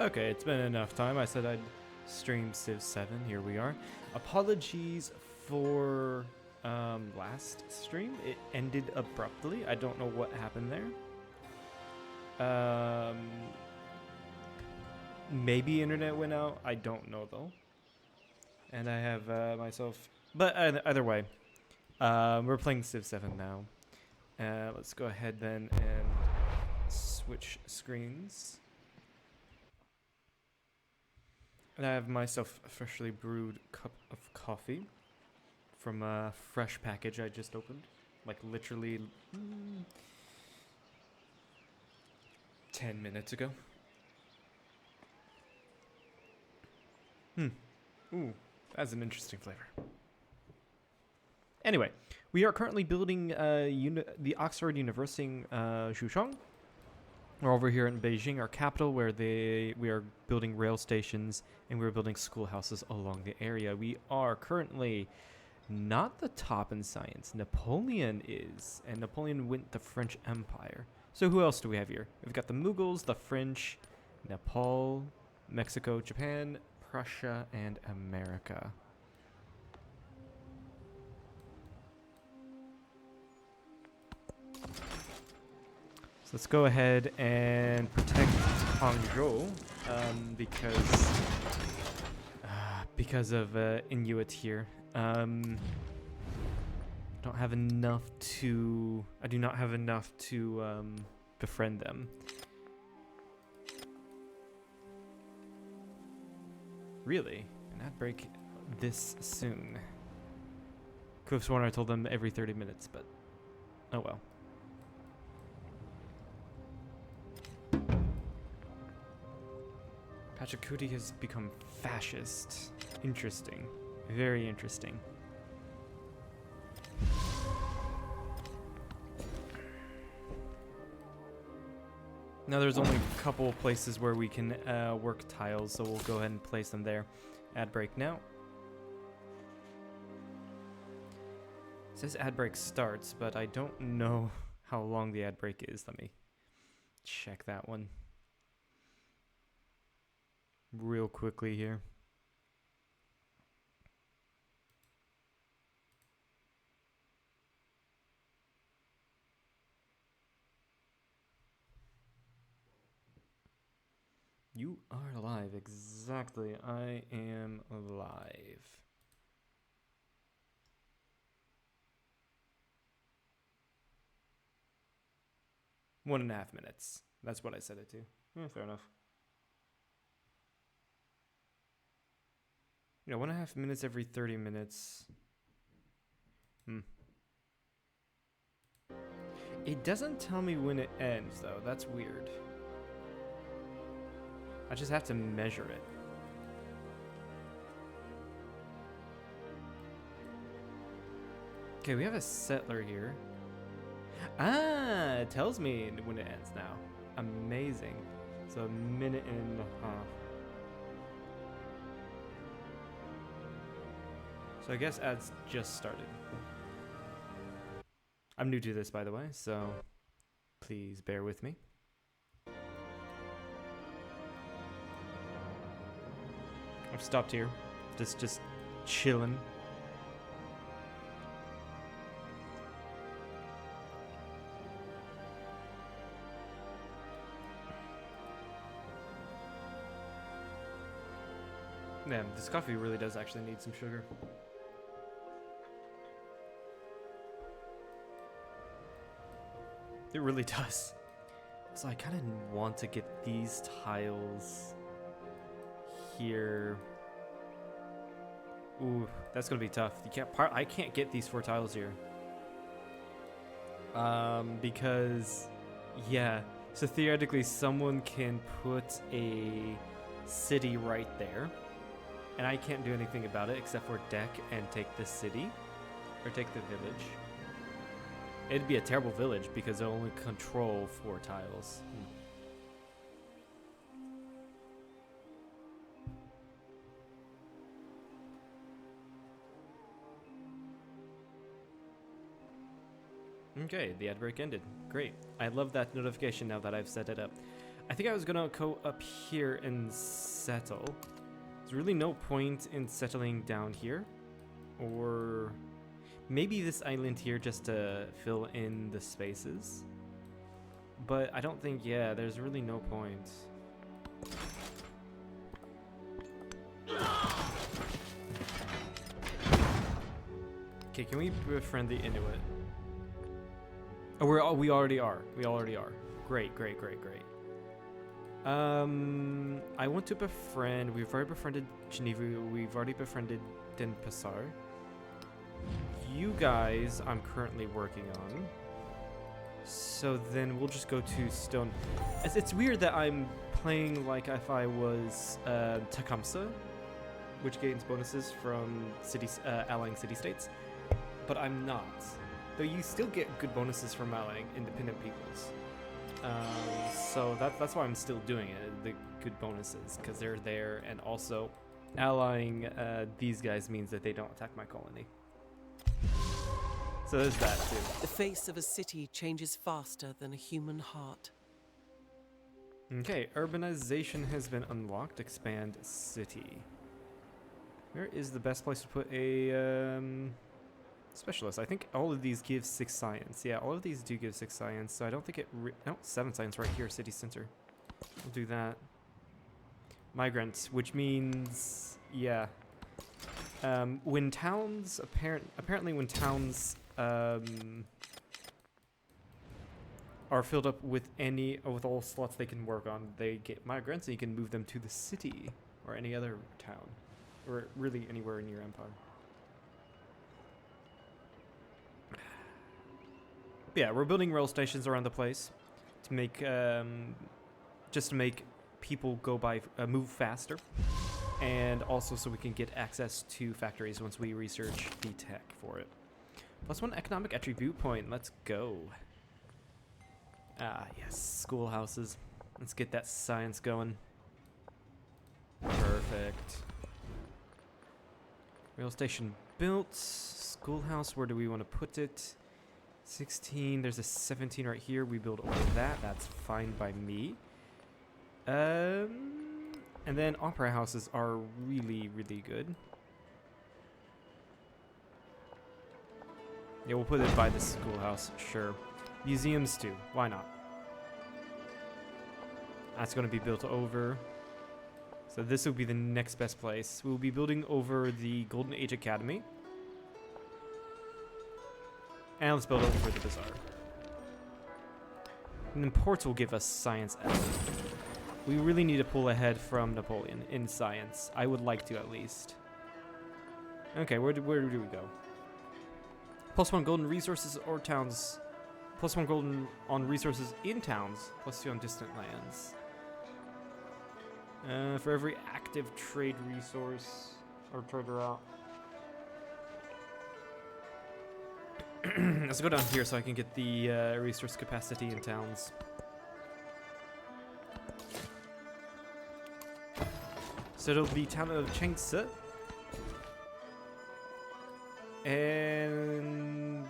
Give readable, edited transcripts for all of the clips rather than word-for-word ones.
Okay, it's been enough time. I said I'd stream Civ 7. Here we are. Apologies for last stream. It ended abruptly. I don't know what happened there. Maybe internet went out. I don't know though. And I have myself. But either way, we're playing Civ 7 now. Let's go ahead then and switch screens. And I have myself a freshly brewed cup of coffee from a fresh package I just opened. Like literally 10 minutes ago. Ooh, that's an interesting flavor. Anyway, we are currently building the Oxford University Xuchong. We're over here in Beijing, our capital, where we are building rail stations and we're building schoolhouses along the area. We are currently not the top in science. Napoleon is, and Napoleon went the French Empire. So who else do we have here? We've got the Mughals, the French, Nepal, Mexico, Japan, Prussia, and America. Let's go ahead and protect Hangzhou because of Inuit here. I do not have enough to befriend them. Really? An ad break this soon? Could have sworn I told them every 30 minutes, but oh well. Pachacuti has become fascist. Interesting. Very interesting. Now there's only a couple places where we can work tiles, so we'll go ahead and place them there. Ad break now. It says ad break starts, but I don't know how long the ad break is. Let me check that one real quickly here. You are alive. Exactly. I am alive. One and a half minutes. That's what I set it to. Yeah, fair enough. You know, 1.5 minutes every 30 minutes. It doesn't tell me when it ends, though. That's weird. I just have to measure it. Okay, we have a settler here. Ah, it tells me when it ends now. Amazing. So a minute and a half. So I guess ads just started. I'm new to this, by the way, so please bear with me. I've stopped here, just chilling. Man, this coffee really does actually need some sugar. It really does. So I kind of want to get these tiles here. Ooh, that's gonna be tough. I can't get these 4 tiles here. Because yeah. So theoretically, someone can put a city right there, and I can't do anything about it except for deck and take the city or take the village. It'd be a terrible village because it'll only control 4 tiles. Okay, the ad break ended. Great. I love that notification now that I've set it up. I think I was gonna go up here and settle. There's really no point in settling down here. Or maybe this island here just to fill in the spaces. But I don't think, yeah, there's really no point. Okay, can we befriend the Inuit? Oh, we already are. We already are. Great, great, great, great. I want to befriend. We've already befriended Geneva. We've already befriended Denpasar. You guys, I'm currently working on. So then we'll just go to Stone. It's weird that I'm playing like if I was Tecumseh, which gains bonuses from cities, allying city-states, but I'm not. Though you still get good bonuses from allying independent peoples. So that's why I'm still doing it, the good bonuses, because they're there, and also allying these guys means that they don't attack my colony. So there's that too. The face of a city changes faster than a human heart. Okay, urbanization has been unlocked. Expand city. Where is the best place to put a specialist? I think all of these give 6 science. Yeah, all of these do give 6 science, so I don't think it... no, 7 science right here, city center. We'll do that. Migrants, which means... yeah. When towns... apparently when towns... are filled up with with all slots they can work on, they get migrants, and you can move them to the city or any other town, or really anywhere in your empire. But yeah, we're building rail stations around the place to make just to make people go by move faster, and also so we can get access to factories once we research the tech for it. +1 economic attribute point. Let's go. Ah, yes. Schoolhouses. Let's get that science going. Perfect. Rail station built. Schoolhouse, where do we want to put it? 16. There's a 17 right here. We build over that. That's fine by me. And then opera houses are really, really good. Yeah, we'll put it by the schoolhouse, sure. Museums too, why not? That's going to be built over. So this will be the next best place. We'll be building over the Golden Age Academy. And let's build over the Bazaar. And then ports will give us science S. We really need to pull ahead from Napoleon in science. I would like to at least. Okay, where do we go? +1 golden resources or towns. +1 golden on resources in towns. +2 on distant lands. For every active trade resource or trade route. Let's go down here so I can get the resource capacity in towns. So it'll be town of Chengse. And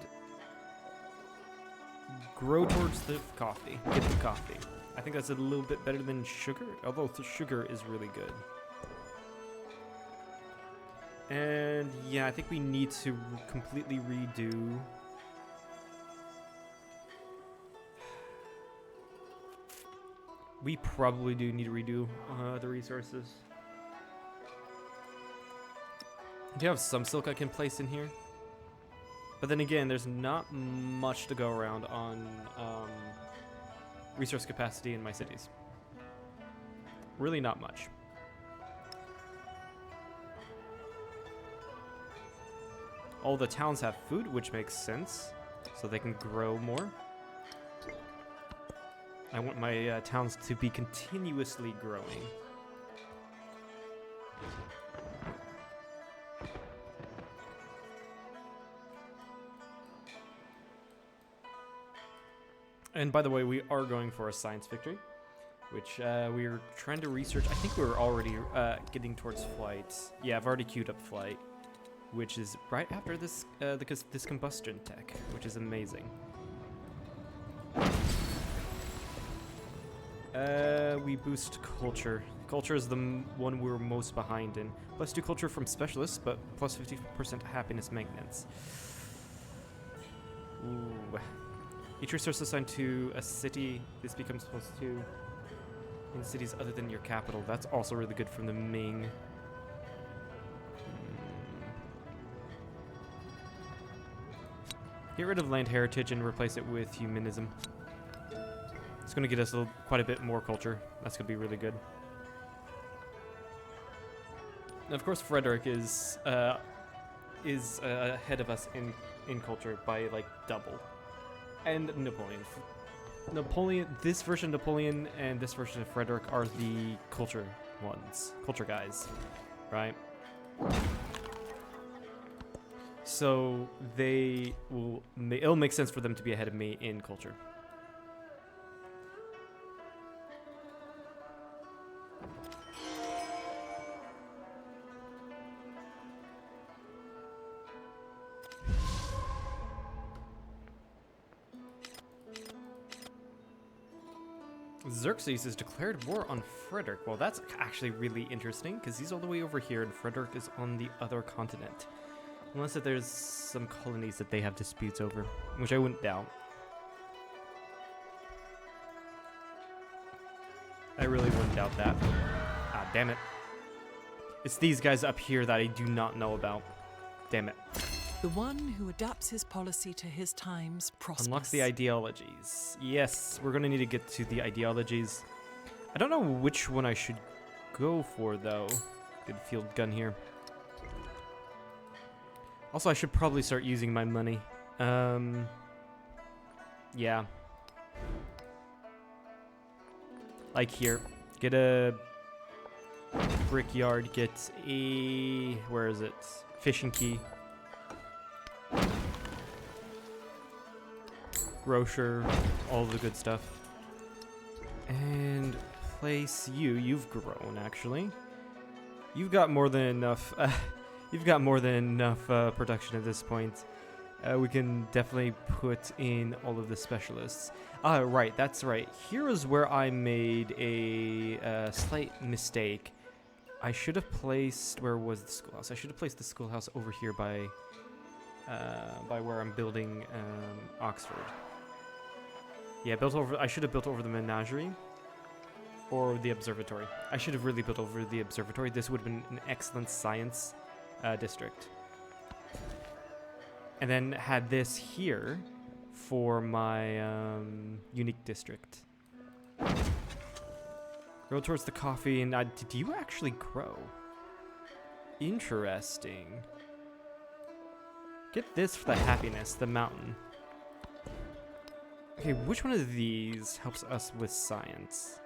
grow towards the coffee. Get the coffee. I think that's a little bit better than sugar, although the sugar is really good. And yeah, I think we need to completely redo. We probably do need to redo the resources. Do you have some silk I can place in here? But then again, there's not much to go around on resource capacity in my cities. Really not much. All the towns have food, which makes sense, so they can grow more. I want my towns to be continuously growing. And by the way, we are going for a science victory, which we're trying to research. I think we're already getting towards flight. Yeah, I've already queued up flight, which is right after this this combustion tech, which is amazing. We boost culture. Culture is the one we're most behind in. +2 culture from specialists, but +50% happiness maintenance. Ooh. Each resource assigned to a city, this becomes +2 in cities other than your capital. That's also really good from the Ming. Get rid of land heritage and replace it with humanism. It's going to get us quite a bit more culture. That's going to be really good. And of course, Frederick is ahead of us in culture by like double. And Napoleon. This version of Napoleon and this version of Frederick are the culture guys, right? So it'll make sense for them to be ahead of me in culture. Xerxes has declared war on Frederick. Well, that's actually really interesting because he's all the way over here and Frederick is on the other continent. Unless that there's some colonies that they have disputes over, which I wouldn't doubt. I really wouldn't doubt that. Ah, damn it. It's these guys up here that I do not know about. Damn it. The one who adapts his policy to his times prospers. Unlocks the ideologies. Yes, we're going to need to get to the ideologies. I don't know which one I should go for, though. Good field gun here. Also, I should probably start using my money. Yeah. Like here. Get a brickyard, get a... where is it? Fishing key. Grocer, all the good stuff. And place you. You've grown, actually. You've got more than enough... You've got more than enough production at this point. We can definitely put in all of the specialists. Ah, right, that's right. Here is where I made a slight mistake. I should have placed... where was the schoolhouse? I should have placed the schoolhouse over here by where I'm building Oxford. Yeah, I should have built over the menagerie or the observatory. I should have really built over the observatory. This would have been an excellent science district. And then had this here for my unique district. Grow towards the coffee, and did you actually grow? Interesting. Get this for the happiness, the mountain. Okay, which one of these helps us with science?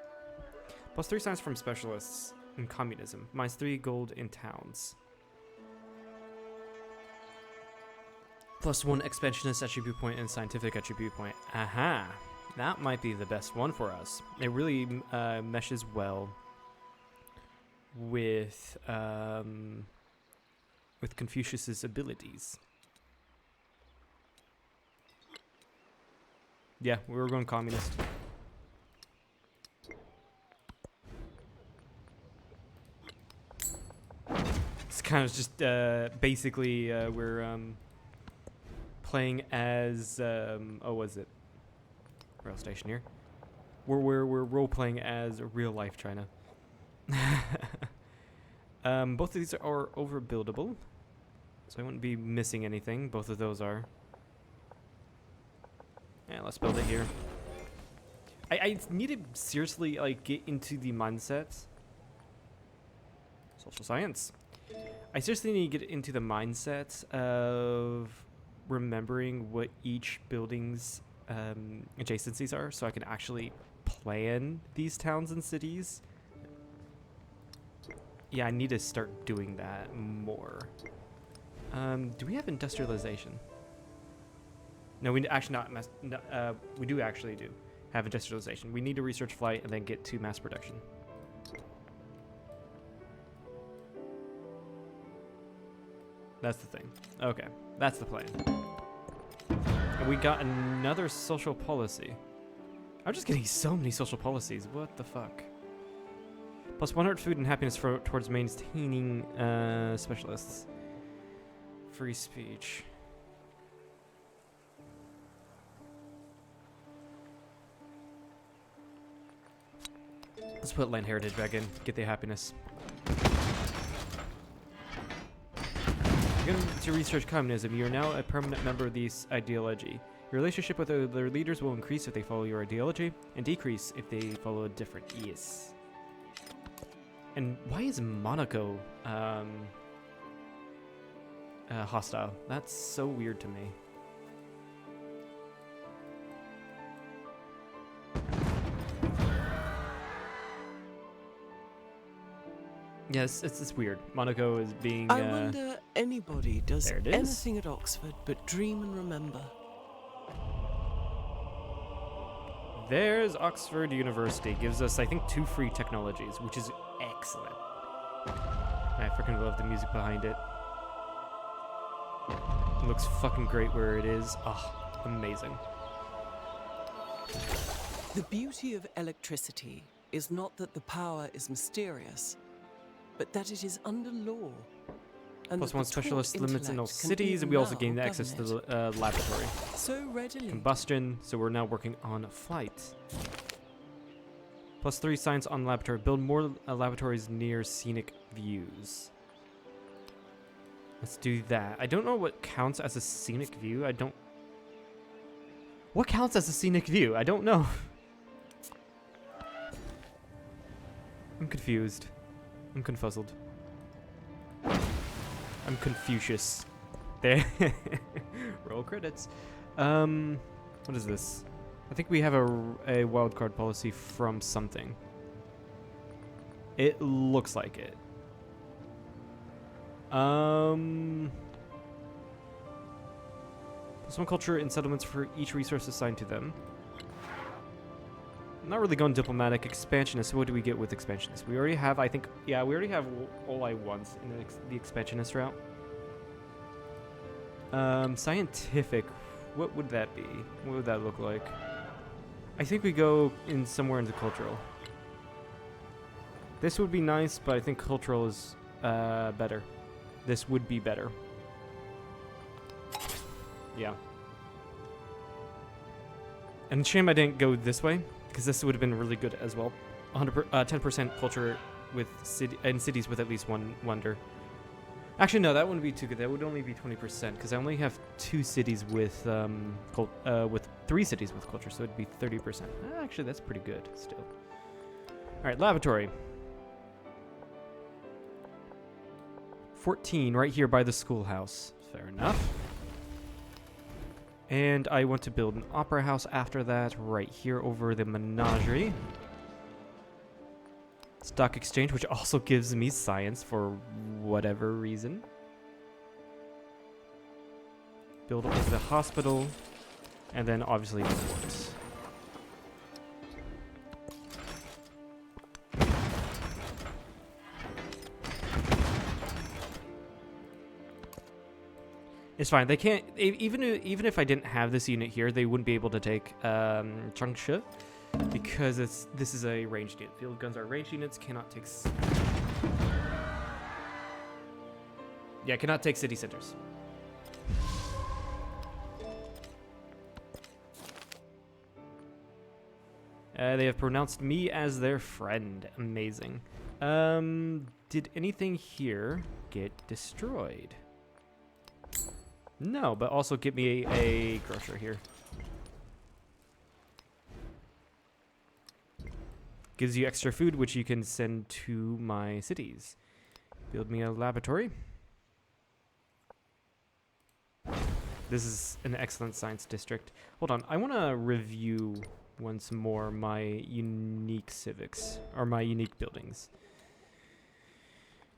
+3 science from specialists in communism. -3 gold in towns. +1 expansionist attribute point and scientific attribute point. Aha! That might be the best one for us. It really meshes well with Confucius's abilities. Yeah, we were going communist. It's kind of just basically we're playing as oh, was it rail station here? We're role playing as real life China. Both of these are overbuildable, so I wouldn't be missing anything. Both of those are. Yeah, let's build it here. I need to seriously like get into the mindset. Social science. I seriously need to get into the mindset of remembering what each building's adjacencies are, so I can actually plan these towns and cities. Yeah, I need to start doing that more. Do we have industrialization? No, we actually we do actually have industrialization. We need to research flight and then get to mass production. That's the thing. Okay, that's the plan. And we got another social policy. I'm just getting so many social policies. What the fuck? Plus 100 food and happiness towards maintaining specialists. Free speech. Let's put land heritage back in. Get the happiness. Begin to research communism. You are now a permanent member of this ideology. Your relationship with other leaders will increase if they follow your ideology, and decrease if they follow a different. Yes. And why is Monaco hostile? That's so weird to me. Yes, it's weird. Monaco is being. I wonder anybody does there it is. anything at Oxford but dream and remember. There's Oxford University. Gives us, I think, 2 free technologies, which is excellent. I freaking love the music behind it. It looks fucking great where it is. Oh, amazing. The beauty of electricity is not that the power is mysterious, but that it is under law. And Plus that 1 the specialist taught limits in all intellect can cities, and even we also now gain access to govern the laboratory. it so readily. Combustion, so we're now working on flight. Plus 3 science on laboratory. Build more laboratories near scenic views. Let's do that. I don't know what counts as a scenic view. What counts as a scenic view? I don't know. I'm confused. I'm confuzzled. I'm Confucius. There. Roll credits. What is this? I think we have a wildcard policy from something. It looks like it. Some culture and settlements for each resource assigned to them. I'm not really going diplomatic. Expansionist. What do we get with expansionist? We already have, I think, yeah, we already have all I want in the expansionist route. Scientific. What would that be? What would that look like? I think we go in somewhere into cultural. This would be nice, but I think cultural is better. This would be better. Yeah. And shame I didn't go this way, because this would have been really good as well. 10% culture with cities with at least one wonder. Actually, no, that wouldn't be too good. That would only be 20%, because I only have 2 cities with 3 cities with culture, so it'd be 30%. Actually, that's pretty good still. All right, laboratory. 14, right here by the schoolhouse. Fair enough. And I want to build an opera house after that, right here over the menagerie. Stock exchange, which also gives me science for whatever reason. Build over the hospital. And then obviously the ports. It's fine. They can't, even if I didn't have this unit here, they wouldn't be able to take Changsha, because this is a ranged unit. Field guns are ranged units. Cannot take. Yeah, cannot take city centers. They have pronounced me as their friend. Amazing. Did anything here get destroyed? No, but also give me a grocer here. Gives you extra food, which you can send to my cities. Build me a laboratory. This is an excellent science district. Hold on, I want to review once more my unique civics, or my unique buildings.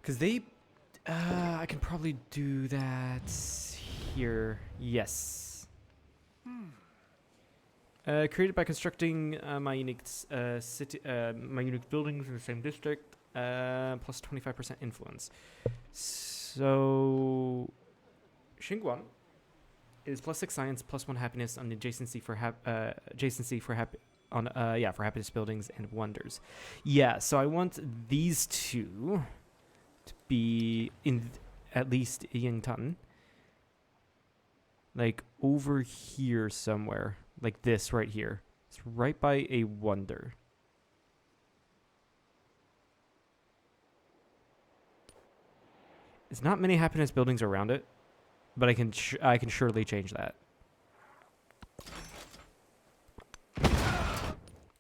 Because they... I can probably do that here. Yes. Created by constructing my unique my unique buildings in the same district, plus 25% influence. So, Xinguang is plus 6 science, plus 1 happiness on adjacency for on yeah, for happiness buildings and wonders. Yeah, so I want these two to be in at least Yingtan. Like over here somewhere. Like this right here. It's right by a wonder. It's not many happiness buildings around it, but I can surely change that.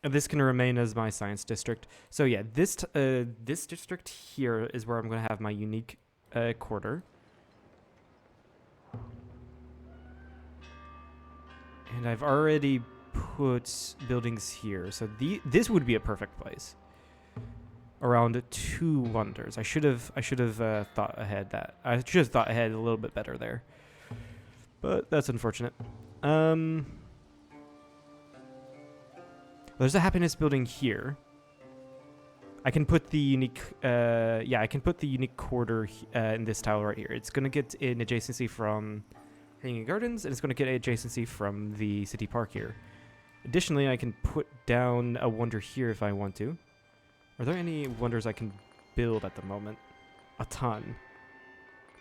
And this can remain as my science district. So yeah, this district here is where I'm going to have my unique quarter. And I've already put buildings here, so this would be a perfect place. Around 2 wonders. I should have thought ahead that. I should have thought ahead a little bit better there. But that's unfortunate. There's a happiness building here. I can put the unique I can put the unique quarter in this tile right here. It's going to get an adjacency from Hanging Gardens, and it's going to get adjacency from the city park here. Additionally, I can put down a wonder here if I want to. Are there any wonders I can build at the moment? A ton.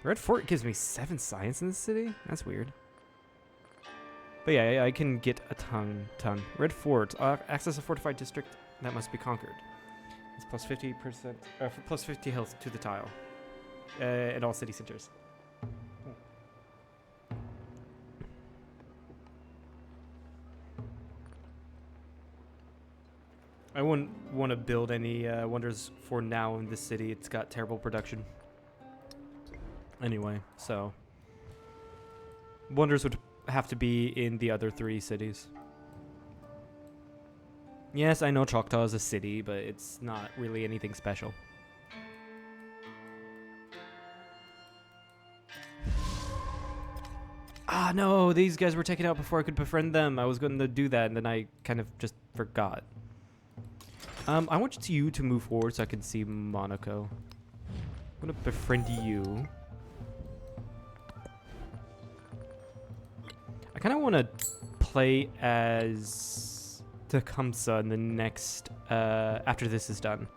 The Red Fort gives me 7 science in this city? That's weird. But yeah, I can get a ton. Red Fort, access a fortified district that must be conquered. It's plus 50%, plus 50 health to the tile. In all city centers. I wouldn't want to build any wonders for now in this city. It's got terrible production. Anyway, so wonders would have to be in the other 3 cities. Yes, I know Choctaw is a city, but it's not really anything special. Ah, no, these guys were taken out before I could befriend them. I was going to do that, and then I kind of just forgot. I want you to move forward so I can see Monaco. I'm going to befriend you. I kind of want to play as Tecumseh in the next, after this is done.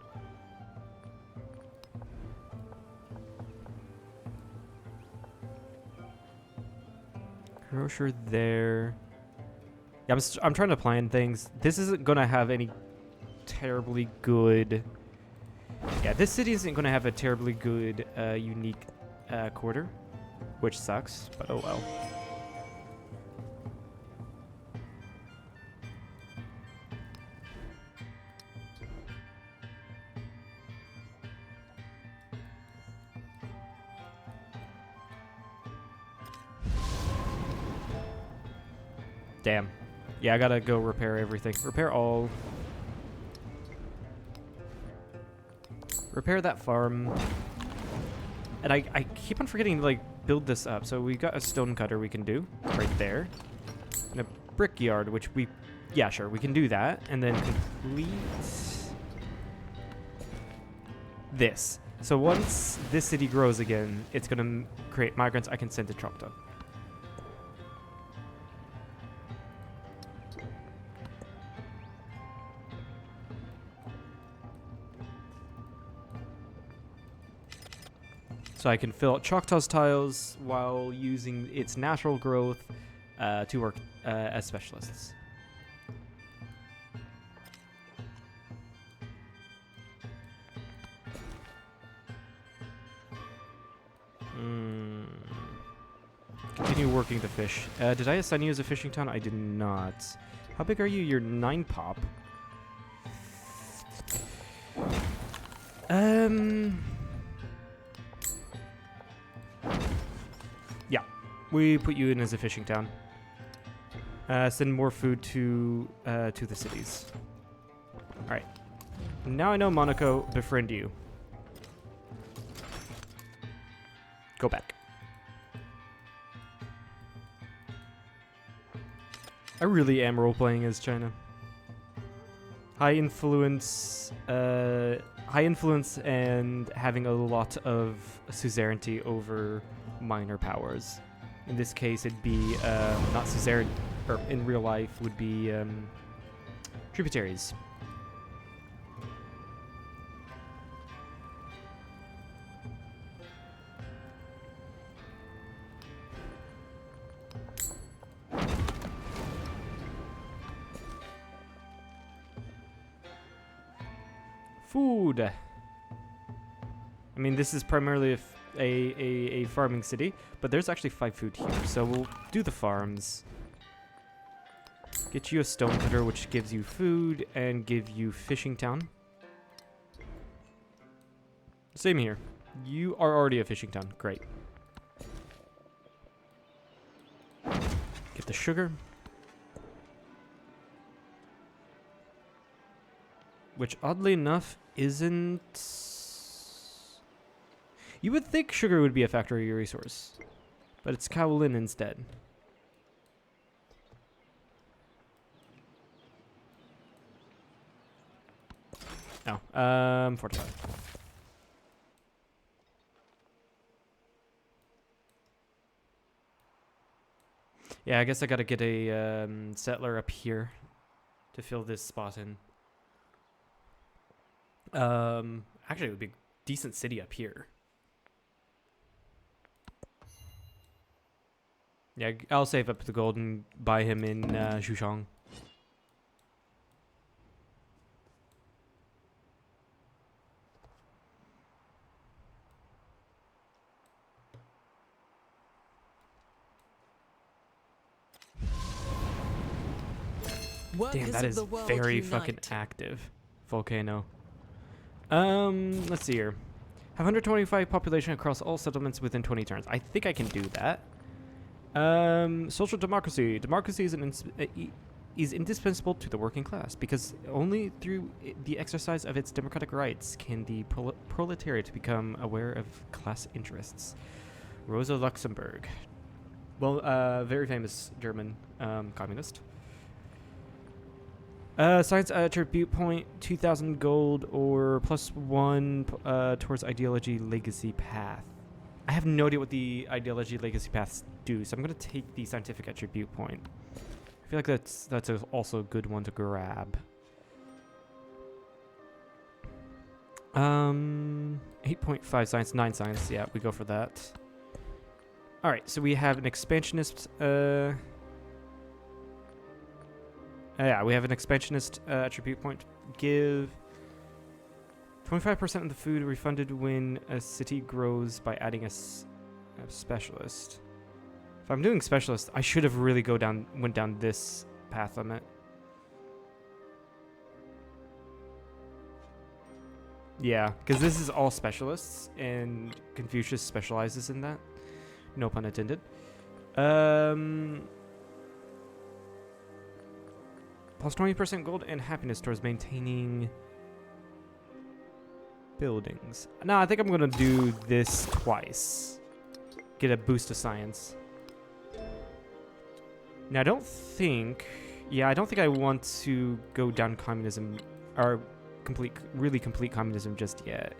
Grocer there. Yeah, I'm trying to plan things. This isn't going to have any terribly good... Yeah, this city isn't going to have a terribly good unique quarter, which sucks, but oh well. Damn. Yeah, I gotta go repair everything. Repair all. Repair that farm. And I keep on forgetting to, like, build this up. So we got a stone cutter we can do right there. And a brickyard, which we... Yeah, sure, we can do that. And then complete... this. So once this city grows again, it's gonna create migrants I can send to Choctaw. So I can fill out Choctaw's tiles while using its natural growth to work as specialists. Continue working the fish. Did I assign you as a fishing town? I did not. How big are you? You're 9 pop. Yeah, we put you in as a fishing town. Send more food to the cities. All right. Now I know Monaco. Befriend you. Go back. I really am role-playing as China. High influence and having a lot of suzerainty over minor powers. In this case, it'd be not suzerain, or in real life would be Tributaries. Food. I mean, this is primarily a farming city, but there's actually 5 food here, so we'll do the farms. Get you a stonecutter, which gives you food, and give you fishing town. Same here. You are already a fishing town. Great. Get the sugar. Which, oddly enough, isn't... You would think sugar would be a factory resource, but it's kaolin instead. Oh, fortified. Yeah, I guess I gotta get a settler up here to fill this spot in. Actually, it would be a decent city up here. Yeah, I'll save up the gold and buy him in Xuchang. Damn, that is very fucking active. Volcano. Let's see here. Have 125 population across all settlements within 20 turns. I think I can do that. Social democracy. Democracy is indispensable to the working class because only through the exercise of its democratic rights can the proletariat become aware of class interests. Rosa Luxemburg. Well, very famous German communist. Science attribute point, 2,000 gold or +1 towards ideology legacy path. I have no idea what the ideology legacy paths do, so I'm going to take the scientific attribute point. I feel like that's also a good one to grab. 8.5 science, 9 science. Yeah, we go for that. All right, so we have an expansionist. Yeah, we have an expansionist attribute point. Give 25% of the food refunded when a city grows by adding a specialist. If I'm doing specialist, I should have really went down this path on it. Yeah, because this is all specialists, and Confucius specializes in that. No pun intended. Plus 20% gold and happiness towards maintaining buildings. No, I think I'm going to do this twice. Get a boost of science. Now, I don't think I want to go down communism, or really complete communism just yet.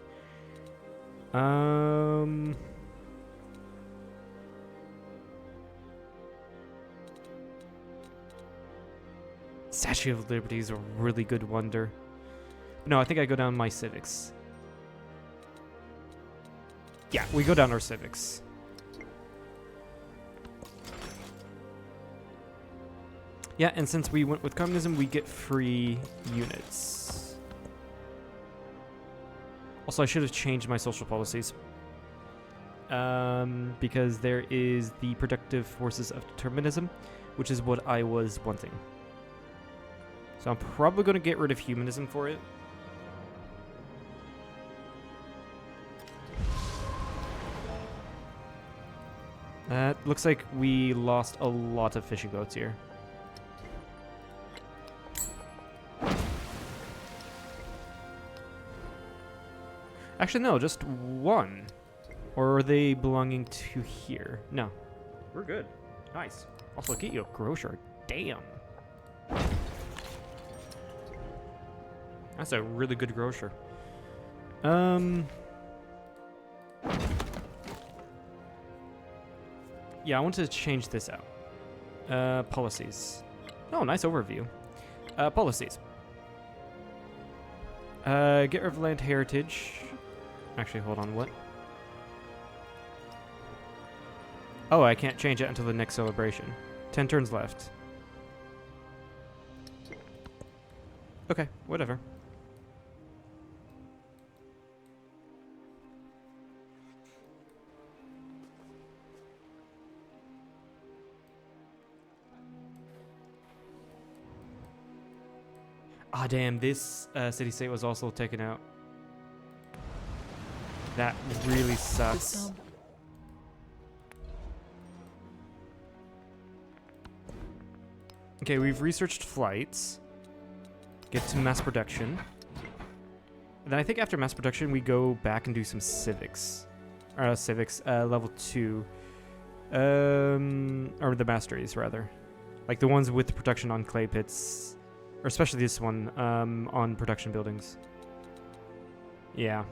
Statue of Liberty is a really good wonder. No, I think I go down my civics. Yeah, we go down our civics. Yeah, and since we went with communism, we get free units. Also, I should have changed my social policies. Because there is the productive forces of determinism, which is what I was wanting. So I'm probably going to get rid of humanism for it. Looks like we lost a lot of fishing boats here. Actually, no, just one. Or are they belonging to here? No. We're good. Nice. Also, get you a grocer. Damn. That's a really good grocer. Yeah, I want to change this out. Policies. Oh, nice overview. Policies. Get rid of land heritage. Actually, hold on, what? Oh, I can't change it until the next celebration. 10 turns left. Okay, whatever. Ah, damn, this city-state was also taken out. That really sucks. Okay, we've researched flights. Get to mass production. And then I think after mass production, we go back and do some civics. Level 2. Or the masteries, rather. Like the ones with the production on clay pits. Or especially this one, on production buildings. Yeah.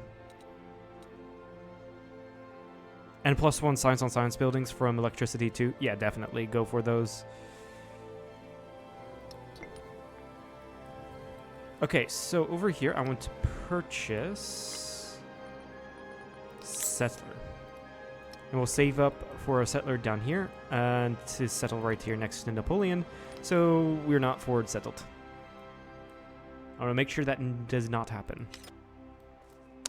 And +1 science on science buildings from electricity too. Yeah, definitely go for those. Okay, so over here I want to purchase settler. And we'll save up for a settler down here and to settle right here next to Napoleon, so we're not forward settled. I want to make sure that does not happen.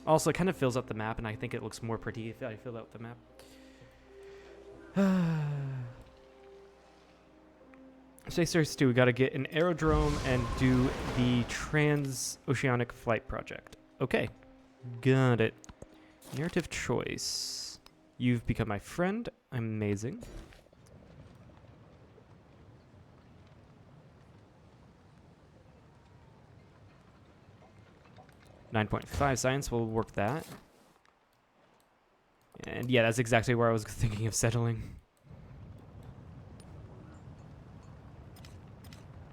Also, it kind of fills out the map, and I think it looks more pretty if I fill out the map. Stay serious too. We got to get an aerodrome and do the transoceanic flight project. Okay, got it. Narrative choice. You've become my friend. Amazing. .5 science, we'll work that. And yeah, that's exactly where I was thinking of settling.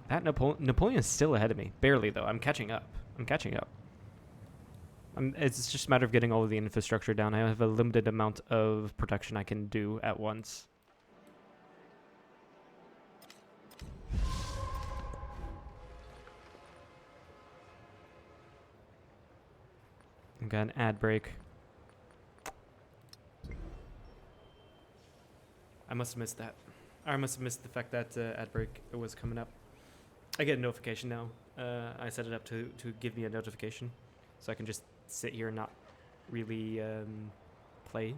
That Napoleon's still ahead of me. Barely, though. I'm catching up. It's just a matter of getting all of the infrastructure down. I have a limited amount of production I can do at once. I've got an ad break. I must have missed that. I must have missed the fact that ad break was coming up. I get a notification now. I set it up to give me a notification, so I can just sit here and not really play.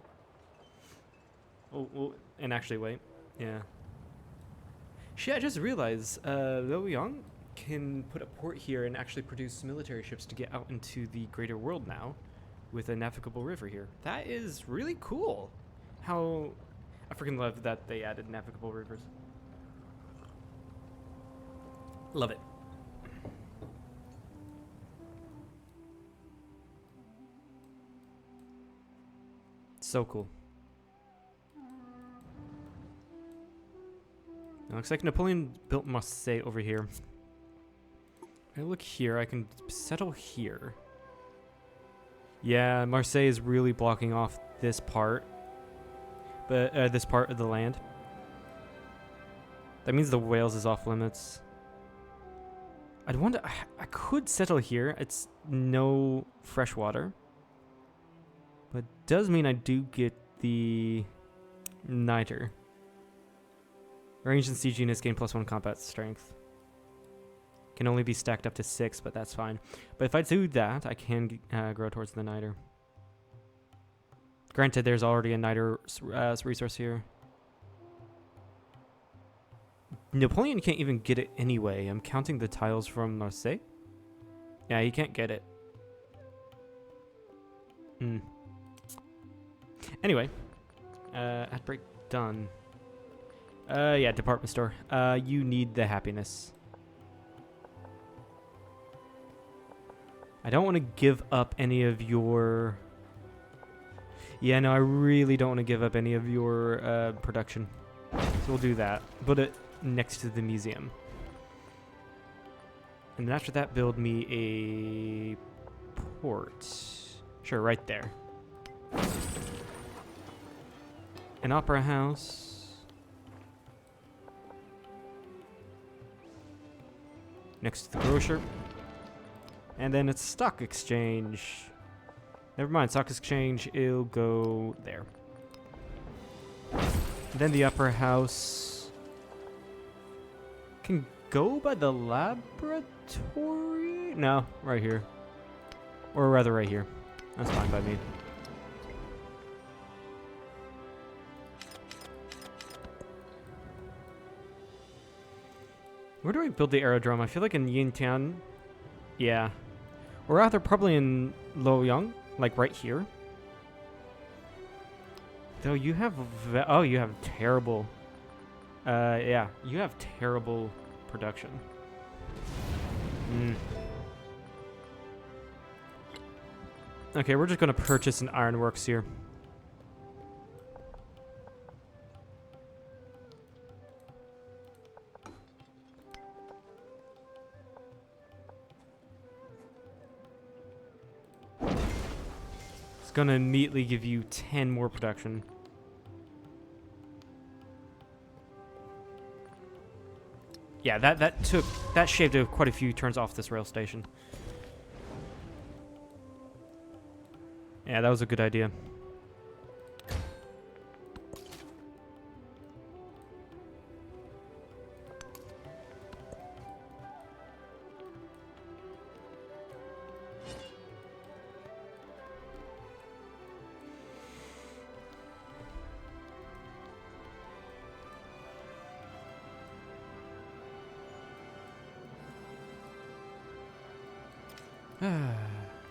Oh, and actually wait. Yeah. Shit, I just realized Lo Yang can put a port here and actually produce military ships to get out into the greater world now with a navigable river here. That is really cool. How I freaking love that they added navigable rivers. Love it. So cool. It looks like Napoleon built Marseille over here. I look here, I can settle here. Yeah, Marseille is really blocking off this part. But this part of the land. That means the Wales is off limits. I could settle here. It's no fresh water. But it does mean I do get the niter. Range and siege units gain +1 combat strength. Can only be stacked up to 6, but that's fine. But if I do that, I can grow towards the niter. Granted, there's already a niter resource here. Napoleon can't even get it anyway. I'm counting the tiles from Marseille. Yeah, he can't get it. Anyway, ad break done. Yeah, department store. You need the happiness. I don't want to give up any of your... Yeah, no, I really don't want to give up any of your production. So we'll do that. Put it next to the museum. And then after that, build me a port. Sure, right there. An opera house. Next to the grocer. And then it's stock exchange. Never mind, stock exchange, it'll go there. Then the upper house can go by the laboratory? No, right here. Or rather right here. That's fine by me. Where do I build the aerodrome? I feel like in Yintian. Yeah. Or rather probably in Luoyang, like right here. Though you have oh, you have terrible yeah, you have terrible production. Okay, we're just gonna purchase an ironworks here. It's gonna immediately give you 10 more production. Yeah, that shaved quite a few turns off this rail station. Yeah, that was a good idea.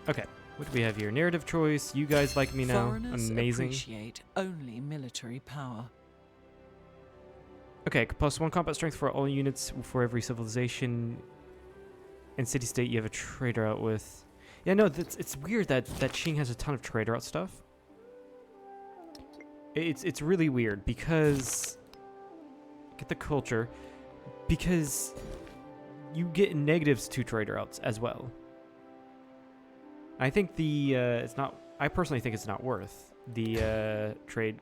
Okay, what do we have here? Narrative choice. You guys like me now. Foreigners Amazing. appreciate only military power. Okay, +1 combat strength for all units for every civilization and city-state you have a trader out with. Yeah, no, it's weird that Qing has a ton of trader out stuff. It's really weird because get the culture because you get negatives to trader outs as well. I think the it's not. I personally think it's not worth the trade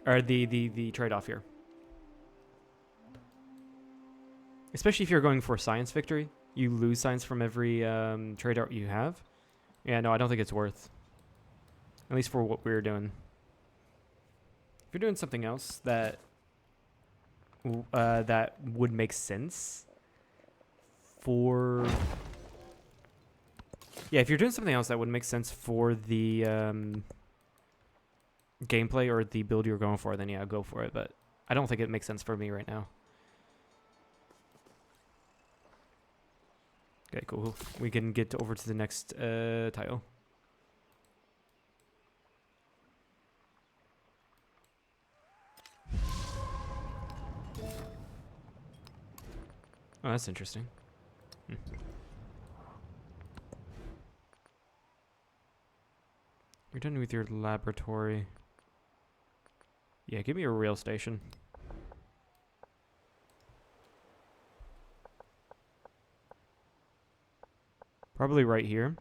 or the trade-off here, especially if you're going for science victory. You lose science from every trade out you have. Yeah, no, I don't think it's worth. At least for what we're doing. If you're doing something else that that would make sense for. Yeah, if you're doing something else that would make sense for the gameplay or the build you're going for, then yeah, go for it. But I don't think it makes sense for me right now. Okay, cool. We can get over to the next tile. Oh, that's interesting. You're done with your laboratory. Yeah, give me a rail station. Probably right here.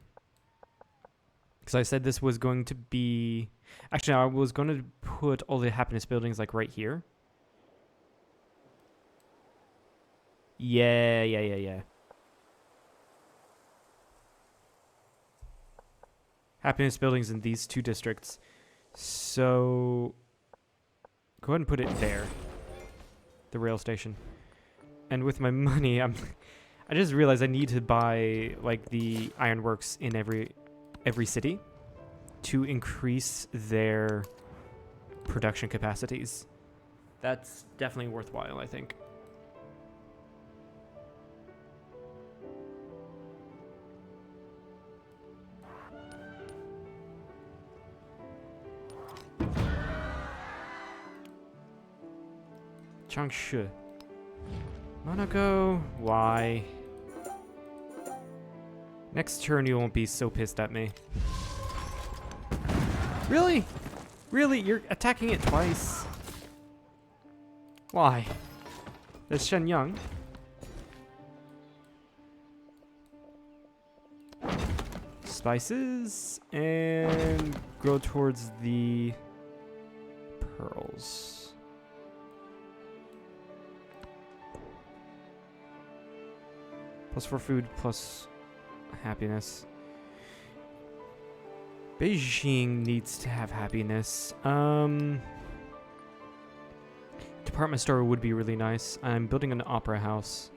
Because I said this was going to be... Actually, I was going to put all the happiness buildings like right here. Yeah. Happiness buildings in these two districts. So go ahead and put it there. The rail station. And with my money, I just realized I need to buy like the ironworks in every city to increase their production capacities. That's definitely worthwhile, I think. Changshu. Monaco, why? Next turn you won't be so pissed at me. Really? Really? You're attacking it twice? Why? There's Shenyang. Spices and go towards the pearls. +4 food, happiness. Beijing needs to have happiness. Department store would be really nice. I'm building an opera house.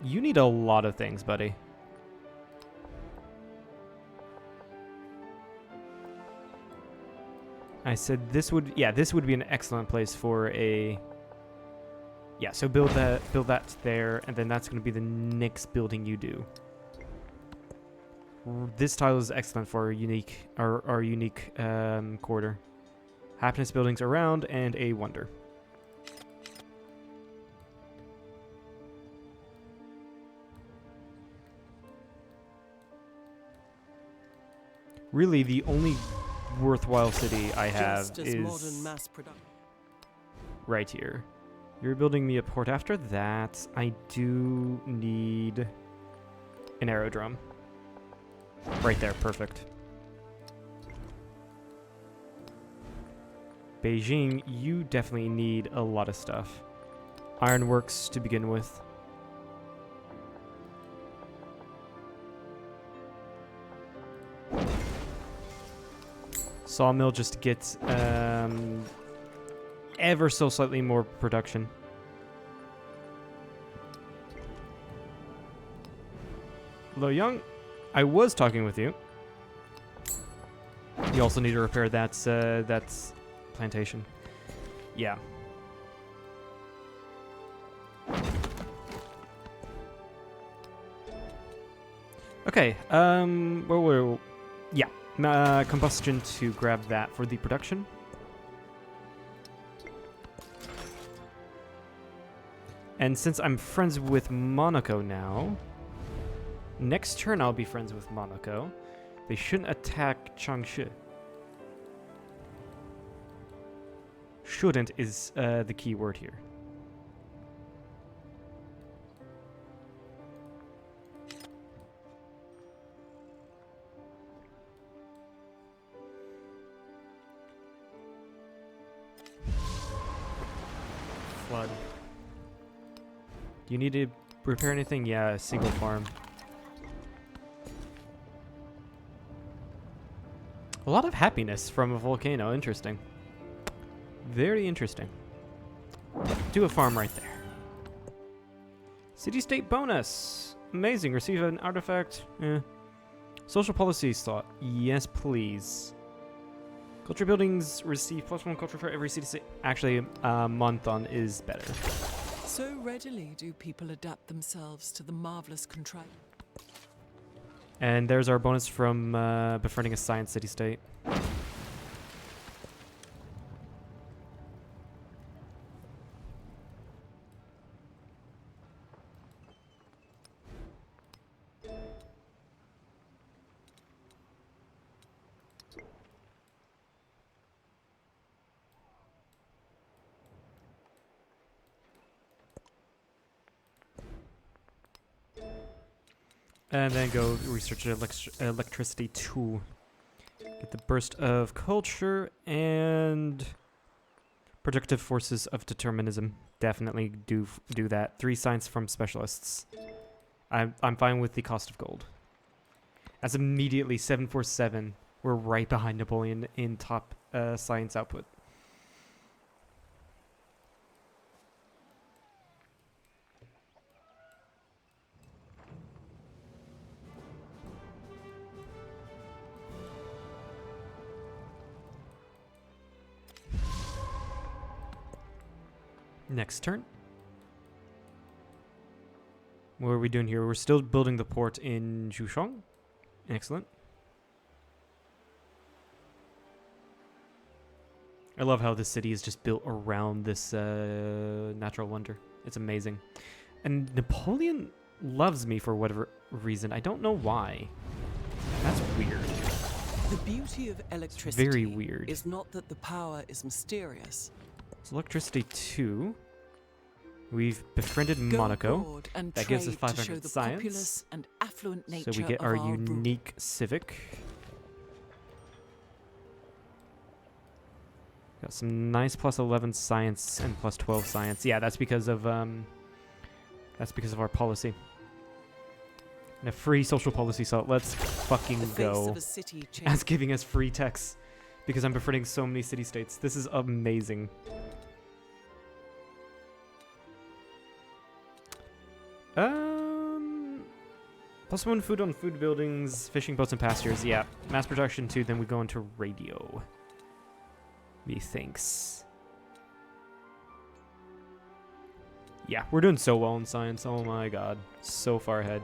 You need a lot of things, buddy. I said this would, yeah, this would be an excellent place for a, yeah, so build that there, and then that's going to be the next building you do. This tile is excellent for our unique quarter. Happiness buildings around and a wonder. Really, the only worthwhile city I have is right here. You're building me a port. After that, I do need an aerodrome. Right there, perfect. Beijing, you definitely need a lot of stuff. Ironworks to begin with. Sawmill just gets ever so slightly more production. Lo Young, I was talking with you. You also need to repair that's plantation. Yeah. Okay. Yeah. Combustion to grab that for the production. And since I'm friends with Monaco now, next turn I'll be friends with Monaco. They shouldn't attack Changsha. Shouldn't is the key word here. Flood. Do you need to repair anything? Yeah, a single farm. A lot of happiness from a volcano. Interesting. Very interesting. Do a farm right there. City-state bonus. Amazing. Receive an artifact. Social policy slot. Yes, please. Culture buildings receive +1 culture for every city-state. Actually, Monthon is better. So readily do people adapt themselves to the marvelous contrivance. And there's our bonus from befriending a science city-state. And then go research electricity 2. Get the burst of culture and projective forces of determinism. Definitely do that. 3 science from specialists. I'm fine with the cost of gold. As immediately 747, we're right behind Napoleon in top science output. Next turn. What are we doing here? We're still building the port in Zhushang. Excellent. I love how this city is just built around this natural wonder. It's amazing. And Napoleon loves me for whatever reason. I don't know why. That's weird. The beauty of electricity very weird. Is not that the power is mysterious. So electricity 2. We've befriended Monaco. That gives us 500 science. And affluent So we get our unique civic. Got some nice +11 science and +12 science. Yeah, that's because of our policy. And a free social policy salt. Let's fucking The face go. of a city As changes. giving us free techs. Because I'm befriending so many city-states. This is amazing. +1 food on food buildings, fishing boats and pastures. Yeah, mass production too. Then we go into radio. Methinks. Yeah, we're doing so well in science. Oh my god, so far ahead.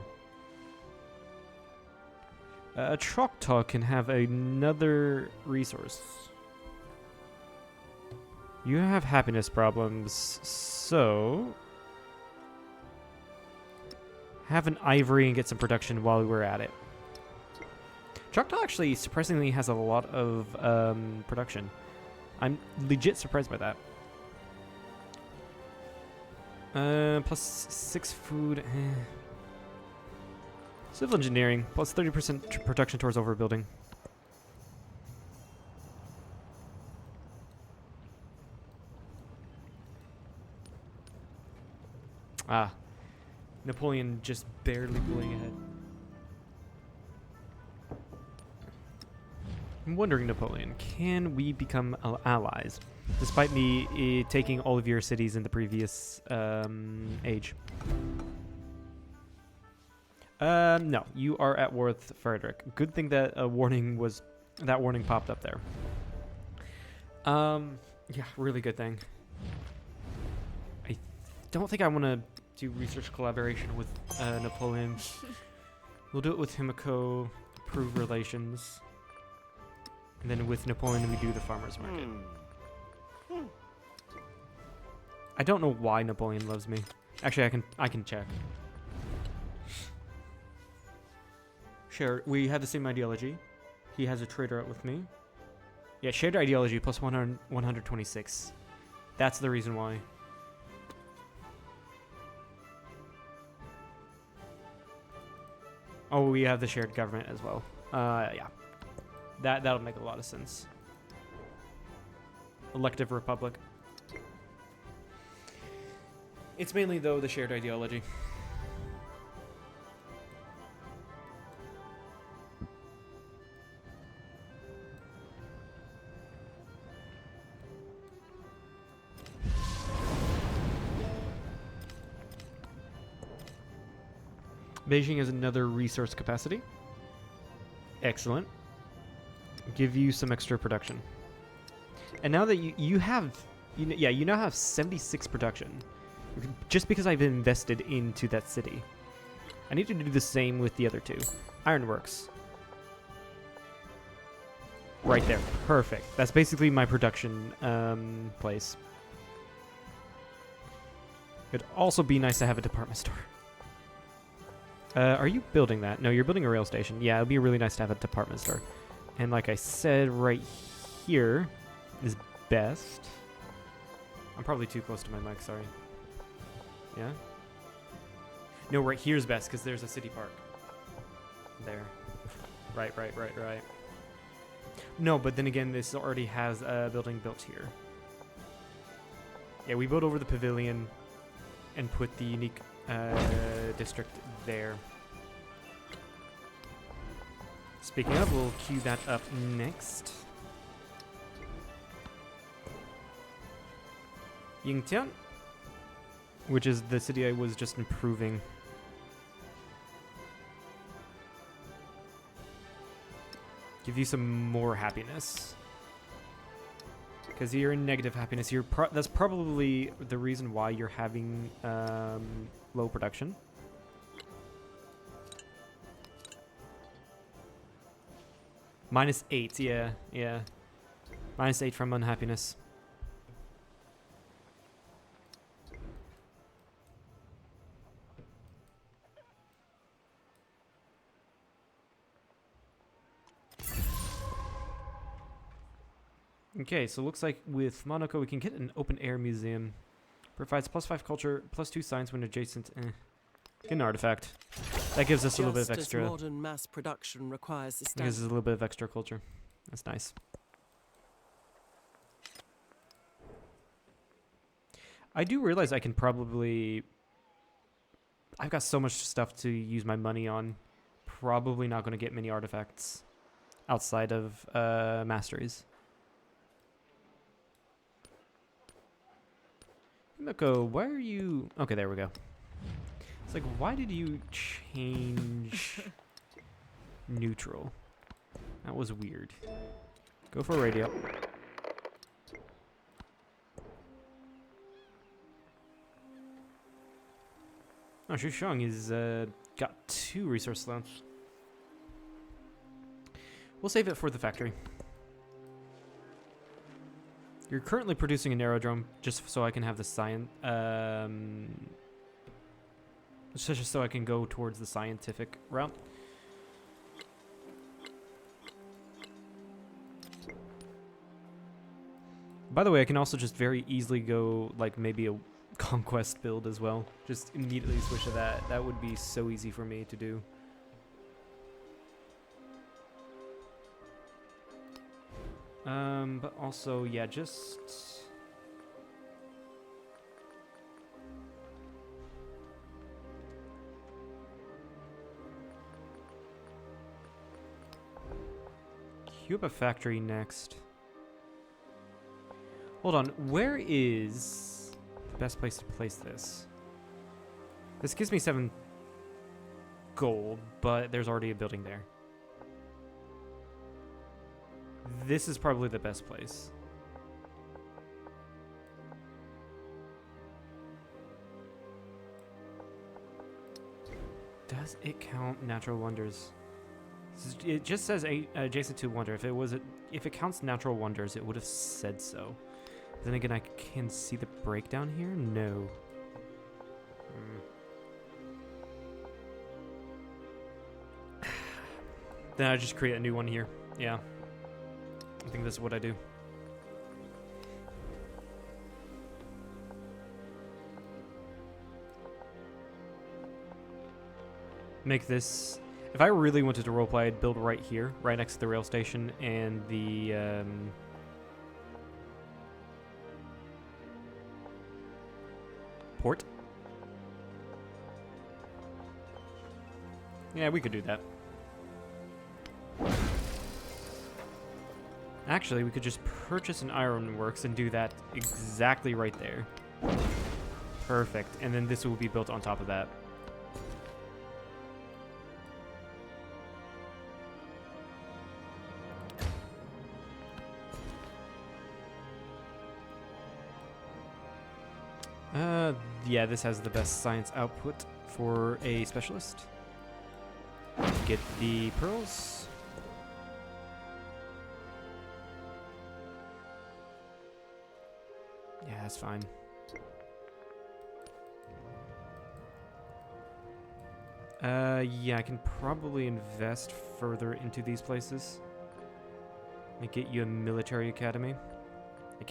Choctaw can have another resource. You have happiness problems, so have an ivory and get some production while we're at it. Choctaw actually surprisingly has a lot of production. I'm legit surprised by that. +6 food. Civil engineering, +30% production towards overbuilding. Ah. Napoleon just barely pulling ahead. I'm wondering, Napoleon, can we become allies? Despite me taking all of your cities in the previous age. No, you are at war with Frederick. Good thing that warning popped up there. Yeah, really good thing. I don't think I want to do research collaboration with Napoleon. We'll do it with Himiko, improve relations. And then with Napoleon we do the farmer's market. I don't know why Napoleon loves me. Actually, I can check. Sure, we have the same ideology. He has a trader out with me. Yeah, shared ideology plus 126. That's the reason why. Oh, we have the shared government as well. Yeah. That'll make a lot of sense. Elective republic. It's mainly, though, the shared ideology. Beijing has another resource capacity. Excellent. Give you some extra production. And now that you now have 76 production. Just because I've invested into that city. I need to do the same with the other two. Ironworks. Right there. Perfect. That's basically my production place. It'd also be nice to have a department store. Are you building that? No, you're building a rail station. Yeah, it'd be really nice to have a department store. And like I said, right here is best. I'm probably too close to my mic, sorry. Yeah? No, right here's best, because there's a city park. There. Right. No, but then again, this already has a building built here. Yeah, we built over the pavilion and put the unique district there. Speaking of, we'll queue that up next. Yingtian, which is the city I was just improving. Give you some more happiness. Because you're in negative happiness. That's probably the reason why you're having low production. -8, yeah. -8 from unhappiness. Okay, so looks like with Monaco we can get an open air museum. Provides +5 culture, +2 science when adjacent. Get an artifact. That gives us a little bit of Just extra. as modern mass production requires the Gives standard. us a little bit of extra culture. That's nice. I do realize I can probably I've got so much stuff to use my money on. Probably not going to get many artifacts outside of masteries. Miko, why are you... Okay, there we go. It's like, why did you change neutral? That was weird. Go for radio. Oh, Shushang is got 2 resource slots. We'll save it for the factory. You're currently producing an aerodrome just so I can have the science. Just so I can go towards the scientific route. By the way, I can also just very easily go like maybe a conquest build as well. Just immediately switch to that. That would be so easy for me to do. But also, yeah, just... queue up a factory next. Hold on, where is the best place to place this? This gives me 7 gold, but there's already a building there. This is probably the best place. Does it count natural wonders? It just says adjacent to wonder. If it counts natural wonders, it would have said so. Then again, I can see the breakdown here? No. Then I just create a new one here. Yeah. I think this is what I do. Make this... If I really wanted to roleplay, I'd build right here, right next to the rail station and the... port. Yeah, we could do that. Actually, we could just purchase an ironworks and do that exactly right there. Perfect. And then this will be built on top of that. Yeah, this has the best science output for a specialist. Get the pearls. Yeah, that's fine. Yeah, I can probably invest further into these places. And get you a military academy. I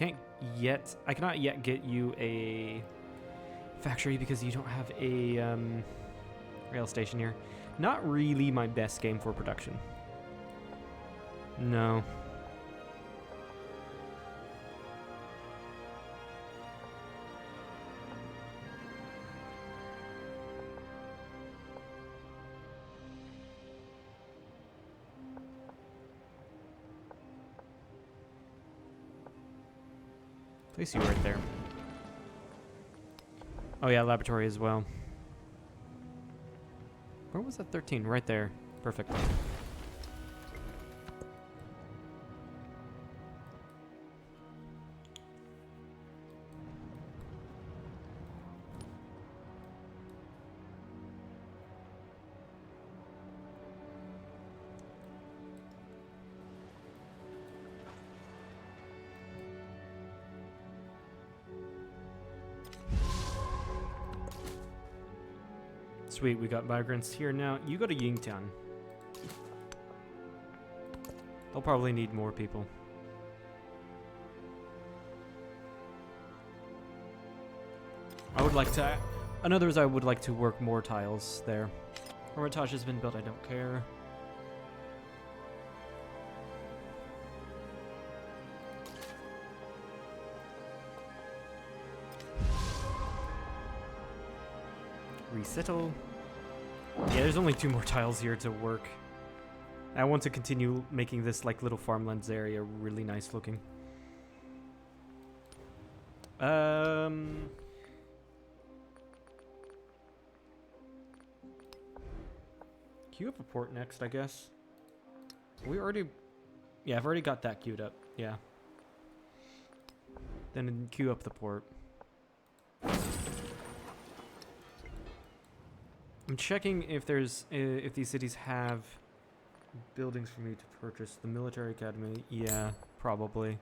cannot yet get you a factory because you don't have a rail station here. Not really my best game for production. No. Place you right there. Oh yeah, laboratory as well. Where was that 13? Right there. Perfect. Sweet, we got migrants here now. You go to Yingtian. They'll probably need more people. I would like to... Another is I would like to work more tiles there. Hermitage has been built, I don't care. Resettle. Yeah, there's only 2 more tiles here to work. I want to continue making this like little farmlands area really nice looking. Queue up a port next, I guess. We already... Yeah, I've already got that queued up. Yeah. Then queue up the port. I'm checking if there's... if these cities have buildings for me to purchase. The military academy, yeah, probably.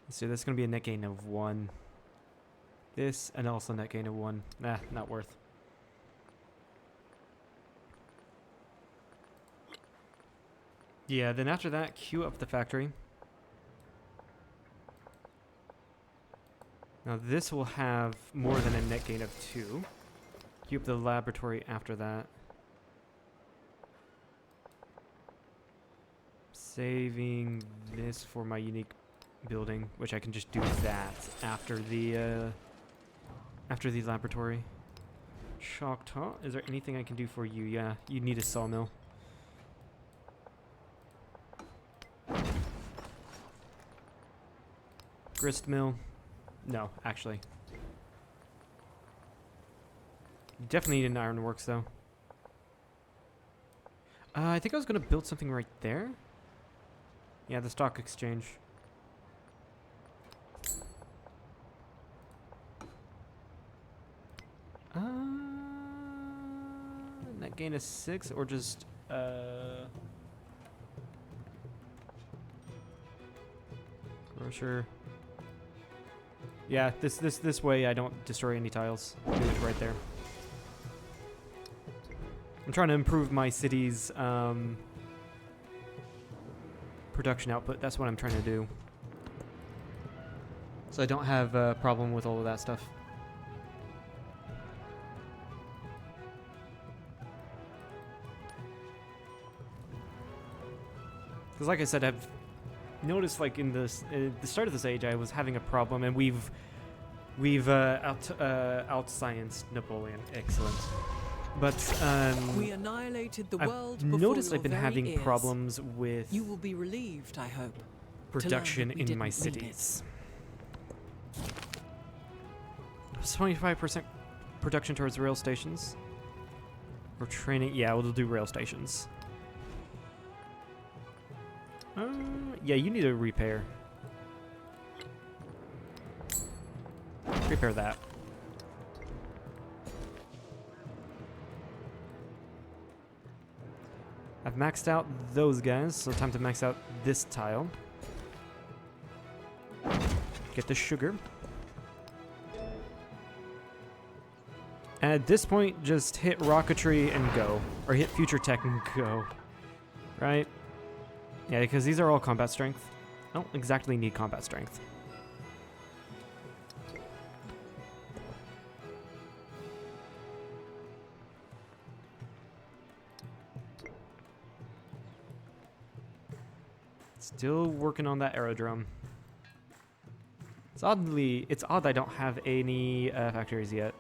So that's going to be a net gain of 1. This, and also net gain of 1. Nah, not worth. Yeah, then after that, queue up the factory. Now this will have more than a net gain of 2. Queue up the laboratory after that. Saving this for my unique building, which I can just do that after the laboratory. Choctaw, is there anything I can do for you? Yeah, you need a sawmill. Grist mill. No, actually. You definitely need an ironworks, though. I think I was going to build something right there. Yeah, the stock exchange. Net gain is 6, or just grocer. Yeah, this way I don't destroy any tiles. Do it right there. I'm trying to improve my city's production output. That's what I'm trying to do. So I don't have a problem with all of that stuff. Because like I said, I've noticed like in this the start of this age, I was having a problem, and we've out-scienced Napoleon. Excellent. But we annihilated the I've world noticed before I've been your having very ears. problems with You will be relieved, I hope. production that we in my didn't need it. cities. 25% production towards rail stations. Or training. Yeah, we'll do rail stations. Yeah, you need a repair. Repair that. I've maxed out those guys, so time to max out this tile. Get the sugar. And at this point, just hit rocketry and go. Or hit future tech and go. Right? Yeah, because these are all combat strength. I don't exactly need combat strength. Still working on that aerodrome. It's odd I don't have any factories yet.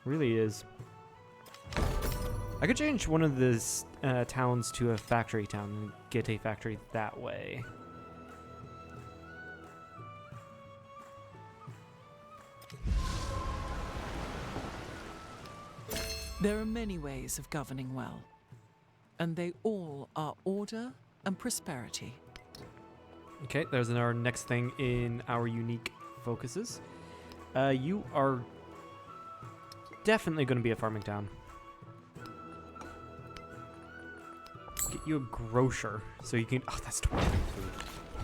Really is. I could change one of the towns to a factory town and get a factory that way. There are many ways of governing well, and they all are order and prosperity. Okay, there's our next thing in our unique focuses. You are definitely going to be a farming town. Get you a grocer so you can... Oh, that's 20 food.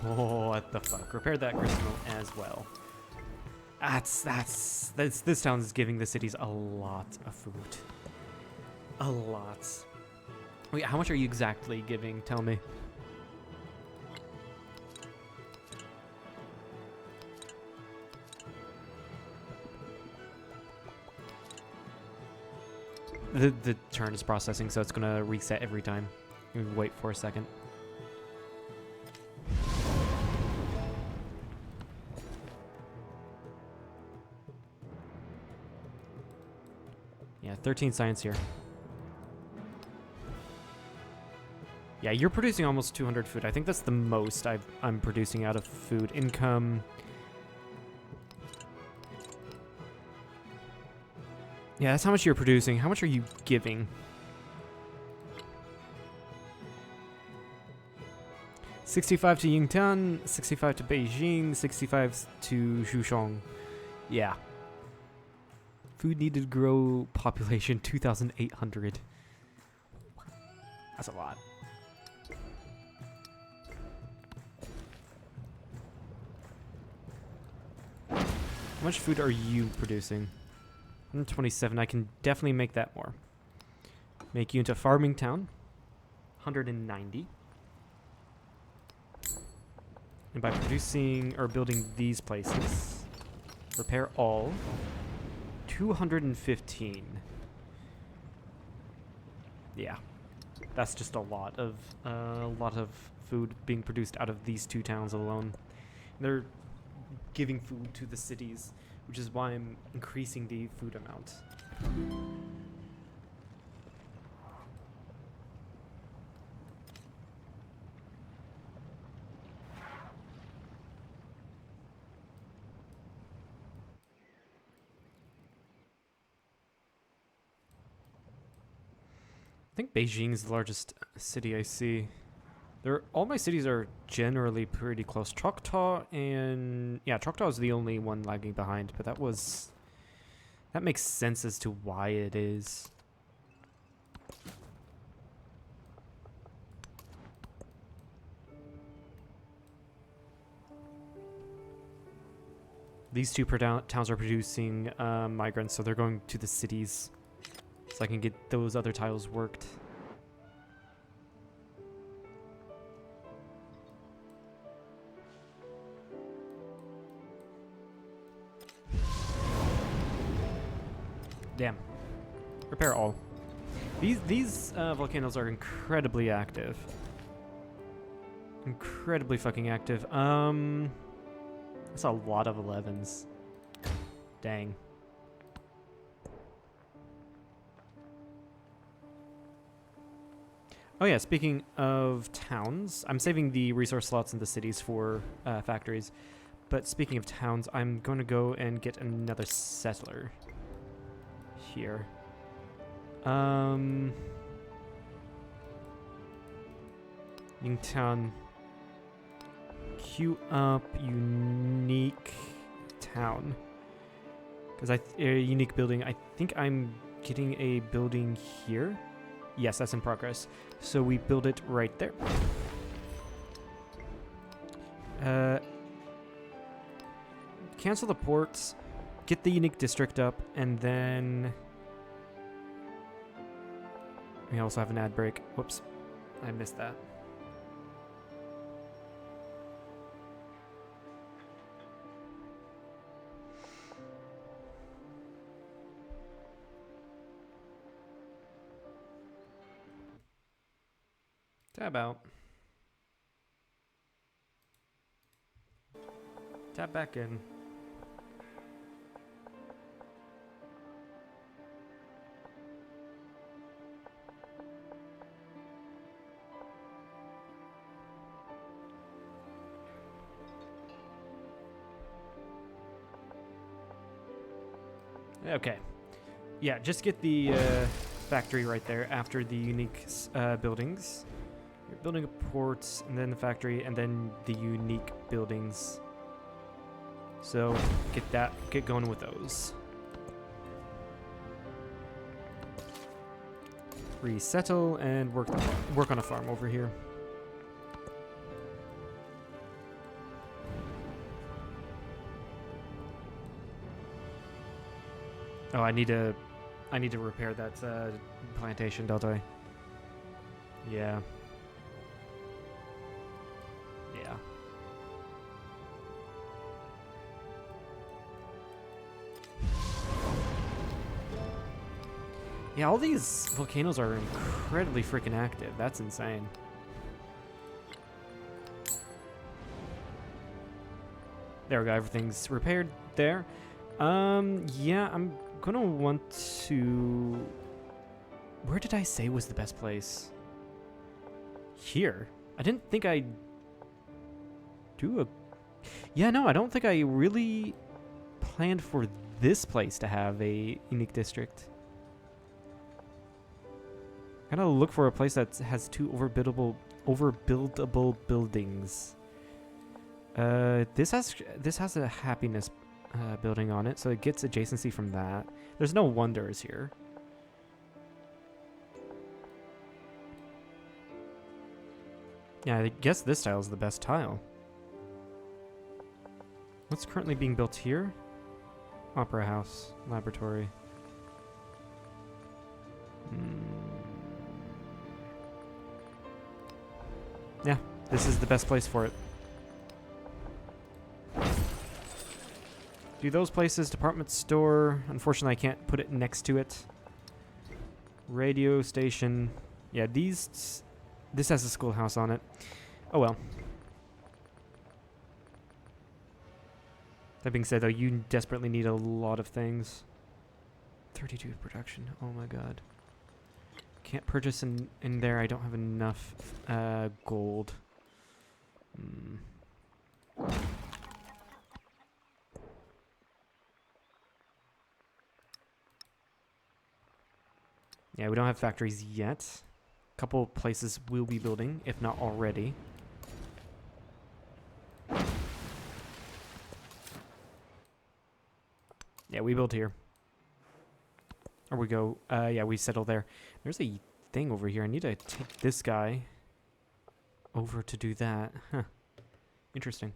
Oh, what the fuck. Repair that grist mill as well. This town is giving the cities a lot of food. A lot. Wait, how much are you exactly giving? Tell me. The turn is processing, so it's gonna reset every time. Wait for a second. Yeah, 13 science here. Yeah, you're producing almost 200 food. I think that's the most I'm producing out of food. Income. Yeah, that's how much you're producing. How much are you giving? 65 to Yingtan, 65 to Beijing, 65 to Xuchong. Yeah. Food needed to grow population 2,800. That's a lot. How much food are you producing? 127. I can definitely make that more. Make you into a farming town. 190. And by producing or building these places, repair all. 215. Yeah, that's just a lot of food being produced out of these two towns alone. They're giving food to the cities, which is why I'm increasing the food amount. I think Beijing is the largest city I see. All my cities are generally pretty close. Choctaw Choctaw is the only one lagging behind, but that makes sense as to why it is. These two towns are producing migrants, so they're going to the cities, so I can get those other tiles worked. Damn. Repair all. These volcanoes are incredibly active. Incredibly fucking active. That's a lot of 11s. Dang. Oh yeah, speaking of towns, I'm saving the resource slots in the cities for factories. But speaking of towns, I'm going to go and get another settler here. Yingtan. Queue up unique town. Because unique building. I think I'm getting a building here. Yes, that's in progress. So we build it right there. Cancel the ports. Get the unique district up, and then we also have an ad break. Whoops, I missed that. Tab out. Tab back in. Okay. Yeah, just get the factory right there after the unique buildings. You're building a port, and then the factory, and then the unique buildings. So get going with those. Resettle and work on a farm over here. Oh, I need to repair that plantation, don't I? Yeah. Yeah. Yeah, all these volcanoes are incredibly freaking active. That's insane. There we go. Everything's repaired there. Yeah, I'm gonna want to... Where did I say was the best place? Here? I didn't think I'd do a... Yeah, no, I don't think I really planned for this place to have a unique district. Gotta look for a place that has two overbuildable buildings. This has a happiness building on it, so it gets adjacency from that. There's no wonders here. Yeah, I guess this tile is the best tile. What's currently being built here? Opera house, laboratory. Yeah, this is the best place for it. Do those places, department store. Unfortunately, I can't put it next to it. Radio station. Yeah, this has a schoolhouse on it. Oh well. That being said, though, you desperately need a lot of things. 32 production. Oh my god. Can't purchase in there. I don't have enough gold. Yeah, we don't have factories yet. A couple places we'll be building, if not already. Yeah, we build here. Or we go, yeah, we settle there. There's a thing over here. I need to take this guy over to do that. Huh. Interesting.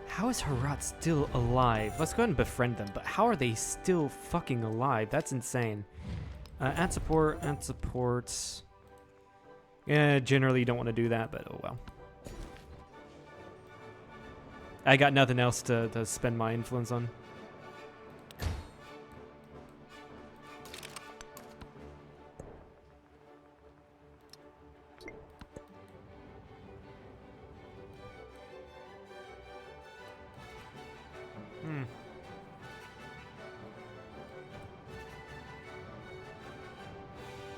How is Herat still alive? Let's go ahead and befriend them, but how are they still fucking alive? That's insane. Add supports. Yeah, generally you don't want to do that, but oh well. I got nothing else to spend my influence on.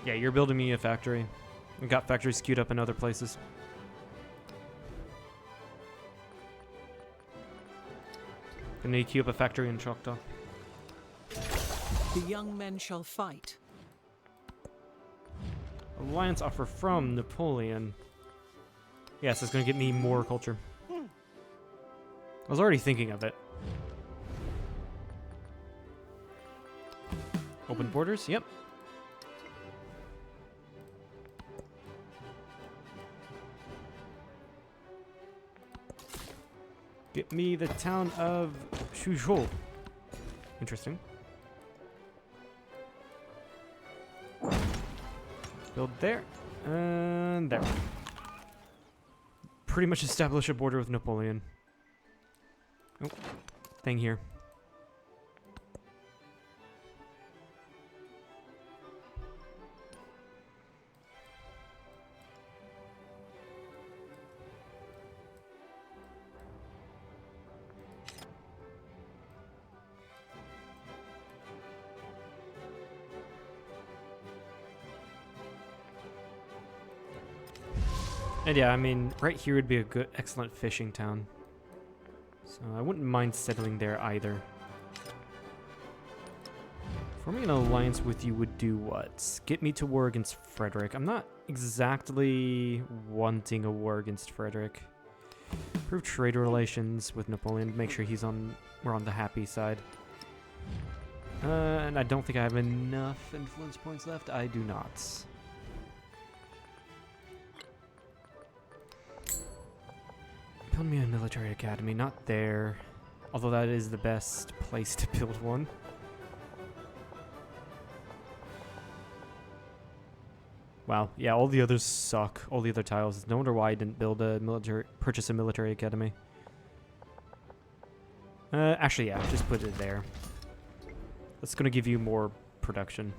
Yeah, you're building me a factory. We've got factories queued up in other places. I need to queue up a factory in Choctaw. The young men shall fight. Alliance offer from Napoleon. Yes, it's going to get me more culture. I was already thinking of it. Open borders? Yep. Get me the town of Shuzhou. Interesting. Build there. And there. Pretty much establish a border with Napoleon. Oh, thing here. And yeah, I mean, right here would be a good, excellent fishing town. So I wouldn't mind settling there either. Forming an alliance with you would do what? Get me to war against Frederick. I'm not exactly wanting a war against Frederick. Improve trade relations with Napoleon. Make sure we're on the happy side. And I don't think I have enough influence points left. I do not. Build me a military academy, not there. Although that is the best place to build one. Wow, yeah, all the others suck. All the other tiles. No wonder why I didn't purchase a military academy. Actually, yeah, just put it there. That's gonna give you more production.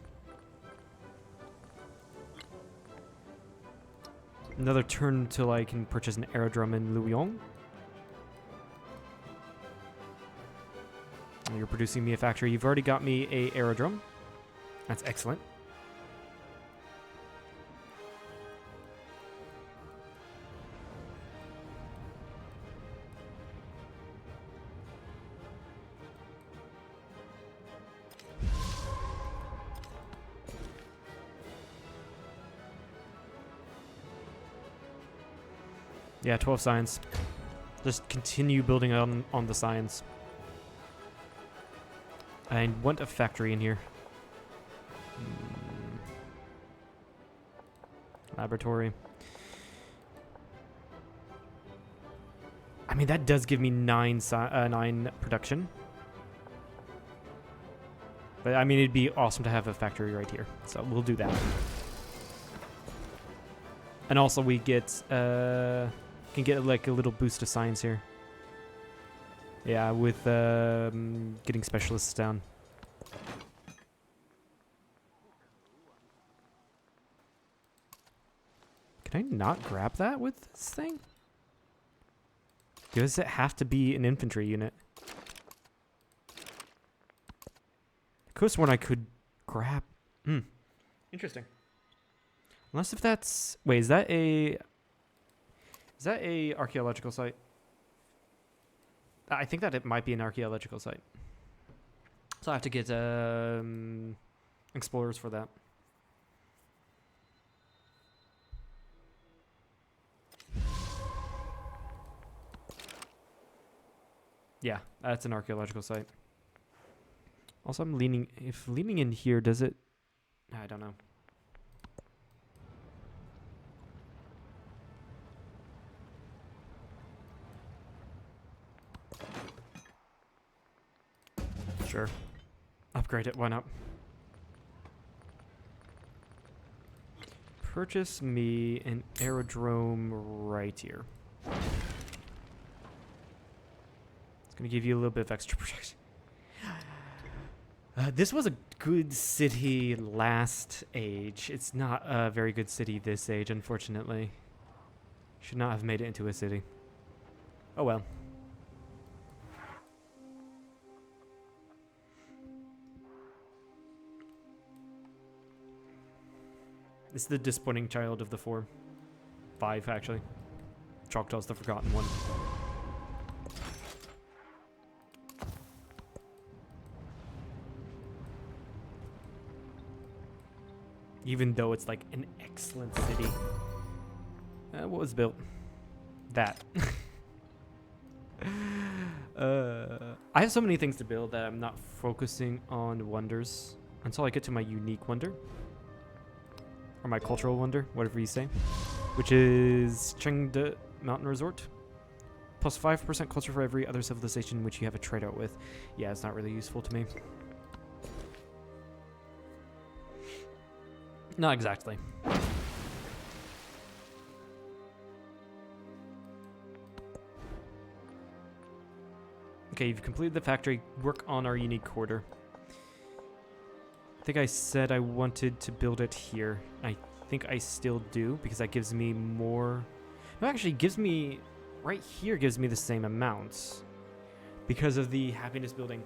Another turn until I can purchase an aerodrome in Luoyang. You're producing me a factory. You've already got me a aerodrome. That's excellent. Yeah, 12 science. Just continue building on the science. I want a factory in here. Laboratory. I mean, that does give me 9 production. But I mean, it'd be awesome to have a factory right here. So we'll do that. And also we get, can get like a little boost of science here. Yeah, with getting specialists down. Can I not grab that with this thing? Does it have to be an infantry unit? Could have sworn I could grab. Interesting. Unless if that's... Wait, is that a... Is that a archaeological site? I think that it might be an archaeological site. So I have to get explorers for that. Yeah, that's an archaeological site. Also, I'm leaning... If leaning in here, does it... I don't know. Sure. Upgrade it, why not? Purchase me an aerodrome right here. It's going to give you a little bit of extra protection. This was a good city last age. It's not a very good city this age, unfortunately. Should not have made it into a city. Oh well. This is the disappointing child of the 4. 5, actually. Choctaw's the forgotten one. Even though it's like an excellent city. What was built? That. I have so many things to build that I'm not focusing on wonders until I get to my unique wonder. Or my cultural wonder, whatever you say. Which is Qing Mountain Resort. Plus 5% culture for every other civilization which you have a trade out with. Yeah, it's not really useful to me. Not exactly. Okay, you've completed the factory. Work on our unique quarter. I think I said I wanted to build it here. I think I still do, because that gives me more... No, actually, gives me... Right here gives me the same amount. Because of the happiness building.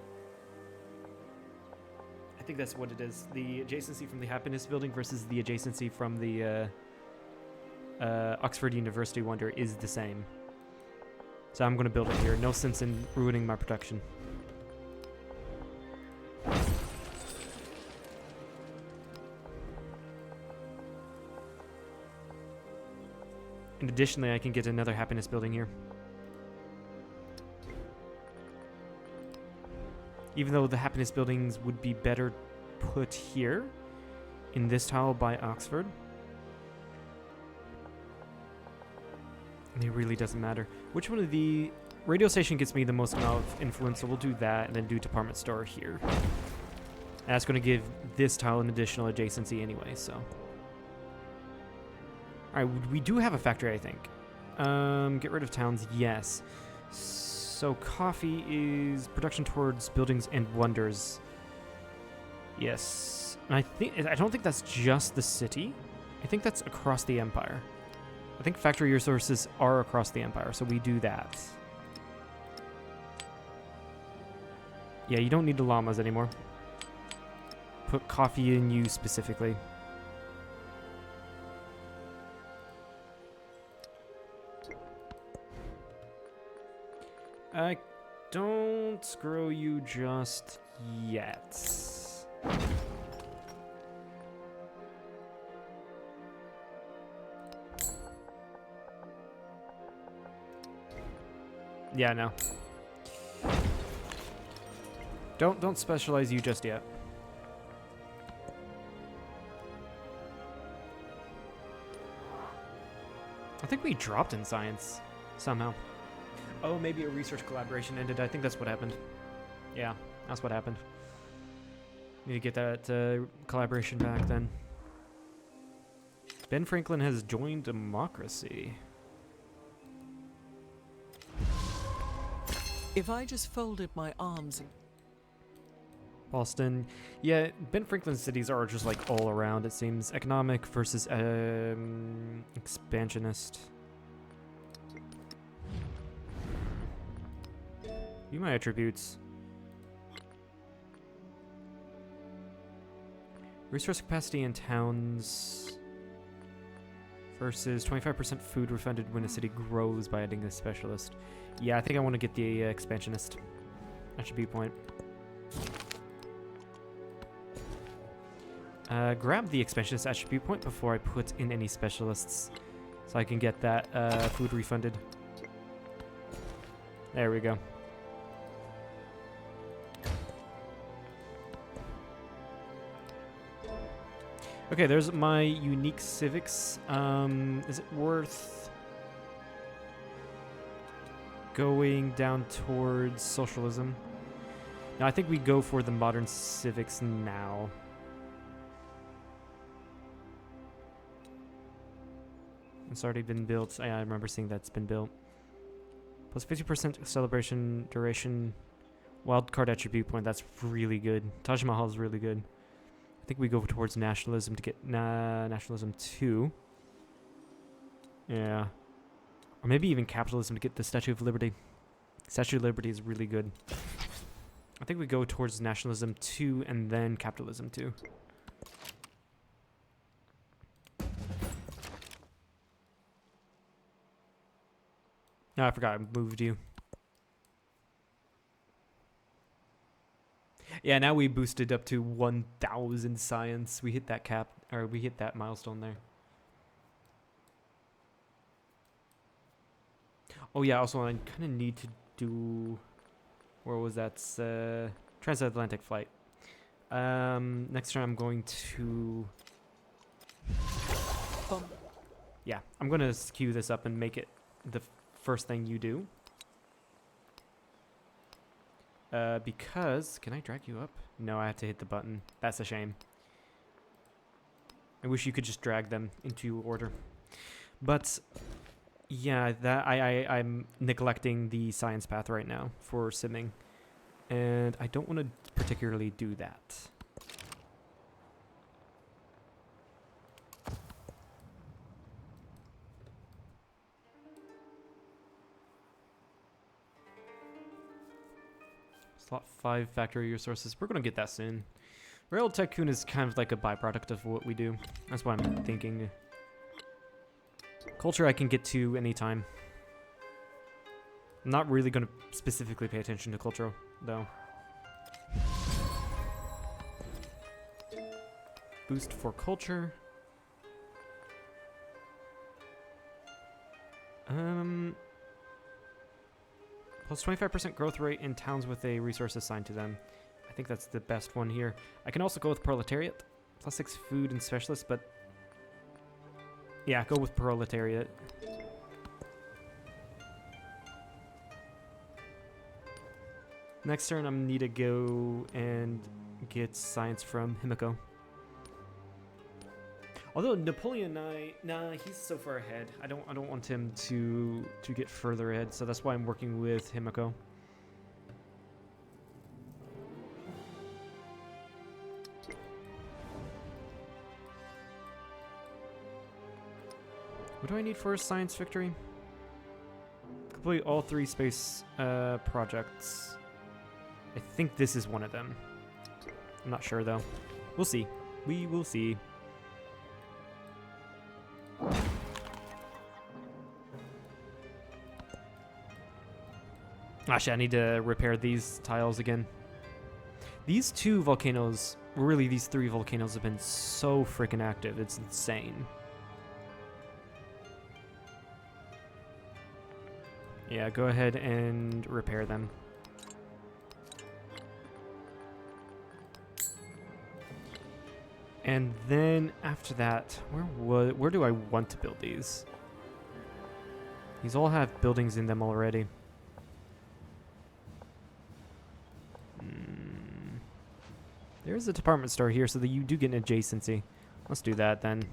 I think that's what it is. The adjacency from the happiness building versus the adjacency from the Oxford University wonder is the same. So I'm going to build it here. No sense in ruining my production. And additionally, I can get another happiness building here. Even though the happiness buildings would be better put here in this tile by Oxford. It really doesn't matter. Which one of the... Radio station gets me the most amount of influence, so we'll do that and then do department store here. And that's going to give this tile an additional adjacency anyway, so... Alright, we do have a factory, I think. Get rid of towns, yes. So coffee is production towards buildings and wonders. Yes. And I don't think that's just the city. I think that's across the empire. I think factory resources are across the empire, so we do that. Yeah, you don't need the llamas anymore. Put coffee in you specifically. I don't grow you just yet. Yeah, no. Don't specialize you just yet. I think we dropped in science somehow. Oh, maybe a research collaboration ended. I think that's what happened. Yeah, that's what happened. Need to get that collaboration back then. Ben Franklin has joined democracy. If I just folded my arms. Boston. Yeah, Ben Franklin cities are just like all around, it seems. Economic versus expansionist. View my attributes. Resource capacity in towns versus 25% food refunded when a city grows by adding a specialist. Yeah, I think I want to get the expansionist attribute point. Grab the expansionist attribute point before I put in any specialists, so I can get that food refunded. There we go. Okay, there's my unique civics. Is it worth going down towards socialism? No, I think we go for the modern civics now. It's already been built. I remember seeing that's been built. Plus 50% celebration duration. Wildcard attribute point. That's really good. Taj Mahal is really good. I think we go towards nationalism to get nationalism 2. Yeah. Or maybe even capitalism to get the Statue of Liberty. Statue of Liberty is really good. I think we go towards nationalism 2 and then capitalism 2. No, I forgot I moved you. Yeah, now we boosted up to 1,000 science. We hit that cap, or we hit that milestone there. Oh yeah, also I kind of need to do, where was that? Transatlantic flight. Next turn I'm going to, yeah, I'm going to skew this up and make it the first thing you do. Because, can I drag you up? No, I have to hit the button. That's a shame. I wish you could just drag them into order. But, yeah, that I'm neglecting the science path right now for simming. And I don't want to particularly do that. Slot 5 factory resources. We're going to get that soon. Rail Tycoon is kind of like a byproduct of what we do. That's what I'm thinking. Culture I can get to anytime. I'm not really going to specifically pay attention to culture, though. Boost for culture. Plus 25% growth rate in towns with a resource assigned to them. I think that's the best one here. I can also go with proletariat. Plus 6 food and specialist, but yeah, go with proletariat. Next turn, I'm need to go and get science from Himiko. Although Napoleon, nah, he's so far ahead. I don't want him to get further ahead, so that's why I'm working with Himiko. What do I need for a science victory? Complete all 3 space projects. I think this is one of them. I'm not sure though. We'll see. We will see. Actually, I need to repair these tiles again. These 2 volcanoes, really these 3 volcanoes have been so freaking active. It's insane. Yeah, go ahead and repair them. And then after that, where do I want to build these? These all have buildings in them already. There's a department store here so that you do get an adjacency. Let's do that then.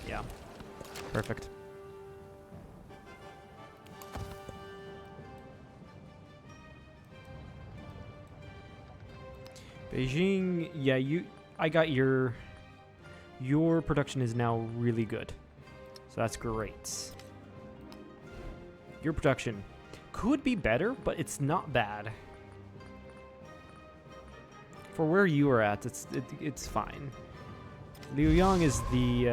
Yeah. Perfect. Beijing, yeah, I got your production is now really good. So that's great. Your production could be better, but it's not bad. For where you are at, it's fine. Liu Yang is the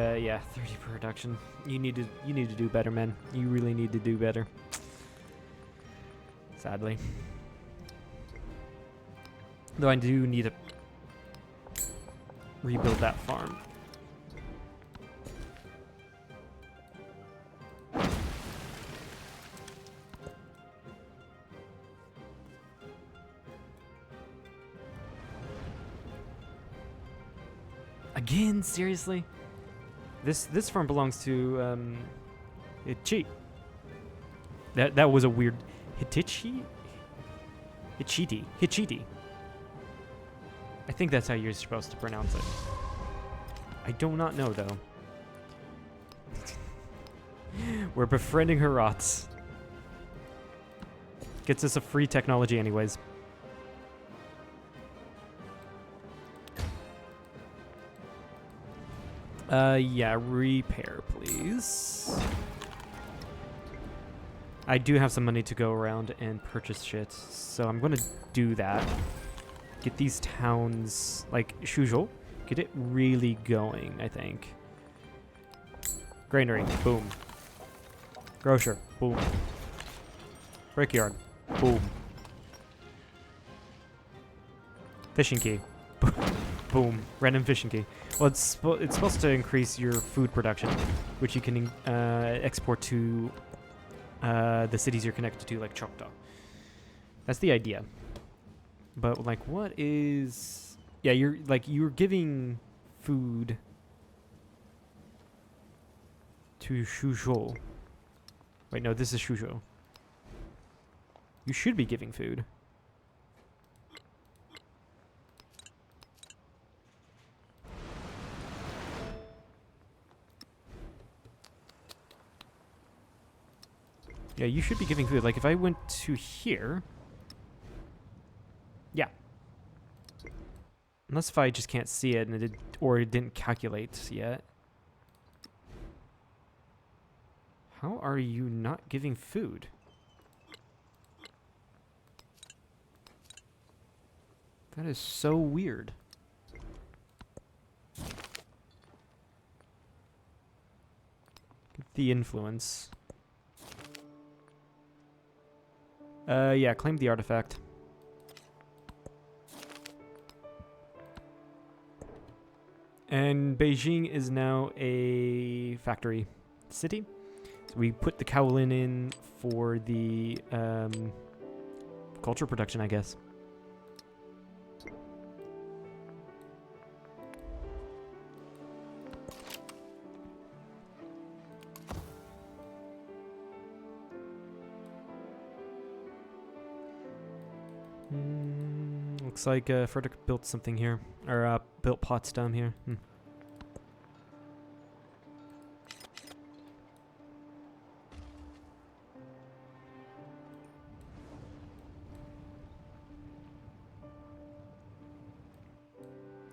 30 production. You need to do better, man. You really need to do better. Sadly. Though I do need to rebuild that farm. Again, seriously? This farm belongs to Hichi. That was a weird Hitichi? Hichiti. I think that's how you're supposed to pronounce it. I do not know though. We're befriending Herots. Gets us a free technology anyways. Yeah, repair, please. I do have some money to go around and purchase shit, so I'm gonna do that. Get these towns, like Shuzhou, get it really going, I think. Granary, boom. Grocer, boom. Brickyard, boom. Fishing key, boom. Random fishing key. Well, it's supposed to increase your food production, which you can export to the cities you're connected to, like Choctaw. That's the idea. But like, what is? Yeah, you're giving food to Shuzhou. Wait, no, this is Shuzhou. You should be giving food. Yeah, you should be giving food. Like, if I went to here... Yeah. Unless if I just can't see it, and it didn't calculate yet. How are you not giving food? That is so weird. Get the influence. Yeah, claim the artifact. And Beijing is now a factory city. So we put the Kowloon in for the culture production, I guess. Looks like Frederick built something here, or built Potsdam here.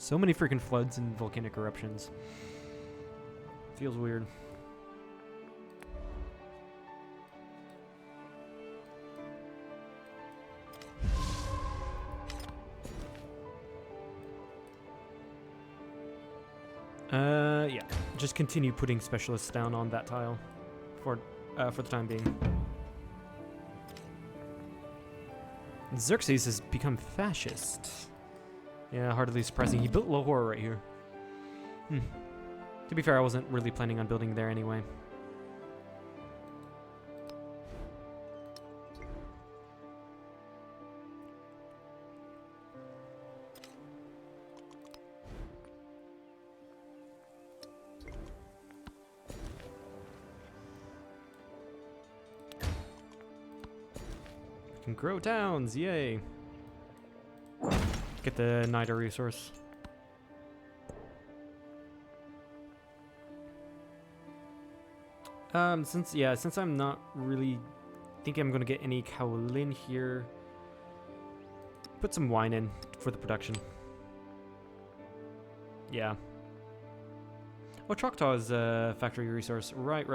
So many freaking floods and volcanic eruptions. Feels weird. Yeah. Just continue putting specialists down on that tile for the time being. Xerxes has become fascist. Yeah, hardly surprising. He built Lahore right here. To be fair, I wasn't really planning on building there anyway. Can grow towns, yay! Get the NIDA resource. Since I'm not really thinking I'm gonna get any kaolin here, put some wine in for the production. Yeah. Oh, Choctaw is a factory resource. Right.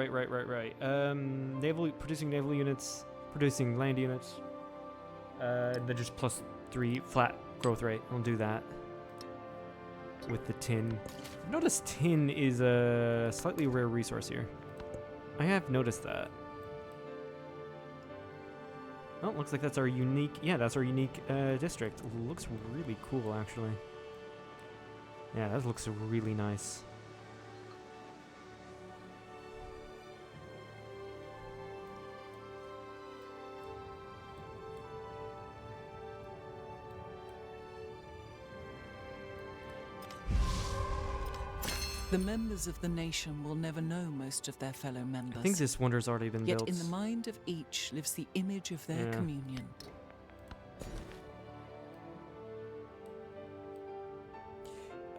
Producing naval units, producing land units. Then just +3 flat growth rate. I'll do that with the tin. Notice tin is a slightly rare resource here. I have noticed that. Oh, looks like that's our unique. Yeah, that's our unique district. Looks really cool, actually. Yeah, that looks really nice. The members of the nation will never know most of their fellow members. I think this wonder's already been Yet built. in the mind of each lives the image of their communion.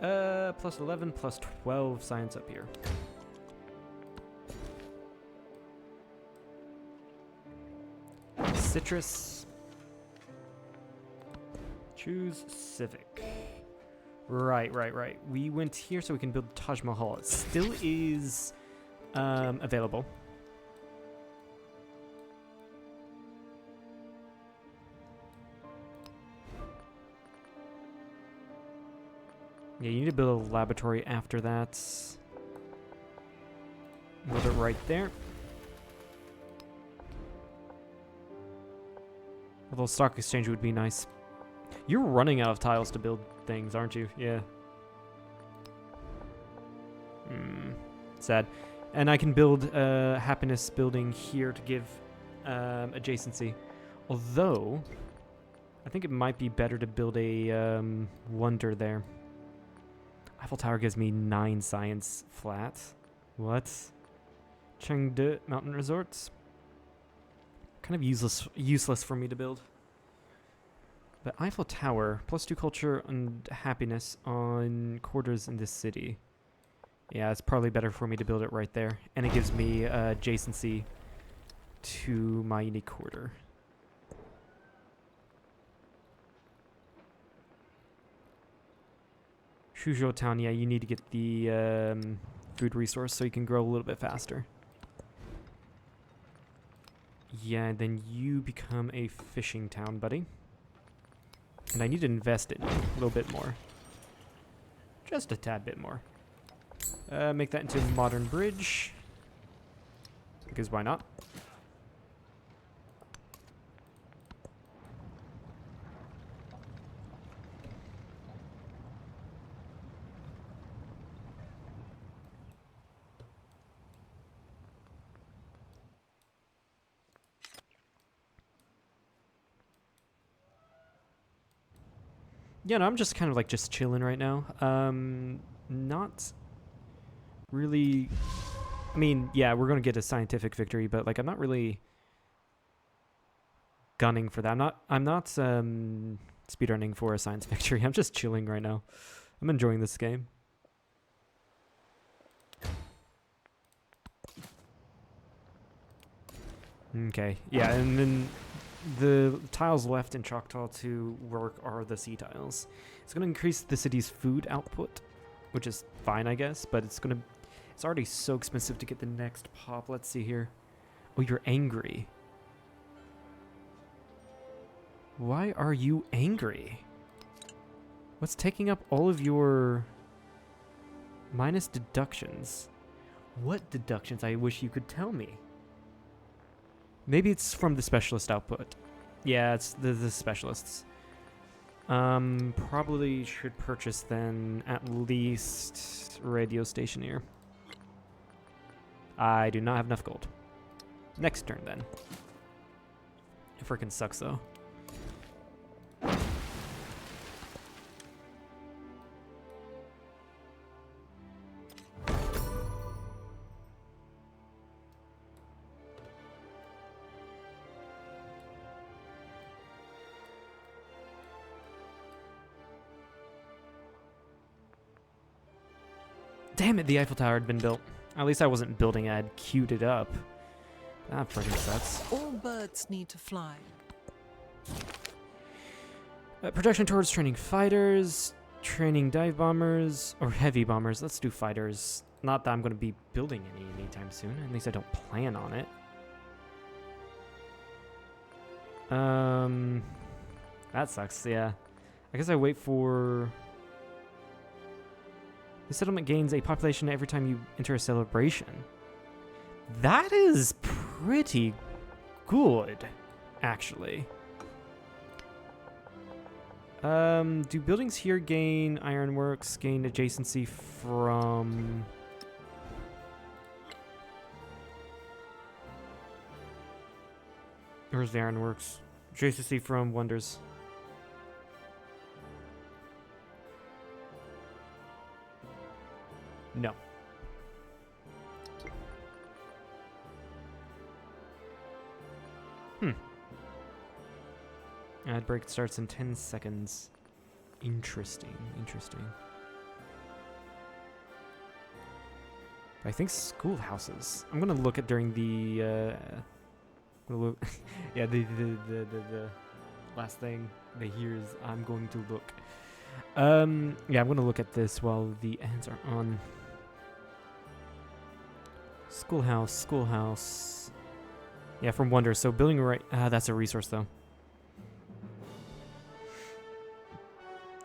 +11, +12 science up here. Citrus. Choose civic. Right. We went here so we can build Taj Mahal. It still is available. Yeah, you need to build a laboratory after that. Build it right there. Although stock exchange would be nice. You're running out of tiles to build things, aren't you? Yeah. Sad. And I can build a happiness building here to give adjacency. Although, I think it might be better to build a wonder there. Eiffel Tower gives me 9 science flat. What? Chengde Mountain Resorts? Kind of useless for me to build. But Eiffel Tower, +2 culture and happiness on quarters in this city. Yeah, it's probably better for me to build it right there. And it gives me adjacency to my unique quarter. Shuzhou Town, yeah, you need to get the food resource so you can grow a little bit faster. Yeah, and then you become a fishing town, buddy. And I need to invest in you a little bit more. Just a tad bit more. Make that into a modern bridge. Because why not? Yeah, no, I'm just kind of like just chilling right now. Not really. I mean, yeah, we're gonna get a scientific victory, but like I'm not really gunning for that. I'm not speedrunning for a science victory. I'm just chilling right now. I'm enjoying this game. Okay, yeah, and then the tiles left in Choctaw to work are the sea tiles. It's going to increase the city's food output, which is fine, I guess, but it's already so expensive to get the next pop. Let's see here. Oh, you're angry. Why are you angry? What's taking up all of your minus deductions? What deductions? I wish you could tell me. Maybe it's from the specialist output. Yeah, it's the specialists. Probably should purchase then at least radio station here. I do not have enough gold. Next turn then. It freaking sucks though. Damn it, the Eiffel Tower had been built. At least I wasn't building it, I had queued it up. That freaking sucks. All birds need to fly. Projection towards training fighters, training dive bombers, or heavy bombers. Let's do fighters. Not that I'm going to be building any anytime soon. At least I don't plan on it. That sucks, yeah. I guess I wait for... The settlement gains a population every time you enter a celebration. That is pretty good, actually. Do buildings here gain ironworks, gain adjacency from... Where's the ironworks? Adjacency from wonders. No. Ad break starts in 10 seconds. Interesting, interesting. I think schoolhouses. I'm gonna look at during the yeah, the last thing they hear is I'm going to look. Yeah, I'm gonna look at this while the ads are on. Schoolhouse. Yeah, from Wonder. So building right. That's a resource though.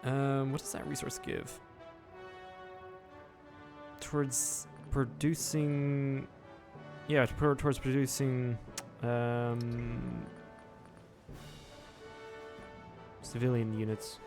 What does that resource give? Towards producing. Yeah, towards producing. Civilian units.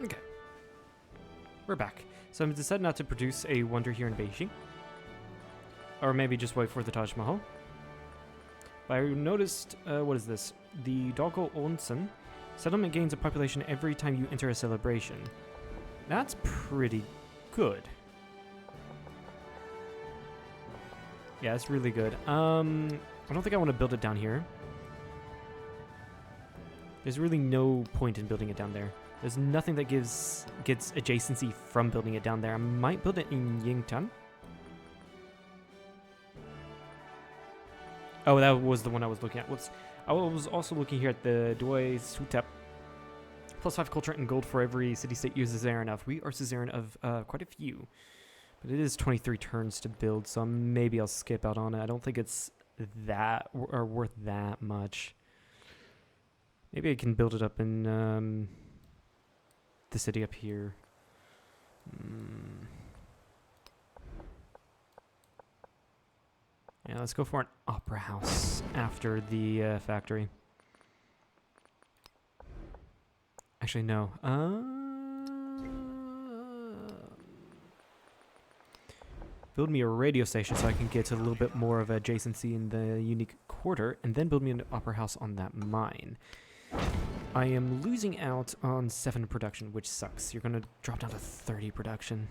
Okay. We're back. So I've decided not to produce a wonder here in Beijing. Or maybe just wait for the Taj Mahal. But I noticed, what is this? The Dogo Onsen. Settlement gains a population every time you enter a celebration. That's pretty good. Yeah, it's really good. I don't think I want to build it down here. There's really no point in building it down there. There's nothing that gets adjacency from building it down there. I might build it in Yingtan. Oh, that was the one I was looking at. Whoops. I was also looking here at the Doi Sutep. +5 culture and gold for every city-state uses suzerain of. We are suzerain of quite a few. But it is 23 turns to build, so maybe I'll skip out on it. I don't think it's that or worth that much. Maybe I can build it up in the city up here. Yeah, let's go for an opera house after the factory. Actually, no. Build me a radio station so I can get a little bit more of adjacency in the unique quarter, and then build me an opera house on that mine. I am losing out on 7 production, which sucks. You're gonna drop down to 30 production.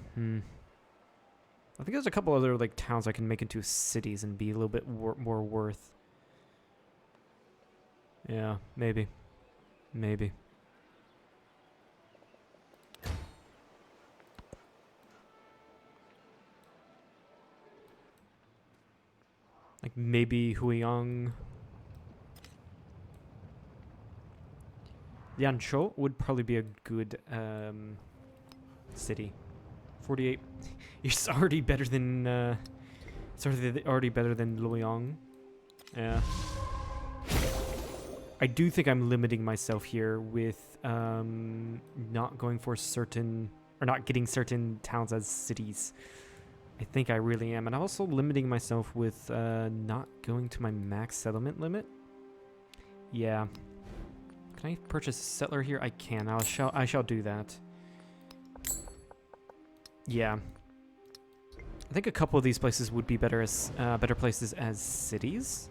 I think there's a couple other like towns I can make into cities and be a little bit more worth. Yeah, maybe. Maybe. Like maybe Huiyang. Yanzhou would probably be a good city. 48. It's already better than already better than Luoyang. Yeah. I do think I'm limiting myself here with not going for certain or not getting certain towns as cities. I think I really am, and I'm also limiting myself with not going to my max settlement limit. Yeah. Can I purchase a settler here? I can. I shall do that. Yeah. I think a couple of these places would be better as better places as cities.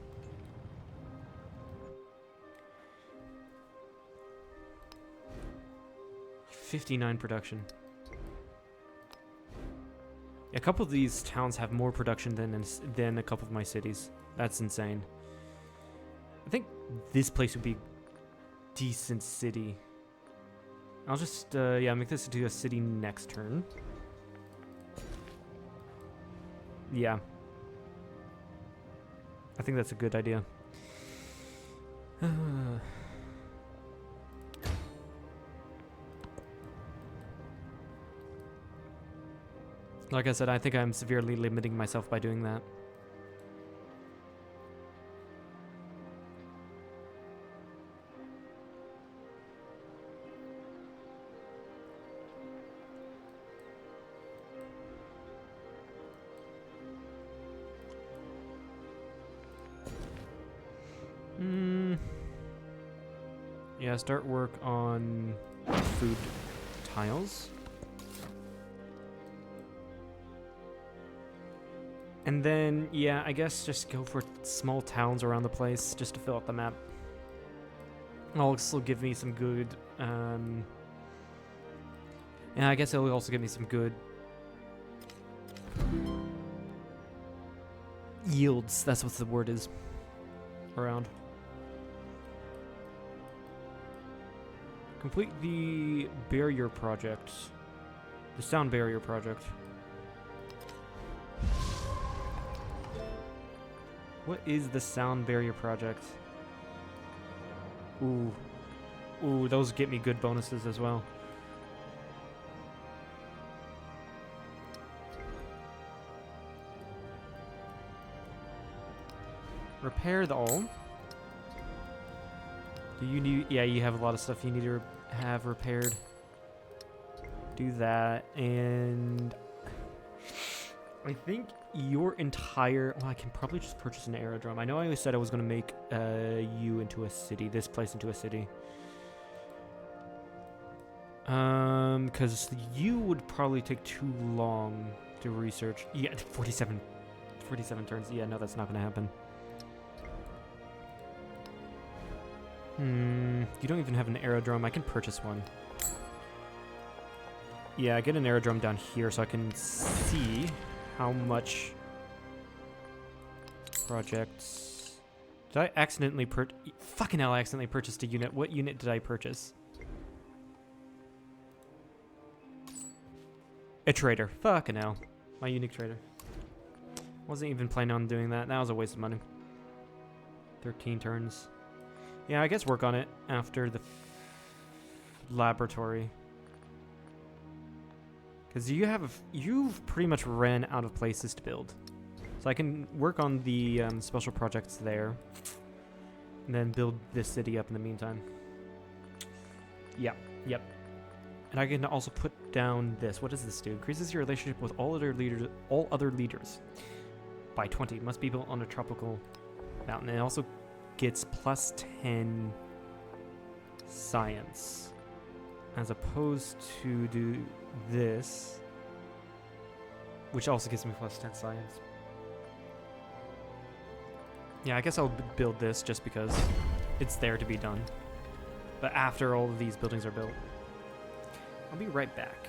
$59 production. A couple of these towns have more production than a couple of my cities. That's insane. I think this place would be decent city. I'll just yeah, make this into a city next turn. Yeah. I think that's a good idea. Like I said, I think I'm severely limiting myself by doing that. Yeah, start work on food tiles. And then, yeah, I guess just go for small towns around the place just to fill out the map. It'll also give me some good, and I guess it'll also give me some good yields. That's what the word is. Around. Complete the barrier project. The sound barrier project. What is the sound barrier project? Ooh. Ooh, those get me good bonuses as well. Repair the all. Do you need... Yeah, you have a lot of stuff you need to have repaired. Do that, and... I think your entire... Well, I can probably just purchase an aerodrome. I know I always said I was going to make you into a city. This place into a city. Because you would probably take too long to research. Yeah, 47 turns. Yeah, no, that's not going to happen. You don't even have an aerodrome. I can purchase one. Yeah, I get an aerodrome down here so I can see how much projects... Did I accidentally fucking hell, I accidentally purchased a unit. What unit did I purchase? A trader. Fucking hell. My unique trader. Wasn't even planning on doing that. That was a waste of money. 13 turns. Yeah, I guess work on it after the laboratory. Because you've pretty much ran out of places to build. So I can work on the special projects there. And then build this city up in the meantime. Yep, yep. And I can also put down this. What does this do? Increases your relationship with all other leaders by 20. Must be built on a tropical mountain. And it also gets plus 10 science, as opposed to do this, which also gives me plus 10 science. Yeah, I guess I'll build this just because it's there to be done. But after all of these buildings are built. I'll be right back.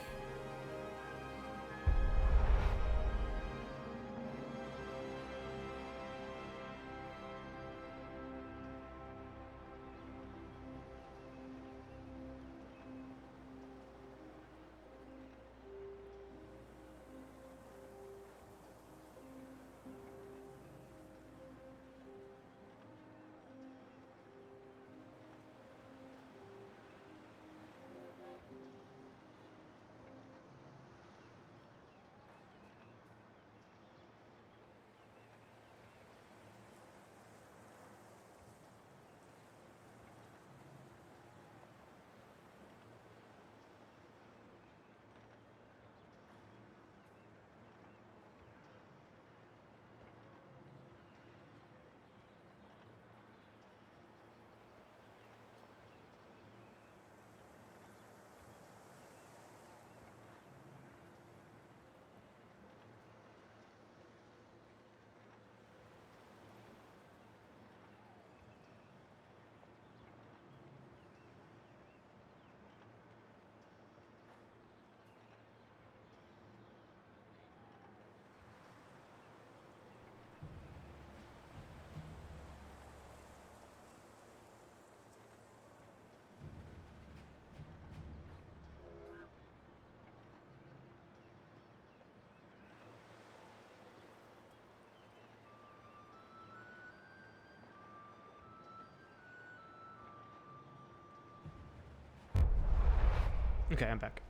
Okay, I'm back.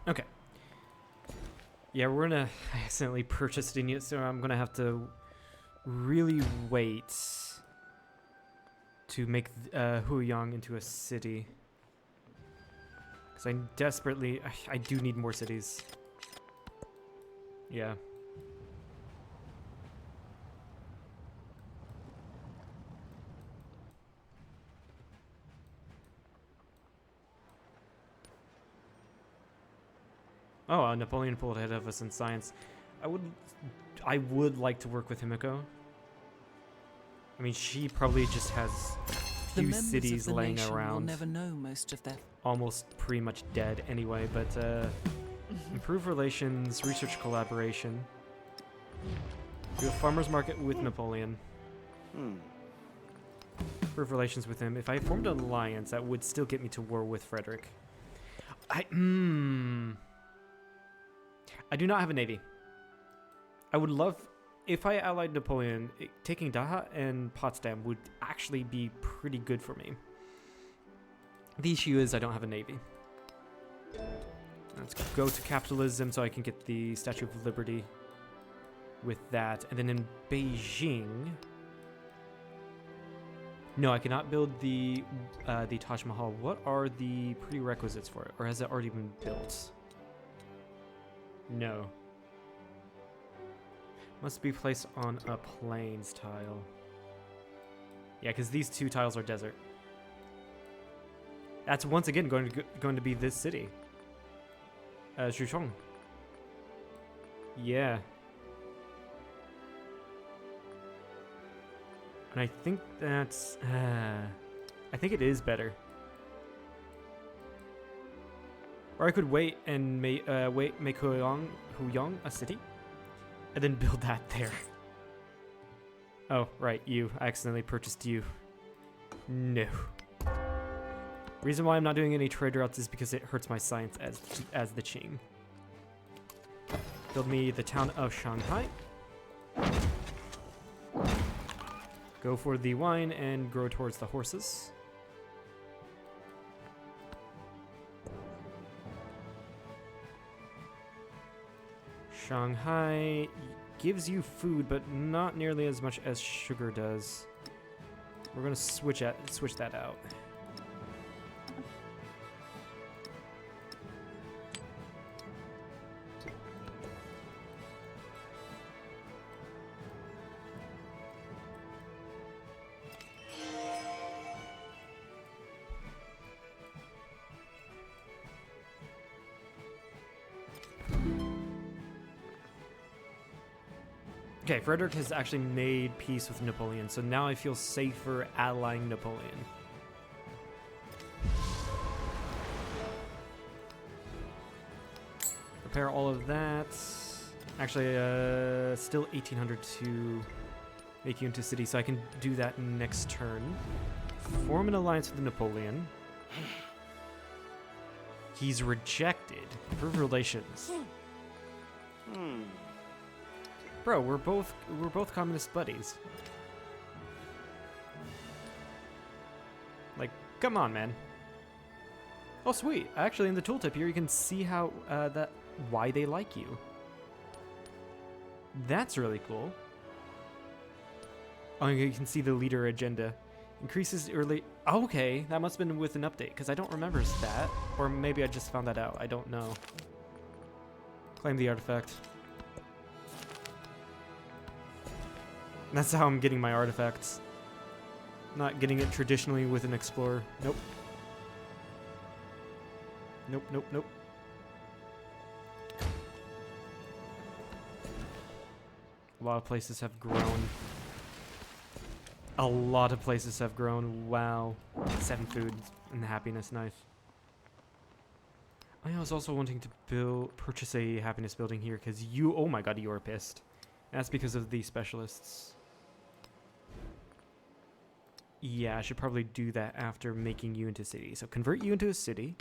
Okay. Yeah, we're gonna accidentally purchase it, so I'm gonna have to really wait to make Huyang into a city. Because I do need more cities. Yeah. Oh, Napoleon pulled ahead of us in science. I would like to work with Himiko. I mean, she probably just has The few members of cities the laying nation will around, never know most of their. almost pretty much dead anyway. But improve relations, research collaboration. Do a farmer's market with Napoleon. Improve relations with him. If I formed an alliance, that would still get me to war with Frederick. I do not have a navy. I would love, if I allied Napoleon, taking Daha and Potsdam would actually be pretty good for me. The issue is I don't have a navy. Let's go to capitalism so I can get the Statue of Liberty with that. And then in Beijing... No, I cannot build the Taj Mahal. What are the prerequisites for it? Or has it already been built? No. Must be placed on a plains tile. Yeah, because these two tiles are desert. That's once again going to be this city. Xuchong. Yeah. And I think that's... I think it is better. Or I could wait and make Huyang a city, and then build that there. Oh, right, you. I accidentally purchased you. No. Reason why I'm not doing any trade routes is because it hurts my science as the Qing. Build me the town of Shanghai. Go for the wine and grow towards the horses. Shanghai gives you food, but not nearly as much as sugar does. We're gonna switch that out. Okay, Frederick has actually made peace with Napoleon, so now I feel safer allying Napoleon. Repair all of that. Actually, still 1800 to make you into city, so I can do that next turn. Form an alliance with Napoleon. He's rejected. Improve relations. Bro, we're both communist buddies. Like, come on, man. Oh, sweet. Actually, in the tooltip here, you can see how why they like you. That's really cool. Oh, you can see the leader agenda. Increases early... Oh, okay, that must have been with an update, because I don't remember that. Or maybe I just found that out. I don't know. Claim the artifact. That's how I'm getting my artifacts. Not getting it traditionally with an explorer. Nope. Nope, nope, nope. A lot of places have grown. A lot of places have grown. Wow. 7 food and happiness. Nice. I was also wanting to purchase a happiness building here because you... Oh my god, you are pissed. That's because of the specialists. Yeah, I should probably do that after making you into city. So convert you into a city.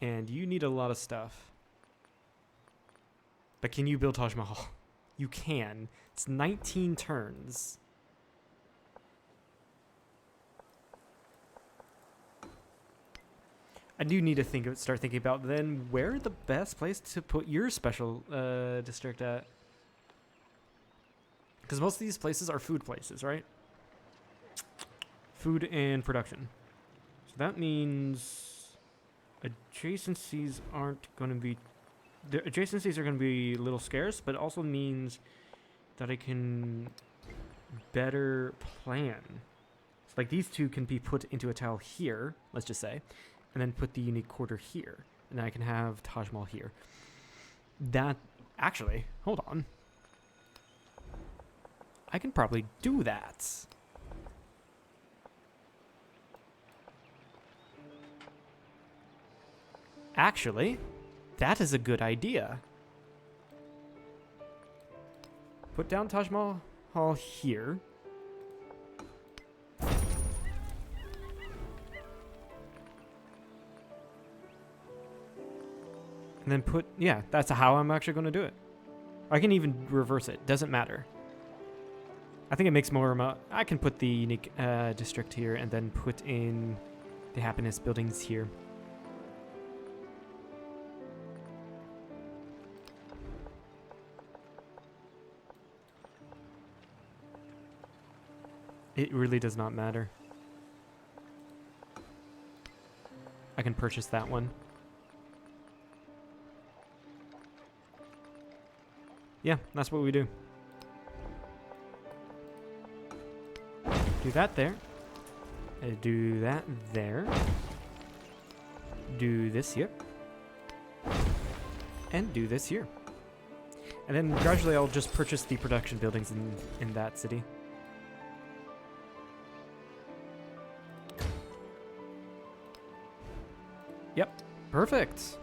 And you need a lot of stuff. But can you build Taj Mahal? You can. It's 19 turns. I do need to start thinking about then where the best place to put your special district at. Because most of these places are food places, right? Food and production. So that means adjacencies aren't going to be... The adjacencies are going to be a little scarce, but it also means that I can better plan. So like these two can be put into a tile here, let's just say, and then put the unique quarter here. And then I can have Taj Mahal here. That... Actually, hold on. I can probably do that. Actually, that is a good idea. Put down Taj Mahal here. And then put... Yeah, that's how I'm actually going to do it. I can even reverse it. Doesn't matter. I think it makes more... I can put the unique district here and then put in the happiness buildings here. It really does not matter. I can purchase that one. Yeah, that's what we do. Do that there. Do that there. Do this here. And do this here. And then gradually I'll just purchase the production buildings in that city. Yep, perfect.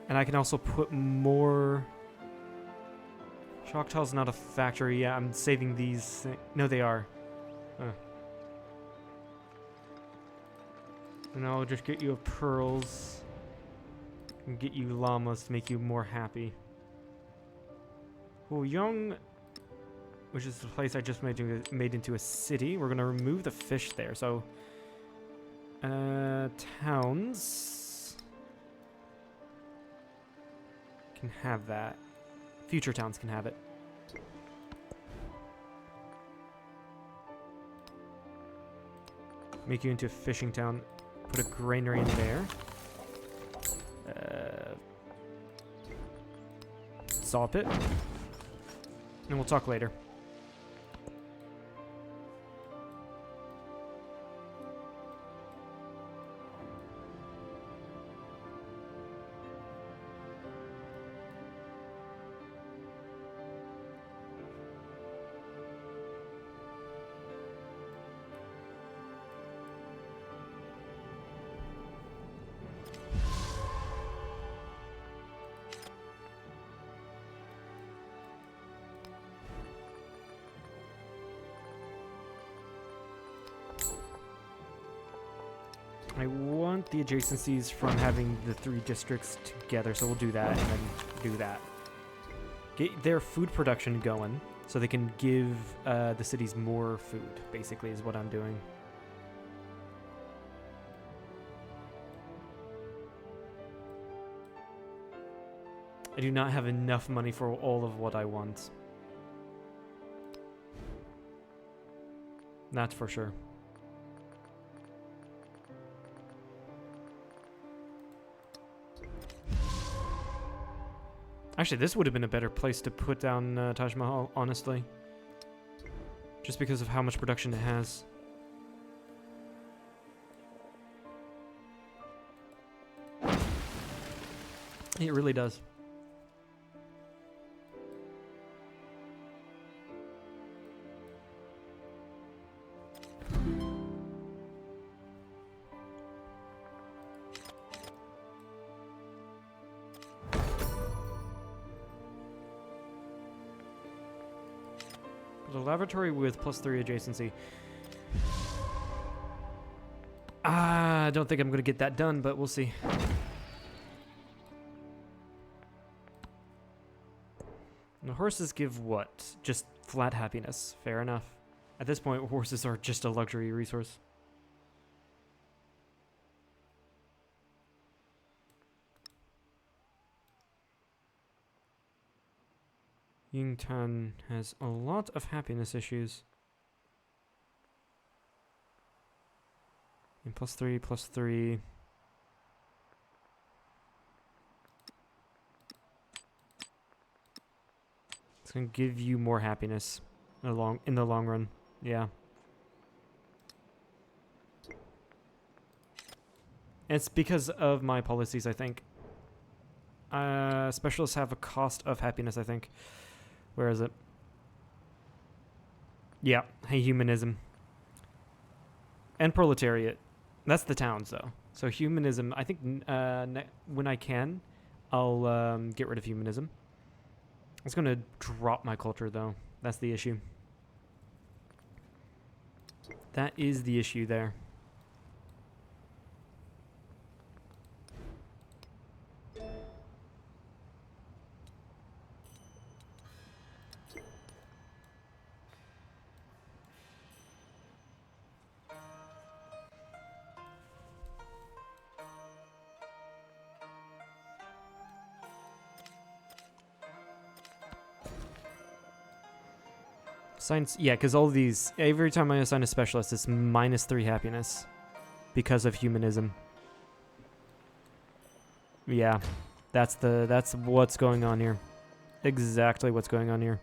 And I can also put more... Choctaw's not a factory. Yeah, I'm saving these. No, they are. And I'll just get you a pearls. And get you llamas to make you more happy. Young, which is the place I just made into a city. We're going to remove the fish there. So Towns can have that. Future towns can have it. Make you into a fishing town. Put a granary in there. Saw pit. And we'll talk later. I want the adjacencies from having the 3 districts together, so we'll do that and then do that. Get their food production going so they can give the cities more food, basically, is what I'm doing. I do not have enough money for all of what I want. That's for sure. Actually, this would have been a better place to put down Taj Mahal, honestly. Just because of how much production it has. It really does. The laboratory with +3 adjacency. I don't think I'm going to get that done, but we'll see. The horses give what? Just flat happiness. Fair enough. At this point, horses are just a luxury resource. Yingtan has a lot of happiness issues. And +3, +3. It's gonna give you more happiness in the long run. Yeah. It's because of my policies, I think. Specialists have a cost of happiness, I think. Where is it? Yeah, hey, humanism. And proletariat. That's the towns, though. So humanism, I think when I can, I'll get rid of humanism. It's going to drop my culture, though. That's the issue. That is the issue there. Science, yeah, because all these, every time I assign a specialist, it's -3 happiness because of humanism. Yeah, that's what's going on here. Exactly what's going on here.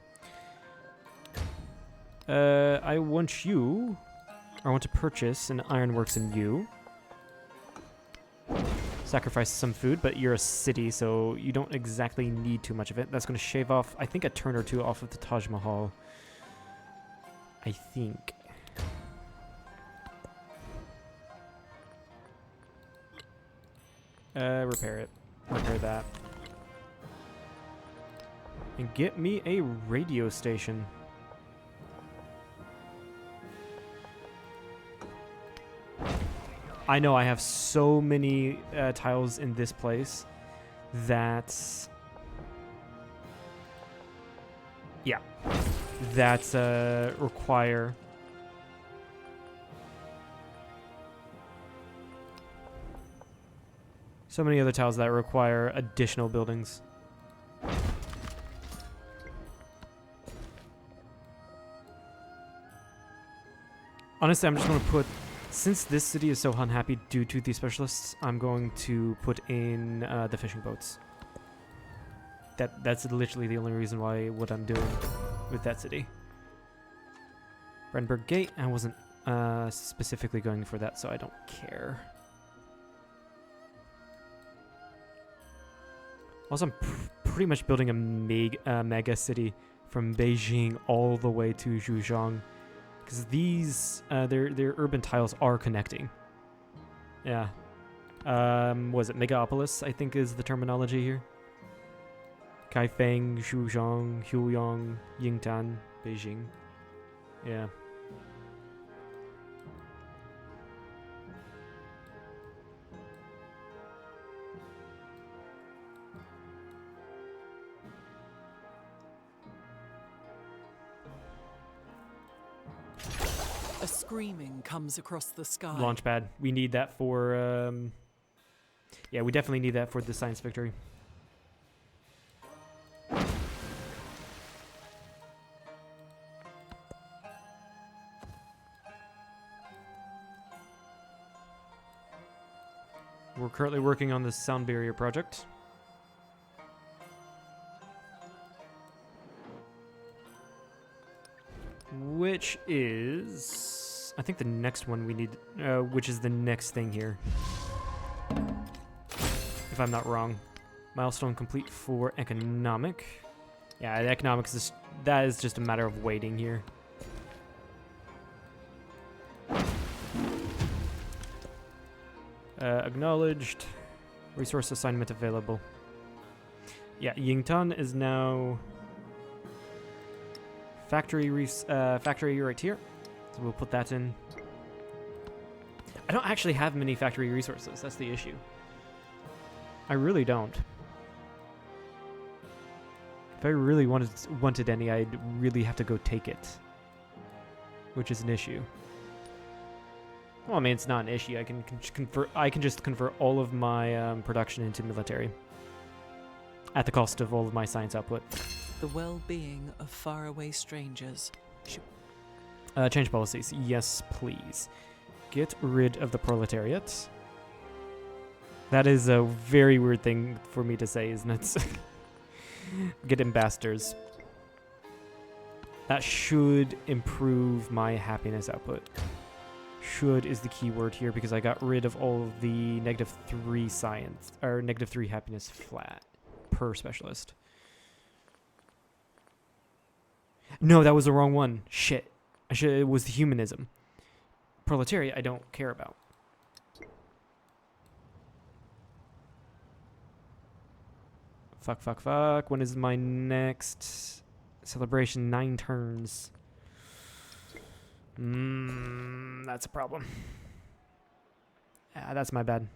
I want you, I want to purchase an ironworks in you. Sacrifice some food, but you're a city, so you don't exactly need too much of it. That's going to shave off, I think, a turn or two off of the Taj Mahal. I think. Repair it. Repair that. And get me a radio station. I know I have so many tiles in this place that... Yeah. That require So many other tiles that require additional buildings. Honestly, I'm just going to put, since this city is so unhappy due to the specialists, I'm going to put in the fishing boats. That's literally the only reason why what I'm doing with that city. Brandenburg Gate, I wasn't specifically going for that, so I don't care. Also, I'm pretty much building a mega city from Beijing all the way to Zhujiang. Because these, their urban tiles are connecting. Yeah. Was it Megapolis, I think is the terminology here. Kaifeng, Zhujiang, Huiyang, Yingtan, Beijing. Yeah. A screaming comes across the sky. Launchpad. We need that for, yeah, we definitely need that for the science victory. We're currently working on the sound barrier project. Which is, I think, the next one we need, which is the next thing here. If I'm not wrong. Milestone complete for economic. Yeah, the economics is, that is just a matter of waiting here. Acknowledged. Resource assignment available. Yeah, Yingtan is now factory right here. So we'll put that in. I don't actually have many factory resources. That's the issue. I really don't. If I really wanted any, I'd really have to go take it, which is an issue. Well, I mean, it's not an issue. I can just convert all of my production into military at the cost of all of my science output. The well-being of faraway strangers. Change policies. Yes, please. Get rid of the proletariat. That is a very weird thing for me to say, isn't it? Get ambassadors. That should improve my happiness output. Should is the key word here because I got rid of all of the -3 science or -3 happiness flat per specialist. No, that was the wrong one. Shit. It was the humanism. Proletariat I don't care about. Fuck. When is my next celebration? 9 turns. That's a problem. Yeah, that's my bad.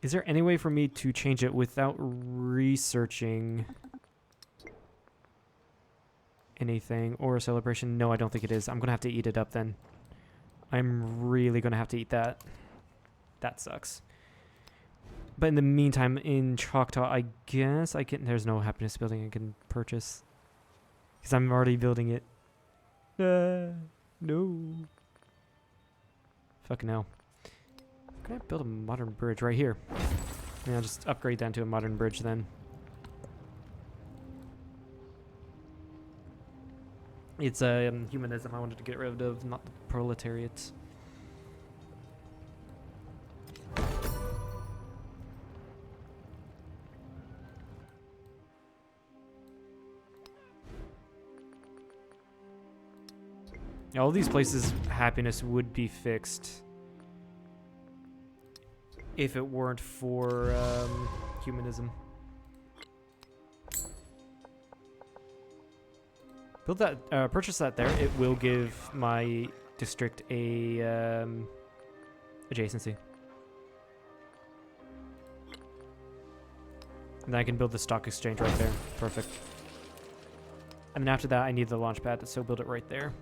Is there any way for me to change it without researching anything or a celebration? No, I don't think it is. I'm gonna have to eat it up then. I'm really gonna have to eat that. That sucks. But in the meantime, in Choctaw, I guess I can. There's no happiness building I can purchase because I'm already building it. No. Fucking hell. Can I build a modern bridge right here? Yeah, I'll just upgrade that to a modern bridge then. It's humanism I wanted to get rid of, not the proletariat. Yeah, all these places, happiness would be fixed if it weren't for humanism. Build that, purchase that there. It will give my district a adjacency. And then I can build the stock exchange right there. Perfect. And then after that, I need the launch pad, so build it right there.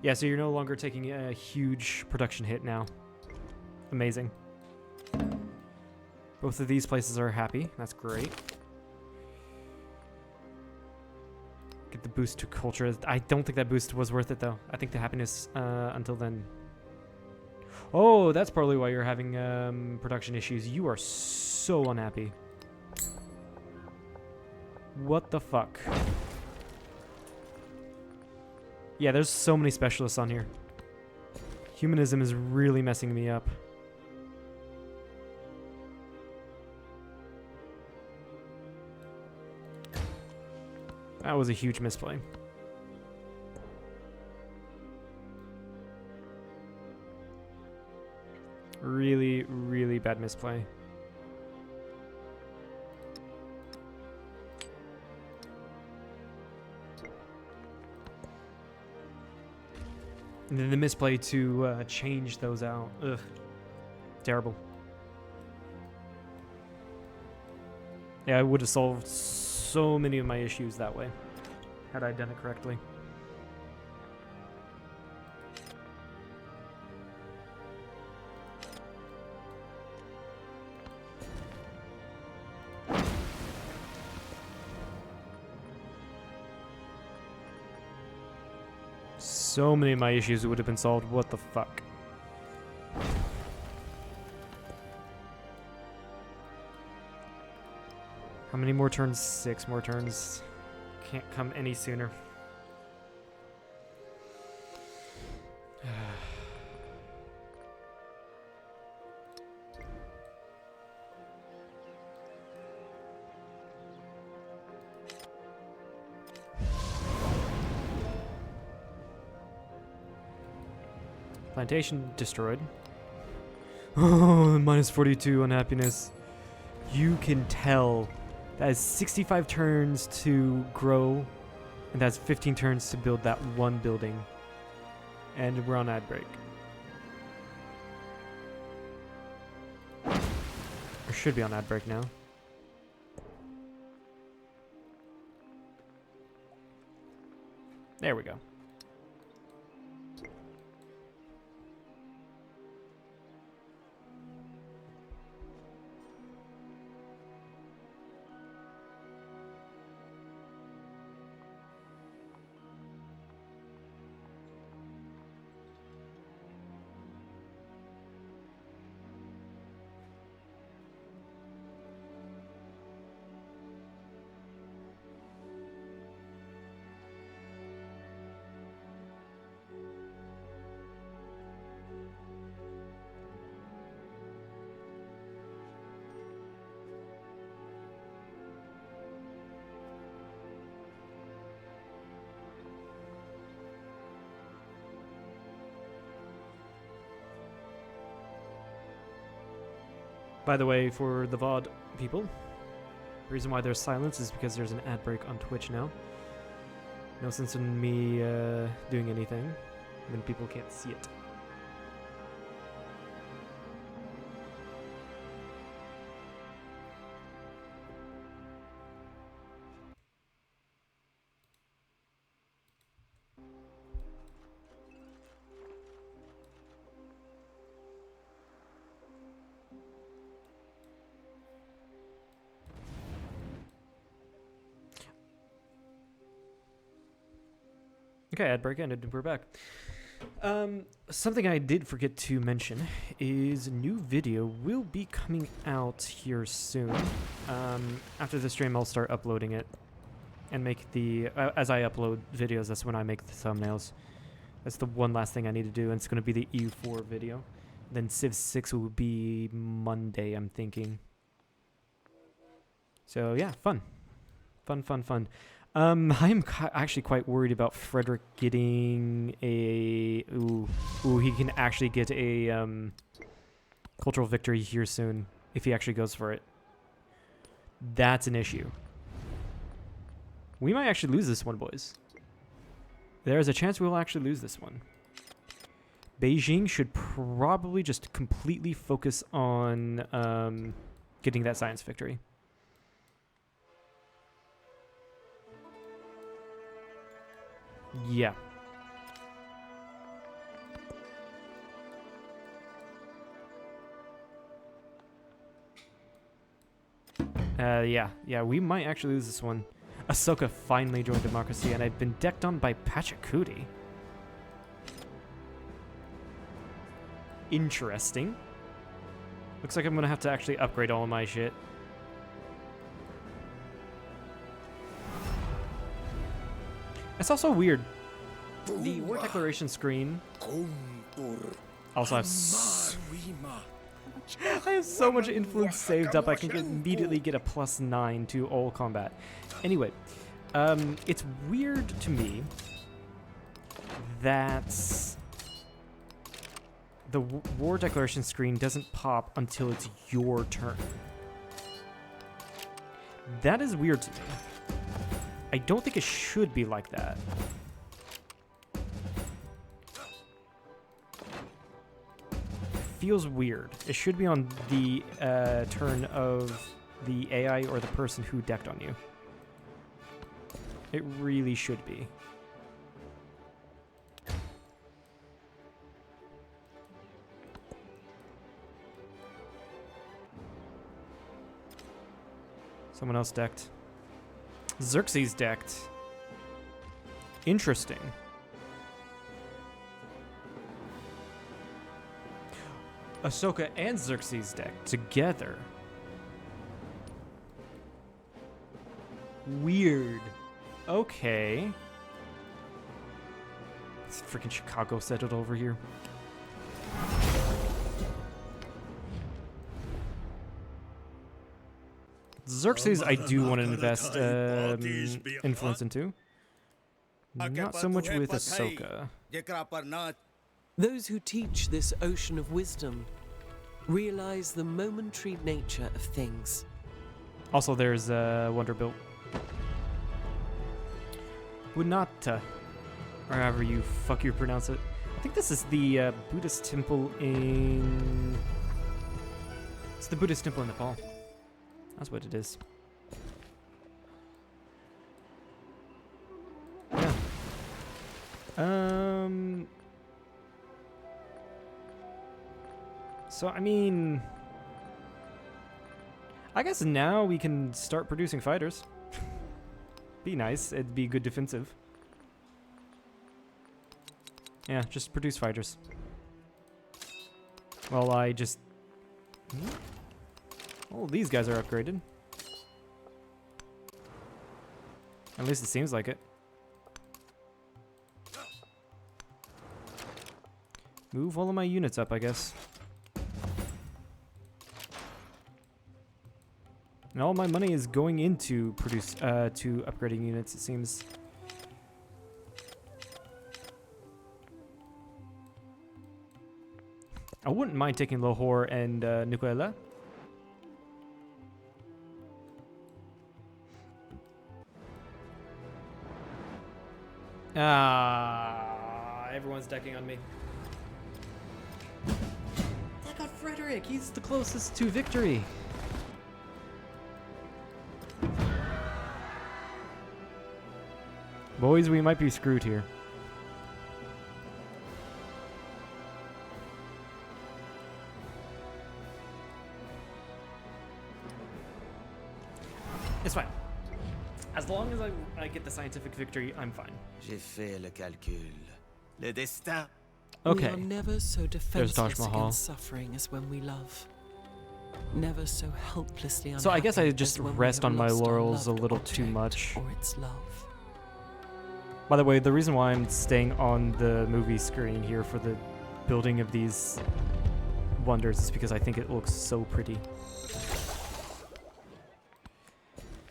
Yeah, so you're no longer taking a huge production hit now. Amazing. Both of these places are happy. That's great. Get the boost to culture. I don't think that boost was worth it, though. I think the happiness until then. Oh, that's probably why you're having production issues. You are so unhappy. What the fuck? Yeah, there's so many specialists on here. Humanism is really messing me up. That was a huge misplay. Really, really bad misplay. And then the misplay to change those out. Ugh. Terrible. Yeah, I would have solved so many of my issues that way, had I done it correctly. So many of my issues would have been solved. What the fuck? How many more turns? 6 more turns. Can't come any sooner. Plantation destroyed. Oh, minus 42 unhappiness. You can tell that is 65 turns to grow, and that's 15 turns to build that one building. And we're on ad break. Or should be on ad break now. There we go. By the way, for the VOD people, the reason why there's silence is because there's an ad break on Twitch now. No sense in me doing anything when people can't see it. Okay, ad break ended. We're back. Something I did forget to mention is a new video will be coming out here soon. After the stream, I'll start uploading it and make the... as I upload videos, that's when I make the thumbnails. That's the one last thing I need to do, and it's going to be the EU4 video. Then Civ 6 will be Monday, I'm thinking. So, yeah, fun. Fun. I'm actually quite worried about Frederick getting a... Ooh, he can actually get a cultural victory here soon, if he actually goes for it. That's an issue. We might actually lose this one, boys. There's a chance we'll actually lose this one. Beijing should probably just completely focus on getting that science victory. Yeah. Yeah, we might actually lose this one. Ahsoka finally joined democracy, and I've been decked on by Pachacuti. Interesting. Looks like I'm gonna have to actually upgrade all of my shit. It's also weird. The war declaration screen also has I have so much influence saved up. I can immediately get a +9 to all combat. Anyway, it's weird to me that the war declaration screen doesn't pop until it's your turn. That is weird to me. I don't think it should be like that. Feels weird. It should be on the turn of the AI or the person who decked on you. It really should be. Someone else decked. Xerxes decked. Interesting. Ahsoka and Xerxes decked together. Weird. Okay. It's freaking Chicago settled over here. Xerxes, I do want to invest influence into. Not so much with Ahsoka. Those who teach this ocean of wisdom realize the momentary nature of things. Also, there's Wonderbuilt. Bunata, or however you pronounce it. I think this is the Buddhist temple in... It's the Buddhist temple in Nepal. That's what it is. Yeah. So, I mean... I guess now we can start producing fighters. Be nice. It'd be good defensive. Yeah, just produce fighters. Well, I just... Oh, these guys are upgraded. At least it seems like it. Move all of my units up, I guess. And all my money is going into to upgrading units, it seems. I wouldn't mind taking Lahore and Nuku'ala. Everyone's decking on me. Deck on Frederick, he's the closest to victory. Boys, we might be screwed here. It's fine. As long as I get the scientific victory, I'm fine. J'ai fait le calcul. Le destin. Okay. We are never so Taj defenseless Mahal. against suffering as when we love. Never so helplessly unhappy. So I guess I just as when we rest have on my lost our laurels a loved little too object much. Or its love. By the way, the reason why I'm staying on the movie screen here for the building of these wonders is because I think it looks so pretty.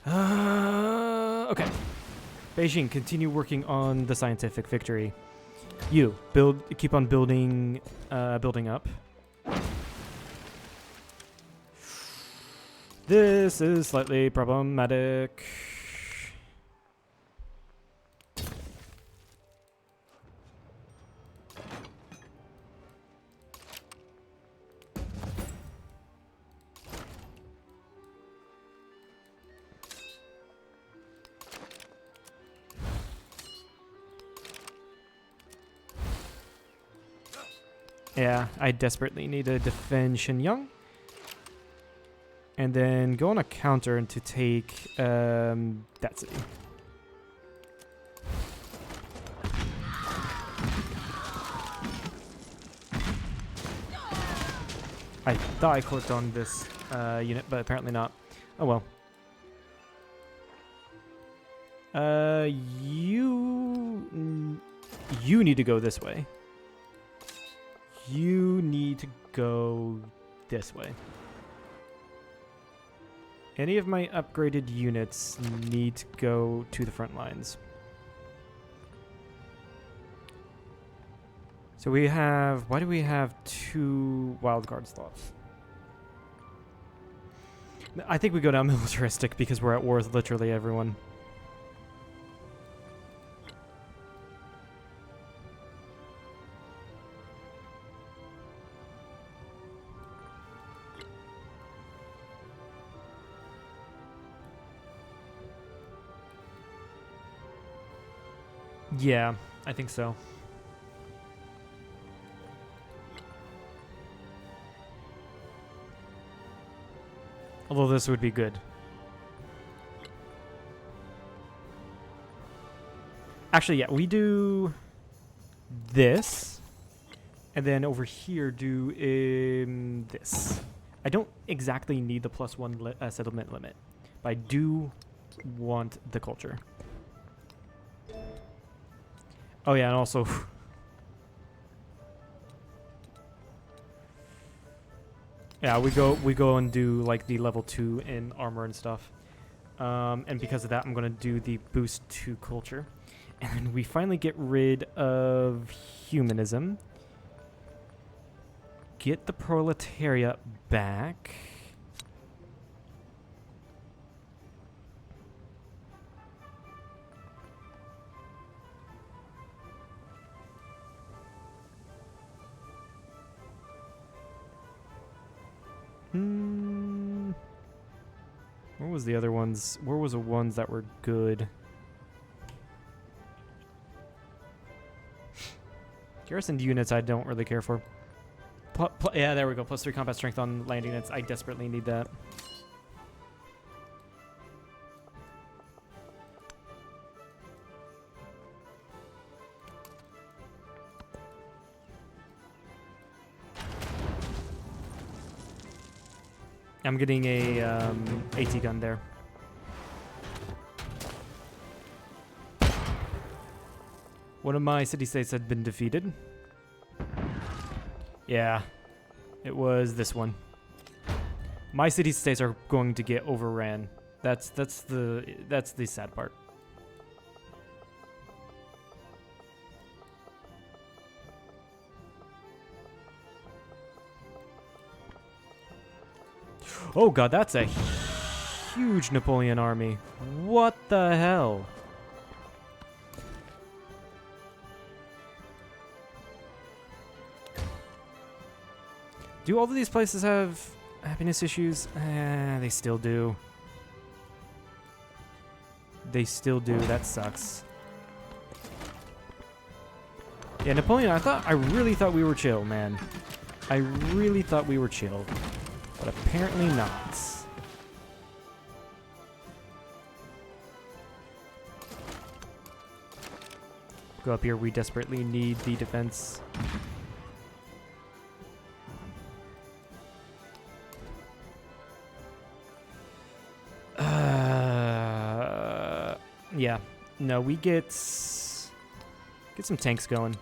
Okay. Beijing, continue working on the scientific victory. You keep on building up. This is slightly problematic. Yeah, I desperately need to defend Shenyang. And then go on a counter and to take that city. I thought I clicked on this unit, but apparently not. Oh well. You need to go this way. You need to go this way. Any of my upgraded units need to go to the front lines. So we have... Why do we have 2 wildcard slots? I think we go down militaristic because we're at war with literally everyone. Yeah, I think so. Although this would be good. Actually, yeah, we do this. And then over here do this. I don't exactly need the +1 settlement limit. But I do want the culture. Oh yeah, and also... yeah, we go and do like the level 2 in armor and stuff. And because of that, I'm going to do the boost to culture. And we finally get rid of humanism. Get the proletariat back. What was the other ones? Where was the ones that were good? Garrisoned units I don't really care for. Yeah, there we go. +3 combat strength on land units. I desperately need that. I'm getting a AT gun there. One of my city-states had been defeated. Yeah, it was this one. My city-states are going to get overran. That's the sad part. Oh god, that's a huge Napoleon army. What the hell? Do all of these places have happiness issues? They still do. They still do. That sucks. Yeah, Napoleon, I really thought we were chill, man. I really thought we were chill. But apparently not. Go up here. We desperately need the defense. Yeah. No, we get some tanks going.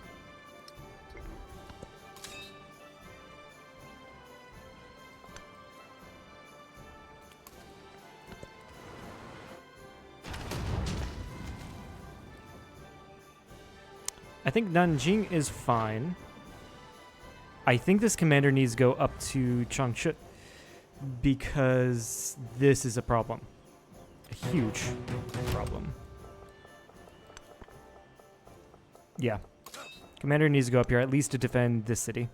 I think Nanjing is fine. I think this commander needs to go up to Changsha because this is a problem. A huge problem. Yeah. Commander needs to go up here at least to defend this city.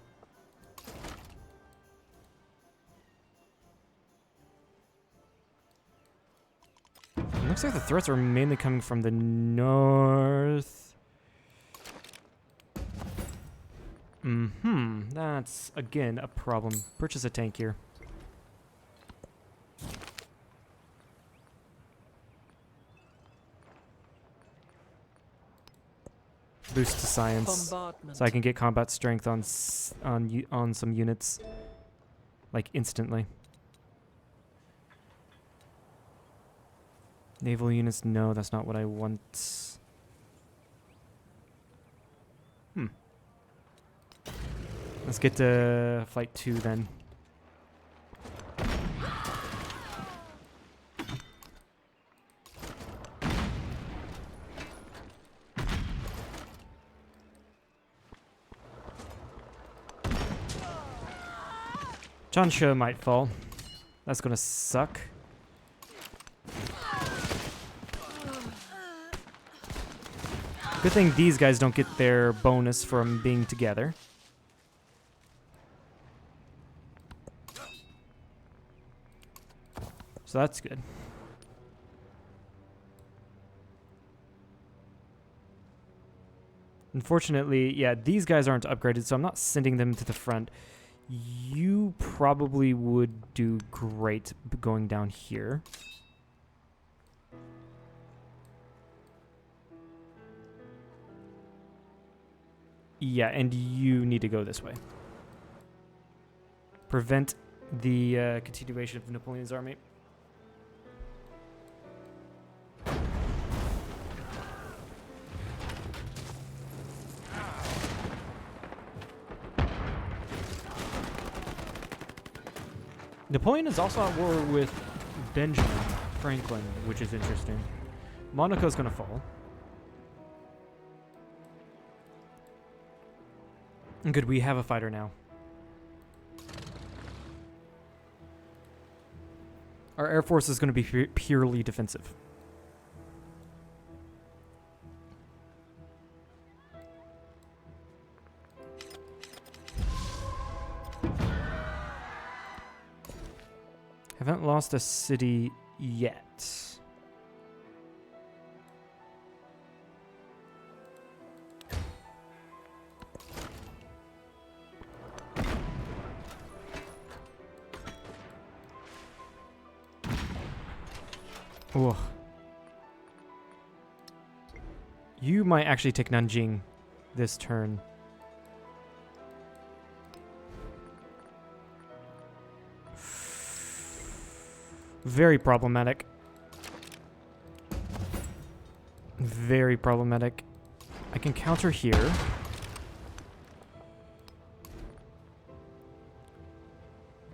It looks like the threats are mainly coming from the north. That's, again, a problem. Purchase a tank here. Boost to science. Bombardment. So I can get combat strength on on some units. Like, instantly. Naval units, no, that's not what I want. Let's get to Flight 2 then. Chansha might fall. That's gonna suck. Good thing these guys don't get their bonus from being together. So that's good. Unfortunately, yeah, these guys aren't upgraded, so I'm not sending them to the front. You probably would do great going down here. Yeah, and you need to go this way. Prevent the continuation of Napoleon's army. Napoleon is also at war with Benjamin Franklin, which is interesting. Monaco's gonna fall. Good, we have a fighter now. Our air force is going to be purely defensive. Haven't lost a city yet. Ugh. You might actually take Nanjing this turn. Very problematic. Very problematic. I can counter here.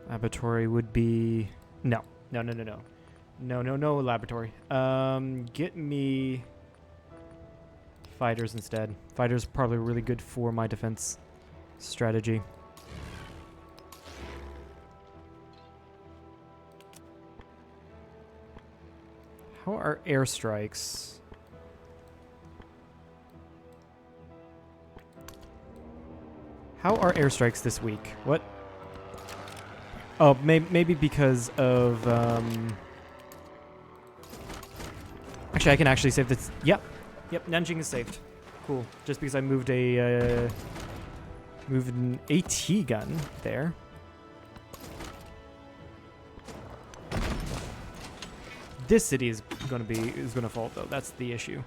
Laboratory would be... No. No, no, no, no. No, no, no, laboratory. Get me fighters instead. Fighters probably really good for my defense strategy. How are airstrikes? How are airstrikes this week? What? Oh, maybe because of... Actually, I can actually save this. Yep. Yep, Nanjing is saved. Cool. Just because I moved a... moved an AT gun there. This city is gonna fall though. That's the issue.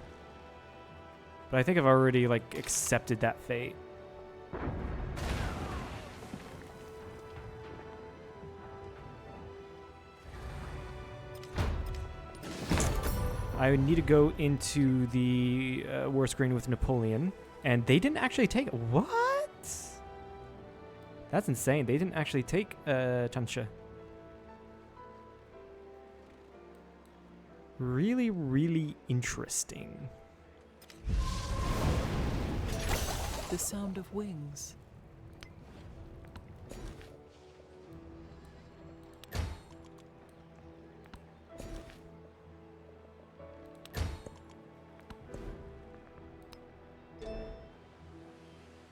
But I think I've already like accepted that fate. I need to go into the war screen with Napoleon, and they didn't actually take what? That's insane. They didn't actually take Chansha. Really, really interesting. The sound of wings.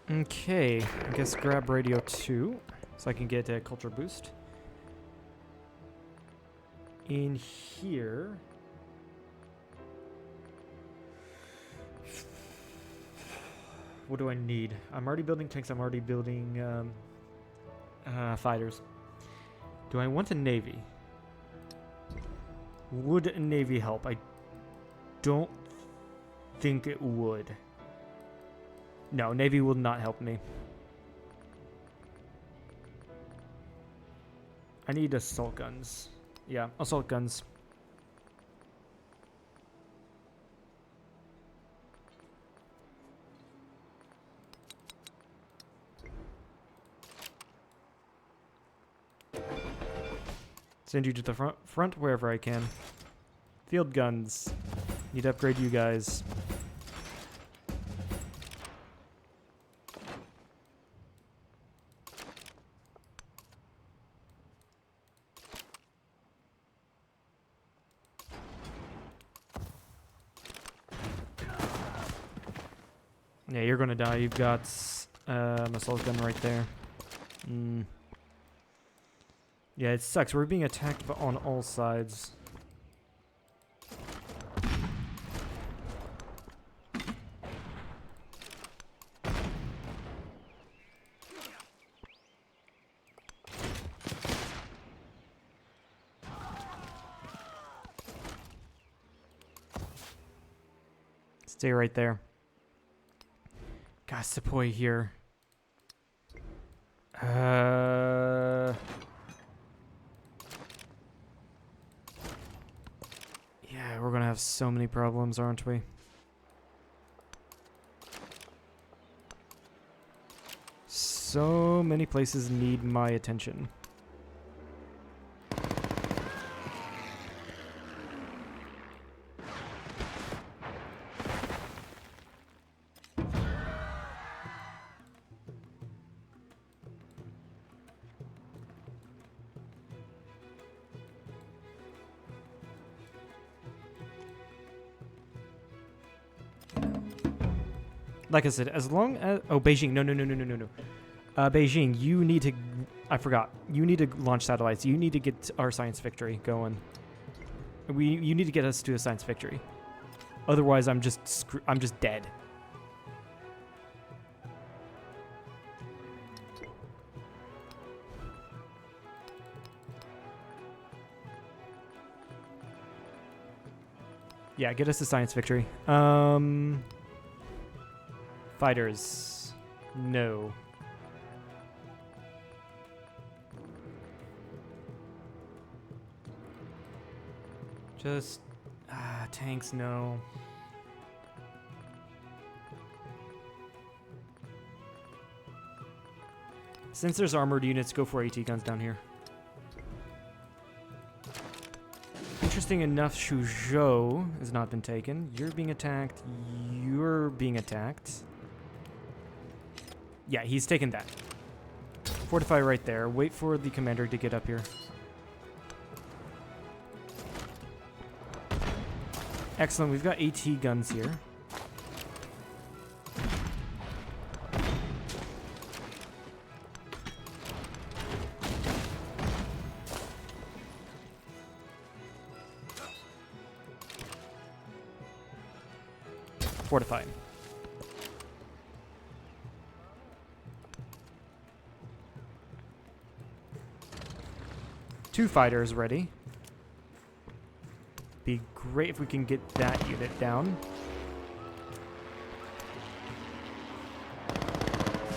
Okay, I guess grab radio 2 so I can get a culture boost. In here... What do I need? I'm already building tanks. I'm already building fighters. Do I want a navy? Would a navy help? I don't think it would. No, navy will not help me. I need assault guns. Yeah, assault guns. Send you to the front wherever I can. Field guns. Need to upgrade you guys. Yeah, you're gonna die. You've got assault gun right there. Yeah, it sucks. We're being attacked on all sides. Stay right there. Got Sepoy here. Yeah, we're gonna have so many problems, aren't we? So many places need my attention. Like I said, as long as... Oh, Beijing. No. Beijing, you need to... I forgot. You need to launch satellites. You need to get our science victory going. You need to get us to a science victory. Otherwise, I'm just dead. Yeah, get us a science victory. Fighters. No. Just... tanks, no. Since there's armored units, go for AT guns down here. Interesting enough, Suzhou has not been taken. You're being attacked. You're being attacked. Yeah, he's taken that. Fortify right there. Wait for the commander to get up here. Excellent. We've got AT guns here. Fortify. Two fighters ready. Be great if we can get that unit down.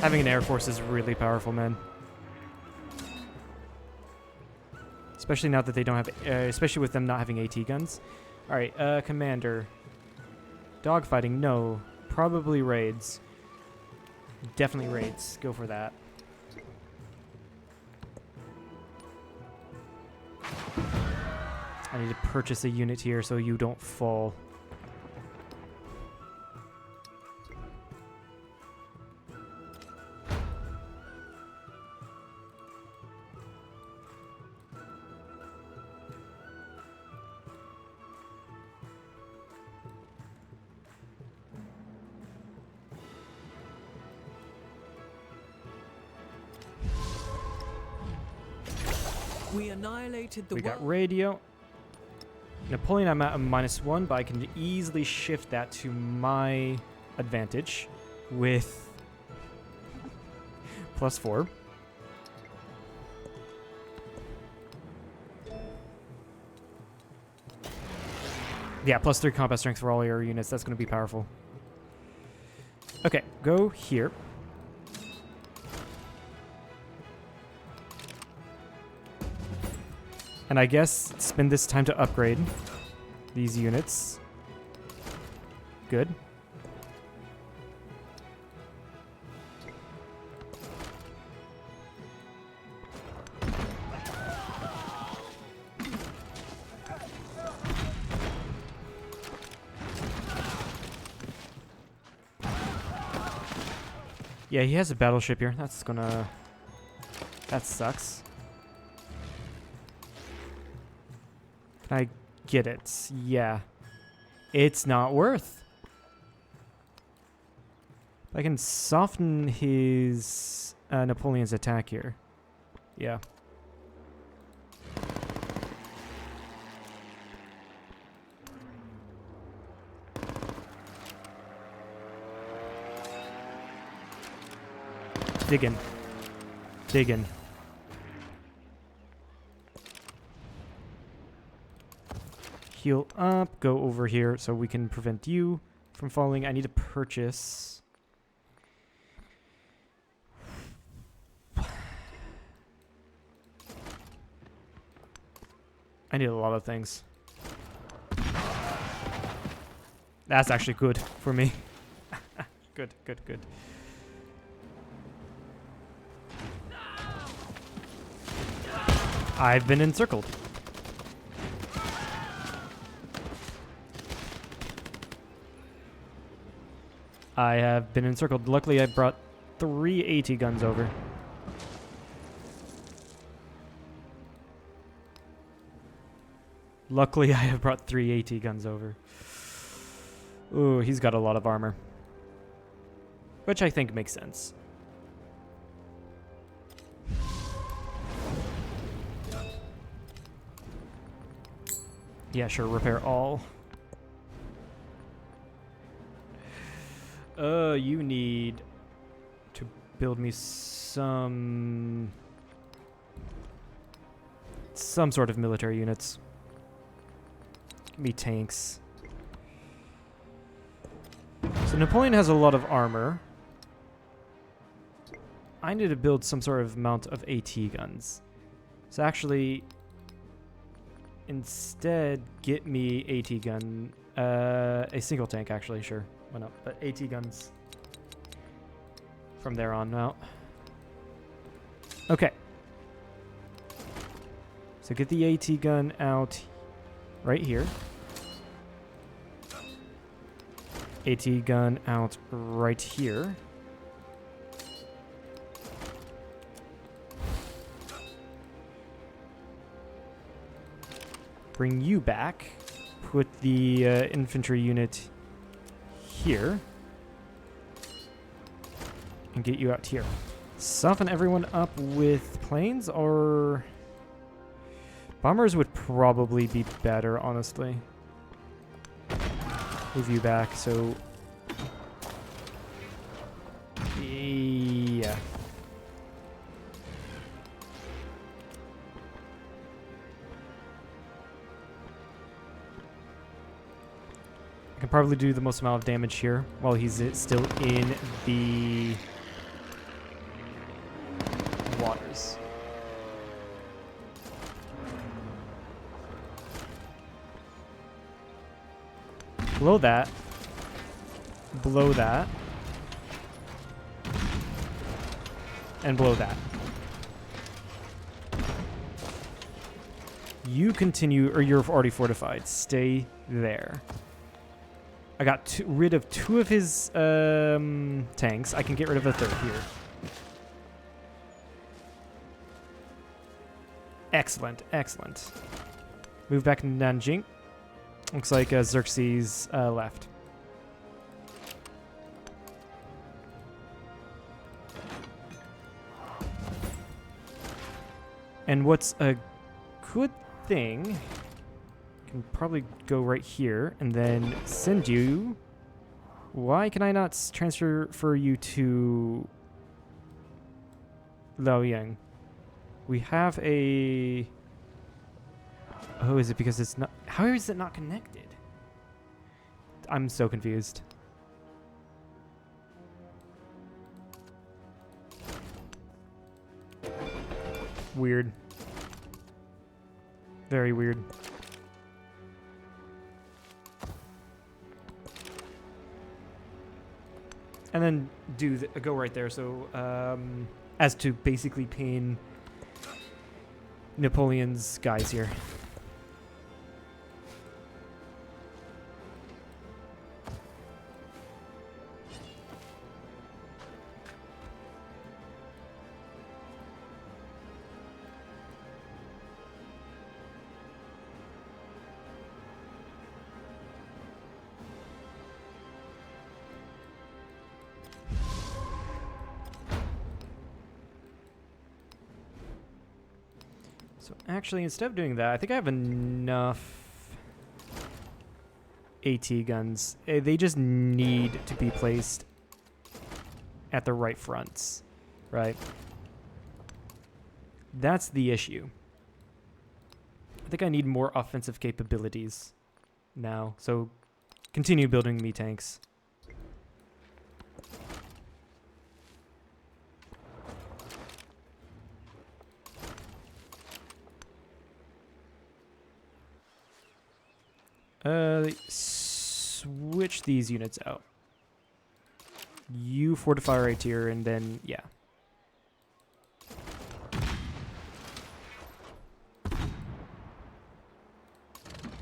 Having an air force is really powerful, man. Especially now that they don't have, especially with them not having AT guns. All right, commander. Dogfighting, no. Probably raids. Definitely raids. Go for that. I need to purchase a unit here so you don't fall. We annihilated the We got world. radio. Napoleon, I'm at a -1, but I can easily shift that to my advantage. with +4. Yeah, +3 combat strength for all your units. That's going to be powerful. Okay, go here. And I guess spend this time to upgrade these units. Good. Yeah, he has a battleship here. That's gonna... That sucks. Can I get it? Yeah. It's not worth. I can soften his Napoleon's attack here. Yeah. Dig in. Dig in. Heal up. Go over here so we can prevent you from falling. I need to purchase... I need a lot of things. That's actually good for me. Good, good, good. I've been encircled. I have been encircled. Luckily, I brought 3 AT guns over. Luckily, I have brought 3 AT guns over. Ooh, he's got a lot of armor. Which I think makes sense. Yeah, sure, repair all. You need to build me some sort of military units. Give me tanks. So Napoleon has a lot of armor. I need to build some sort of amount of AT guns. So actually, instead, get me AT gun. A single tank, actually, sure. Why not? But AT guns from there on out. Okay. So get the AT gun out right here. AT gun out right here. Bring you back. Put the infantry unit here. And get you out here. Soften everyone up with planes, or... Bombers would probably be better, honestly. Move you back, so... Yeah. I can probably do the most amount of damage here while he's still in the waters. Blow that. Blow that. And blow that. You continue, or you're already fortified. Stay there. I got rid of 2 of his tanks. I can get rid of a 3rd here. Excellent, excellent. Move back to Nanjing. Looks like Xerxes left. And what's a good thing... Can probably go right here and then send you Why can I not transfer you to Liaoyang? We have a... Oh, is it because it's not... How is it not connected? I'm so confused. Weird. Very weird. And then go right there. So, as to basically pin Napoleon's guys here. So actually, instead of doing that, I think I have enough AT guns. They just need to be placed at the right fronts, right? That's the issue. I think I need more offensive capabilities now. So continue building me tanks. Switch these units out. You fortify right here, and then, yeah.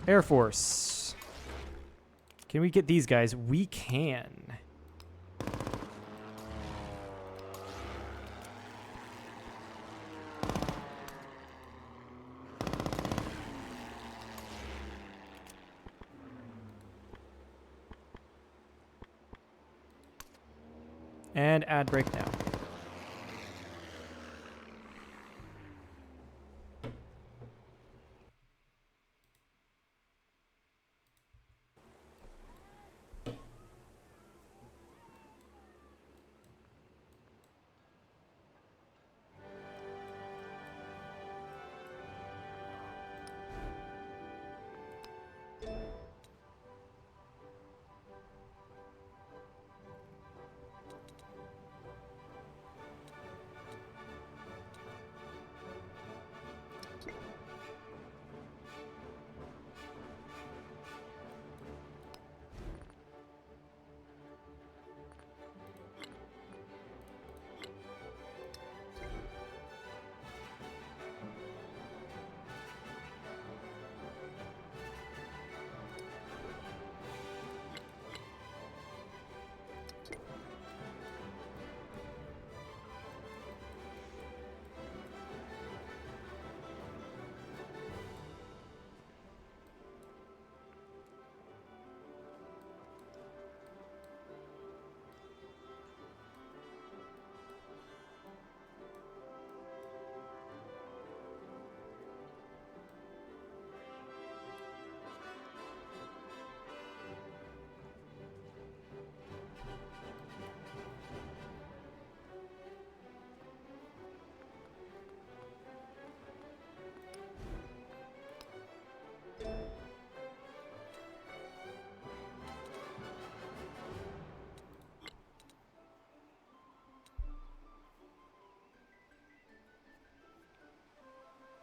Air Force. Can we get these guys? We can. And ad break now.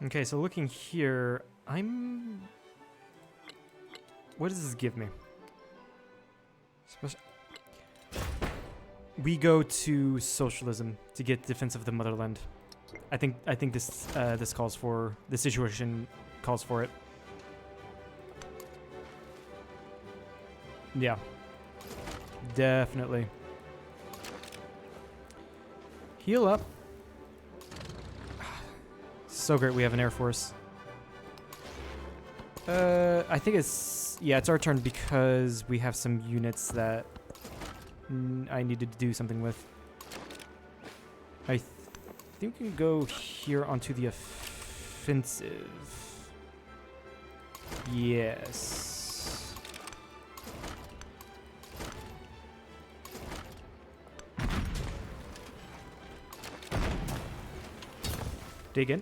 Okay, so looking here, what does this give me? We go to socialism to get defense of the motherland. I think this this situation calls for it. Yeah. Definitely. Heal up. So great we have an Air Force. I think it's our turn because we have some units that I needed to do something with. I think we can go here onto the offensive. Yes. Dig in.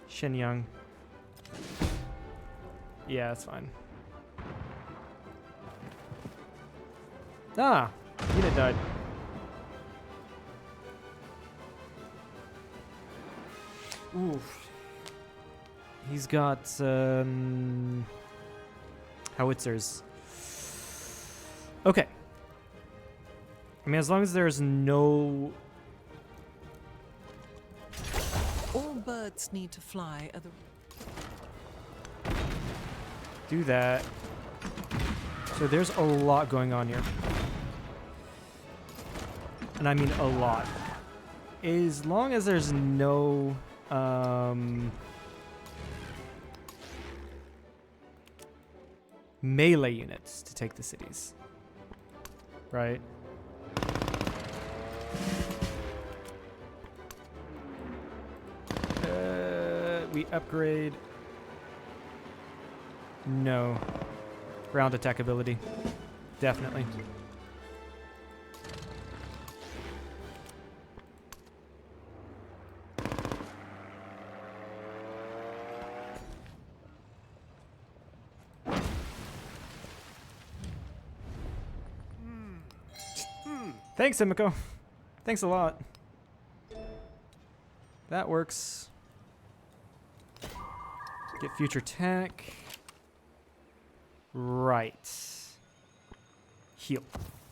Shenyang. Yeah, that's fine. Ah! Unit died. Oof. He's got howitzers. Okay. I mean, as long as there's no... All birds need to fly. Do that. So there's a lot going on here. And I mean a lot. As long as there's no... melee units to take the cities. Right? We upgrade. No. Ground attack ability. Definitely. Thanks, Simiko. Thanks a lot. That works. Get future tech. Right. Heal.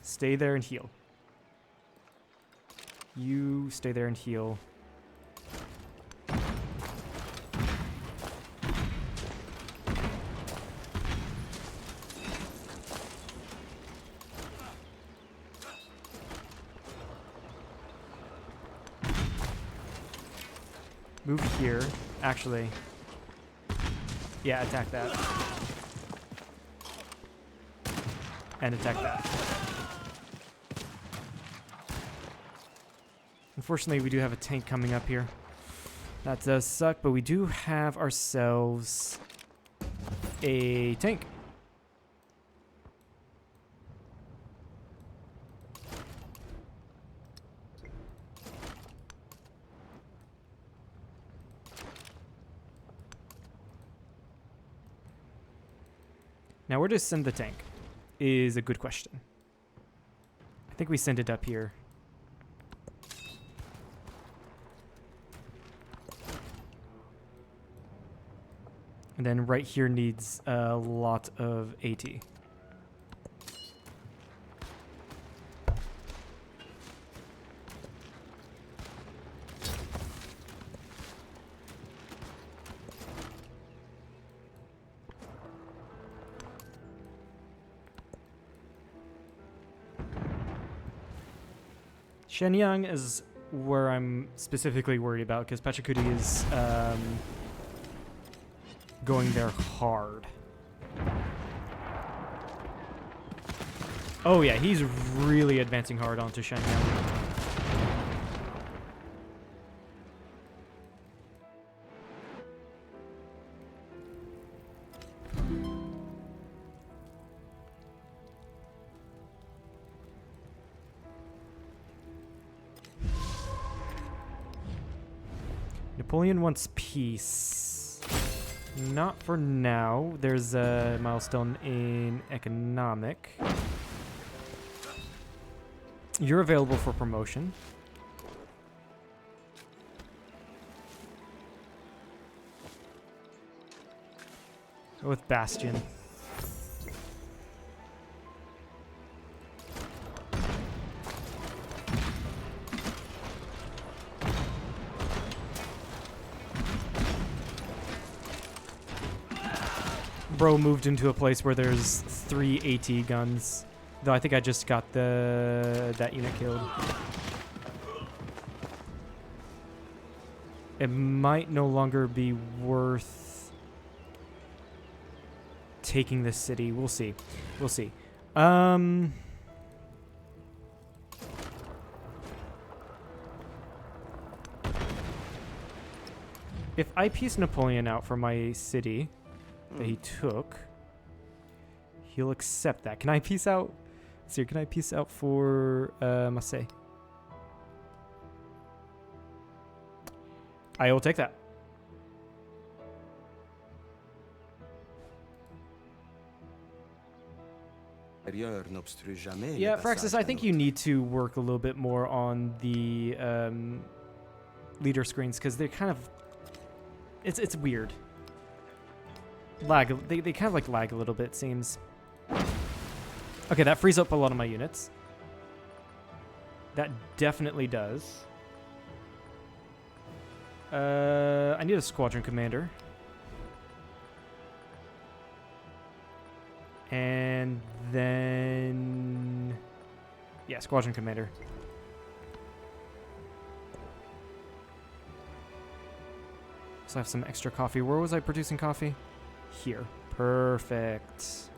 Stay there and heal. You stay there and heal. Move here. Actually. Yeah, attack that. And attack that. Unfortunately, we do have a tank coming up here. That does suck, but we do have ourselves a tank. Now, where to send the tank is a good question. I think we send it up here. And then right here needs a lot of AT. Shenyang is where I'm specifically worried about because Pachacudi is going there hard. Oh yeah, he's really advancing hard onto Shenyang. Napoleon wants peace. Not for now. There's a milestone in economic. You're available for promotion. Go with Bastion. Bro moved into a place where there's 3 AT guns. Though I think I just got that unit killed. It might no longer be worth taking this city. We'll see. We'll see. If I piece Napoleon out from my city that he took, he'll accept that. Can I piece out? See, can I piece out for Marseille? I will take that. Yeah, Fraxis, I think you need to work a little bit more on the leader screens because they're kind of... It's weird. Lag. They kind of like lag a little bit, it seems. Okay, that frees up a lot of my units. That definitely does. I need a squadron commander. And then... yeah, squadron commander. So I have some extra coffee. Where was I producing coffee? Here. Perfect.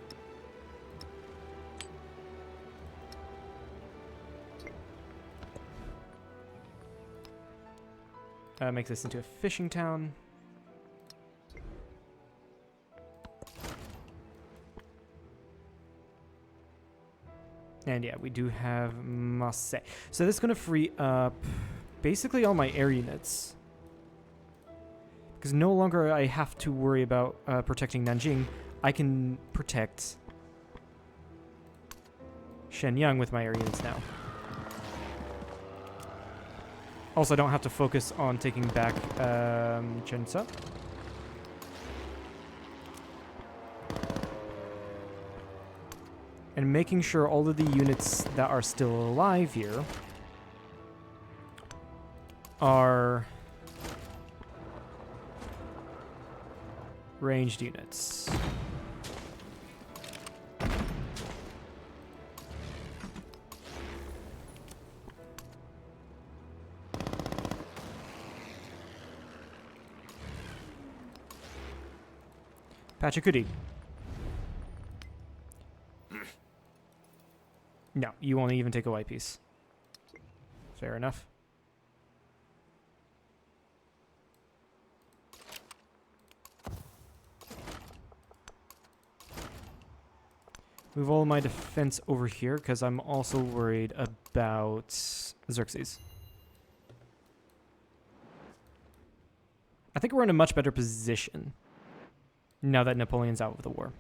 Make this into a fishing town. And yeah, we do have Marseille. So this is going to free up basically all my air units. Because no longer I have to worry about protecting Nanjing. I can protect Shenyang with my air units now. Also, I don't have to focus on taking back Chensa. And making sure all of the units that are still alive here are ranged units. Pachacudi. No, you won't even take a white piece. Fair enough. Move all my defense over here because I'm also worried about Xerxes. I think we're in a much better position now that Napoleon's out of the war.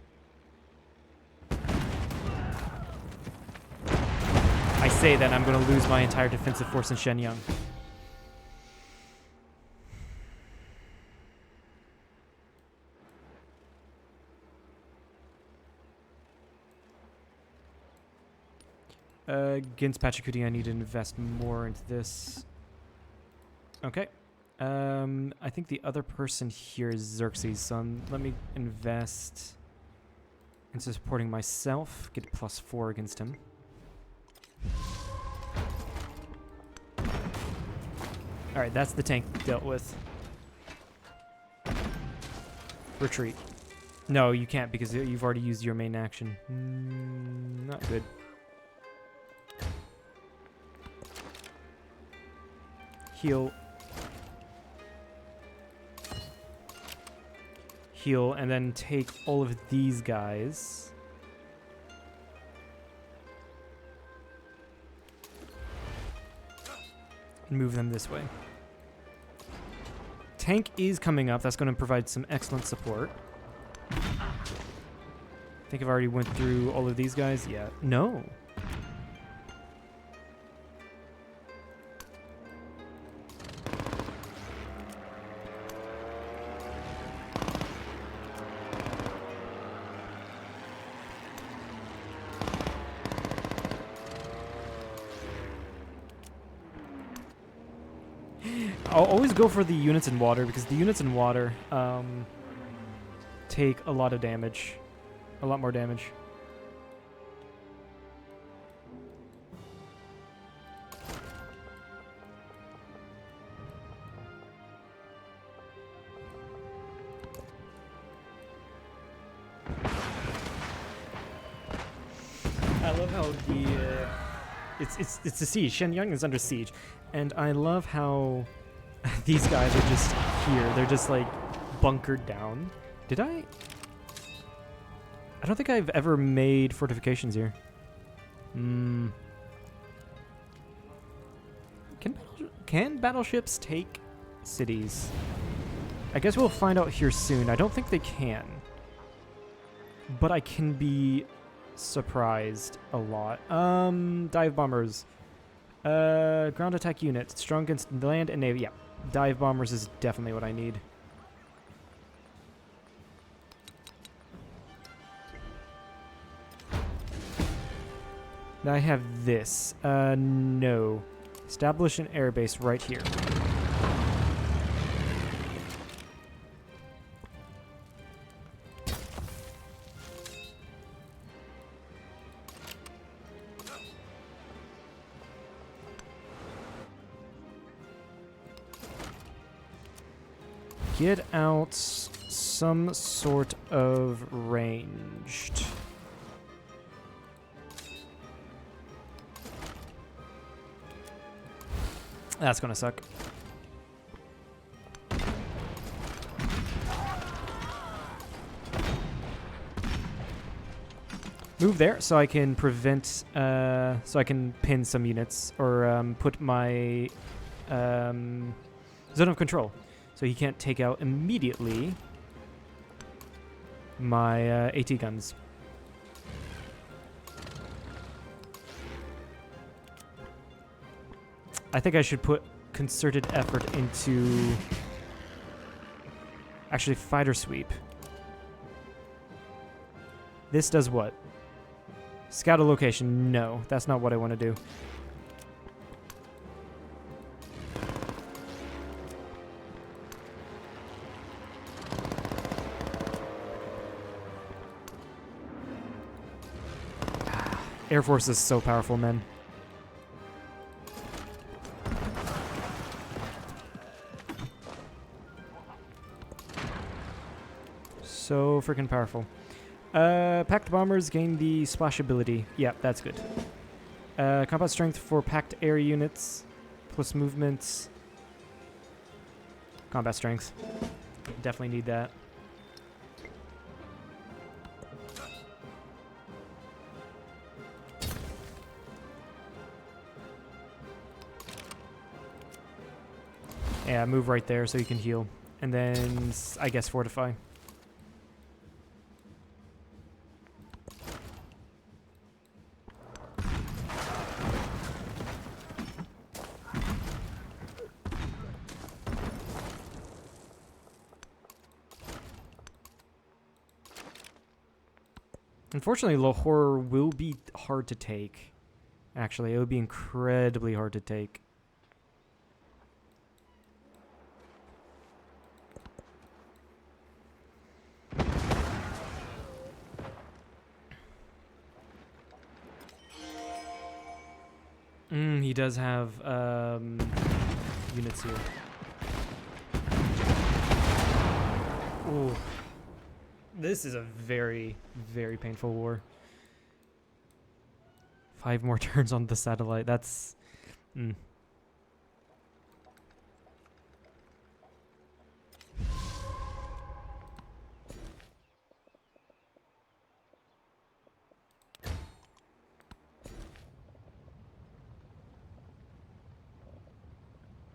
I say that I'm going to lose my entire defensive force in Shenyang. Against Pachacudi, I need to invest more into this. Okay. I think the other person here is Xerxes, so let me invest into supporting myself. Get +4 against him. Alright, that's the tank dealt with. Retreat. No, you can't because you've already used your main action. Not good. Heal. Heal, and then take all of these guys. And move them this way. Tank is coming up. That's going to provide some excellent support. I think I've already went through all of these guys. Yeah. No. I'll always go for the units in water because the units in water take a lot of damage. A lot more damage. I love how the it's a siege. Shenyang is under siege, and I love how These guys are just here. They're just like bunkered down. Did I? I don't think I've ever made fortifications here. Hmm. Can battleships take cities? I guess we'll find out here soon. I don't think they can. But I can be surprised a lot. Dive bombers. Ground attack unit. Strong against land and navy. Yeah. Dive bombers is definitely what I need. Now I have this. No. Establish an airbase right here. Get out some sort of ranged. That's gonna suck. Move there so I can prevent, so I can pin some units or put my zone of control. So he can't take out immediately my AT guns. I think I should put concerted effort into actually fighter sweep. This does what? Scout a location. No, that's not what I want to do. Air Force is so powerful, man. So freaking powerful. Packed bombers gain the splash ability. Yeah, that's good. Combat strength for packed air units. Plus movements. Combat strength. Definitely need that. Yeah, move right there so you can heal. And then, I guess, fortify. Unfortunately, Lahore will be hard to take. Actually, it would be incredibly hard to take. He does have units here. Ooh. This is a very, very painful war. 5 more turns on the satellite. That's...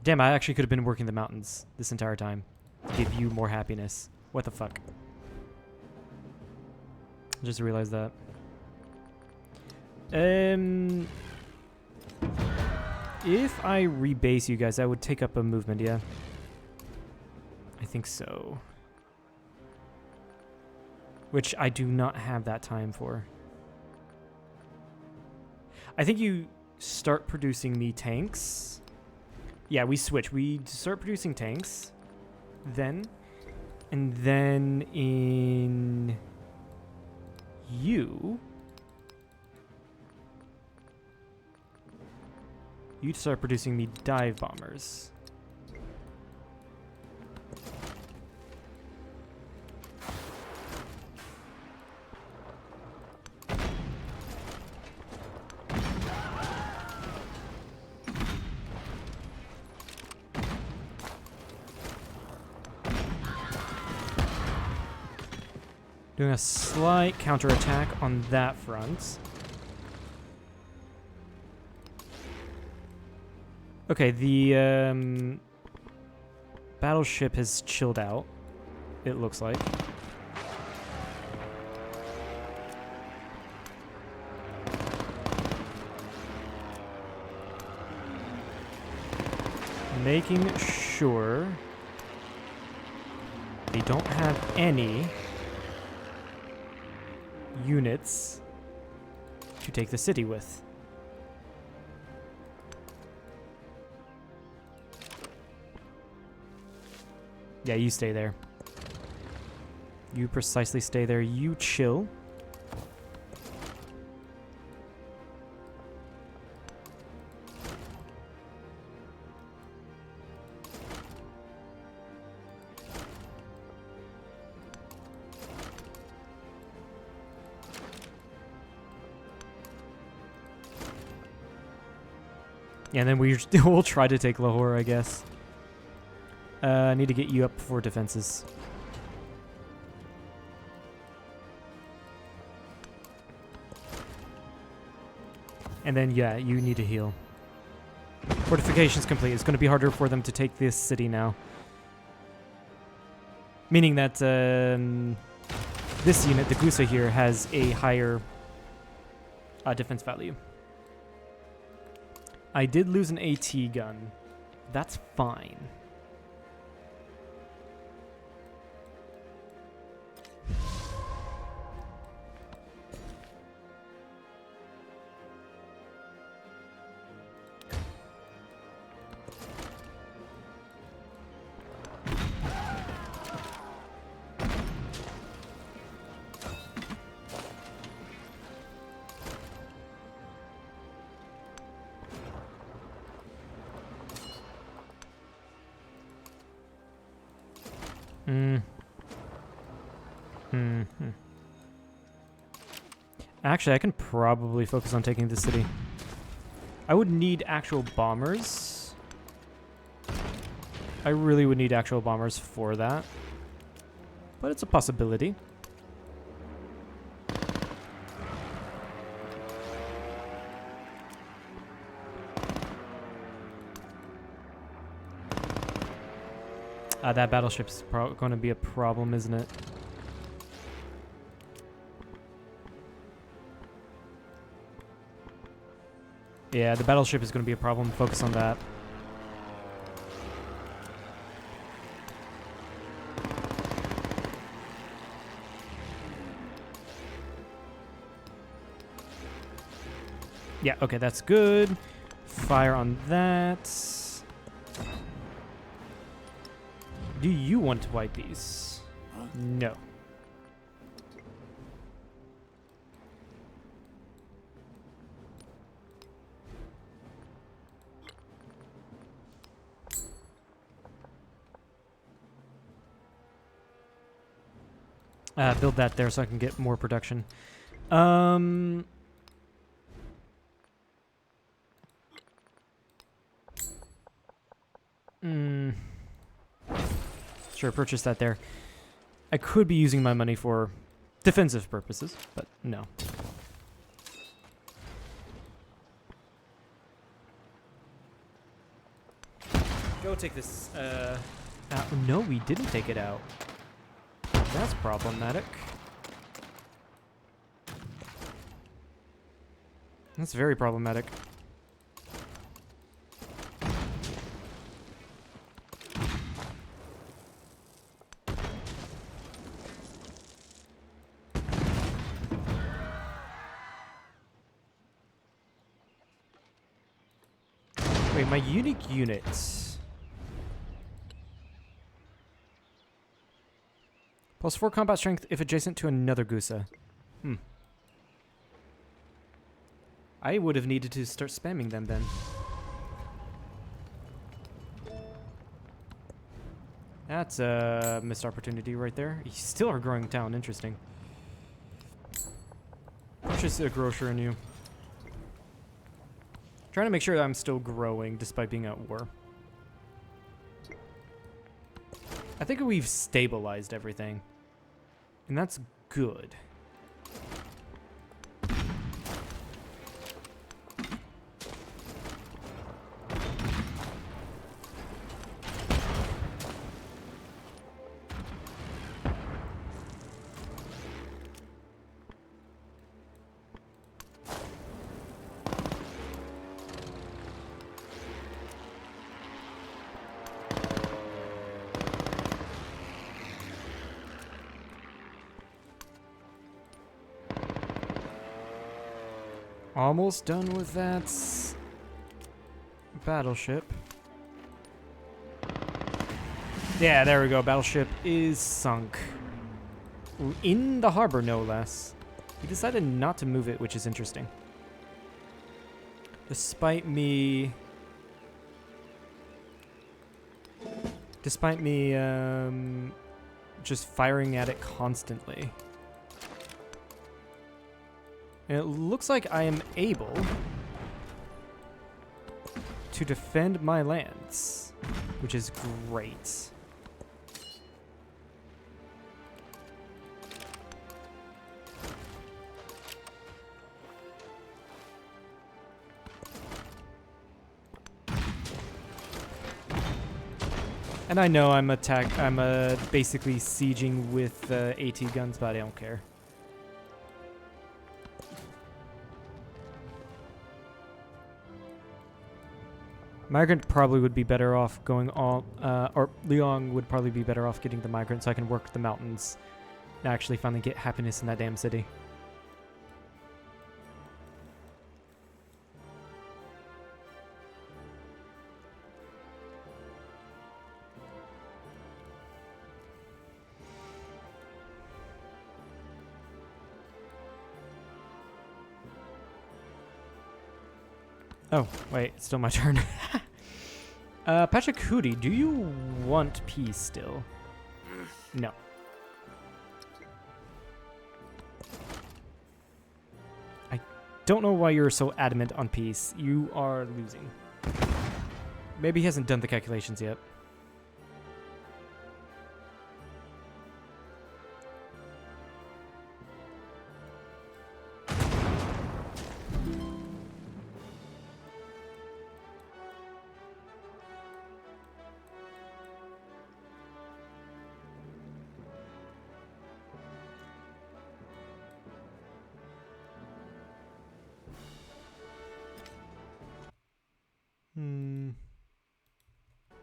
Damn, I actually could have been working the mountains this entire time to give you more happiness. What the fuck? Just realized that. If I rebase you guys, I would take up a movement, yeah? I think so. Which I do not have that time for. I think you start producing me tanks. Yeah, we switch. We start producing tanks. Then. And then in... You start producing me dive bombers. Doing a slight counterattack on that front. Okay, the battleship has chilled out, it looks like. Making sure they don't have any units to take the city with. Yeah, you stay there. You precisely stay there. You chill. Yeah, and then we'll try to take Lahore, I guess. I need to get you up for defenses. And then, yeah, you need to heal. Fortification's complete. It's going to be harder for them to take this city now. Meaning that this unit, the Gusa here, has a higher defense value. I did lose an AT gun. That's fine. Actually, I can probably focus on taking the city. I would need actual bombers. I really would need actual bombers for that. But it's a possibility. That battleship's going to be a problem, isn't it? Yeah, the battleship is going to be a problem. Focus on that. Yeah, okay, that's good. Fire on that. Do you want to wipe these? No. Build that there so I can get more production. Sure, purchase that there. I could be using my money for defensive purposes, but no. Go take this, no, we didn't take it out. That's problematic. That's very problematic. Wait, my unique units. +4 combat strength if adjacent to another Gusa. I would have needed to start spamming them then. That's a missed opportunity right there. You still are growing town. Interesting. Purchase a grocer in you. Trying to make sure that I'm still growing despite being at war. I think we've stabilized everything. And that's good. Almost done with that battleship. Yeah, there we go. Battleship is sunk. In the harbor, no less. He decided not to move it, which is interesting. Despite me just firing at it constantly. And it looks like I am able to defend my lands, which is great. And I know I'm basically sieging with AT guns, but I don't care. Migrant probably would be better off going all, or Liang would probably be better off getting the migrant so I can work the mountains and actually finally get happiness in that damn city. Oh, wait, it's still my turn. Patrick Hootie, do you want peace still? No. I don't know why you're so adamant on peace. You are losing. Maybe he hasn't done the calculations yet.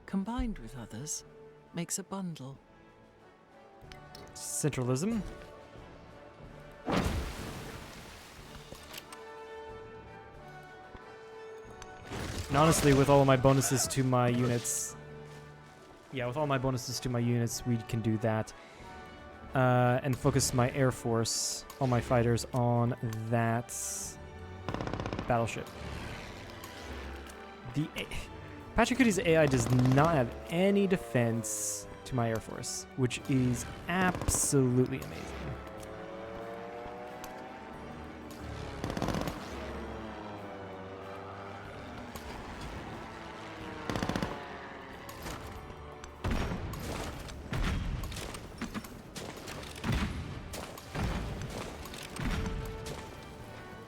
Combined with others, makes a bundle. Centralism. And honestly, with all of my bonuses to my units... Yeah, with all my bonuses to my units, we can do that. And focus my air force, all my fighters, on that battleship. Patrick Hootie's AI does not have any defense to my air force, which is absolutely amazing.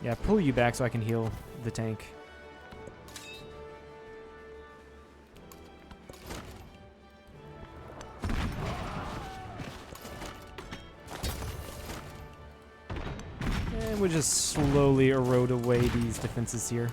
Yeah, pull you back so I can heal the tank. And we'll just slowly erode away these defenses here.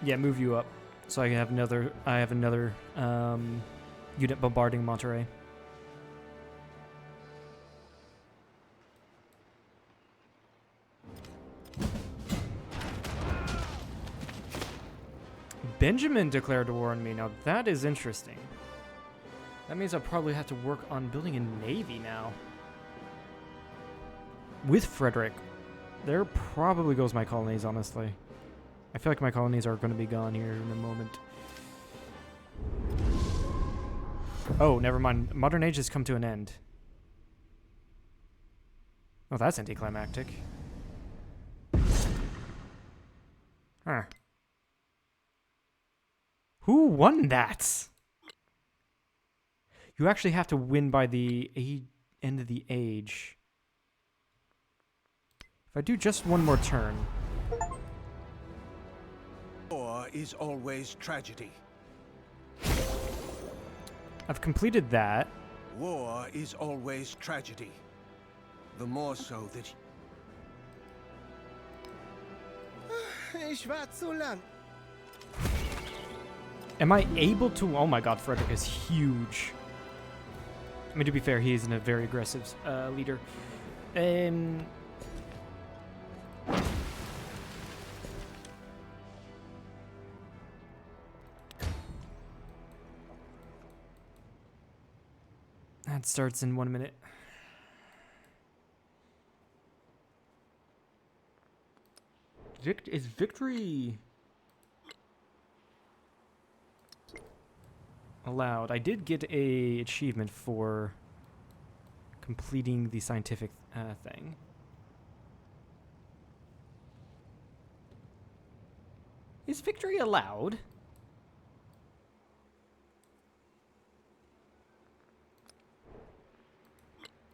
Yeah, move you up so I can have another unit bombarding Monterey. Benjamin declared war on me. Now that is interesting. That means I'll probably have to work on building a navy now. With Frederick. There probably goes my colonies, honestly. I feel like my colonies are going to be gone here in a moment. Oh, never mind. Modern age has come to an end. Oh, that's anticlimactic. Huh. Who won that? You actually have to win by the end of the age. If I do just one more turn. War is always tragedy. I've completed that. War is always tragedy. The more so that... Ich war zu lang. Am I able to? Oh my god, Frederick is huge. I mean, to be fair, he isn't a very aggressive leader. That starts in 1 minute. Is victory allowed? I did get a achievement for completing the scientific thing. Is victory allowed?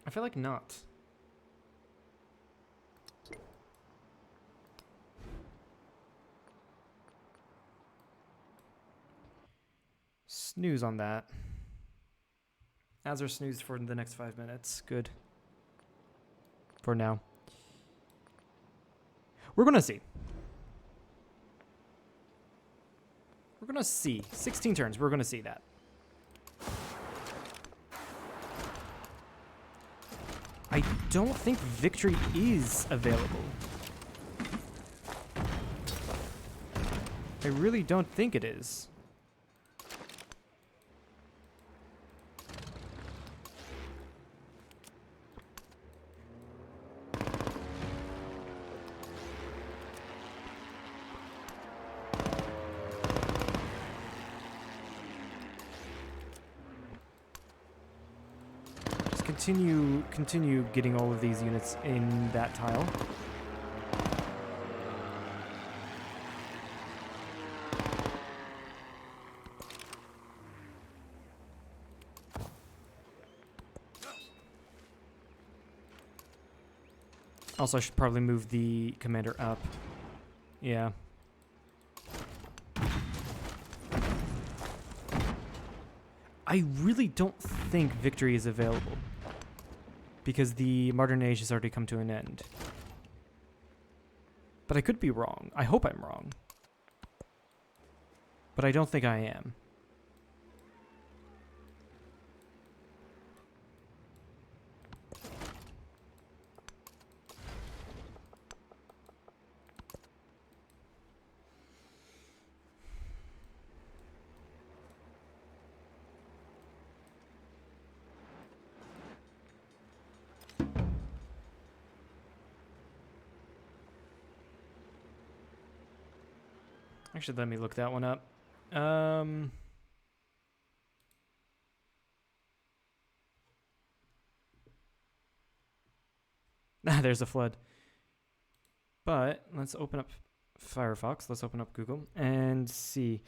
I feel like not. Snooze on that. As are snoozed for the next 5 minutes. Good. For now. We're gonna see. We're gonna see. 16 turns. We're gonna see that. I don't think victory is available. I really don't think it is. Continue getting all of these units in that tile. Also, I should probably move the commander up. Yeah. I really don't think victory is available, because the modern age has already come to an end. But I could be wrong. I hope I'm wrong. But I don't think I am. Actually, let me look that one up. There's a flood. But let's open up Firefox. Let's open up Google and see.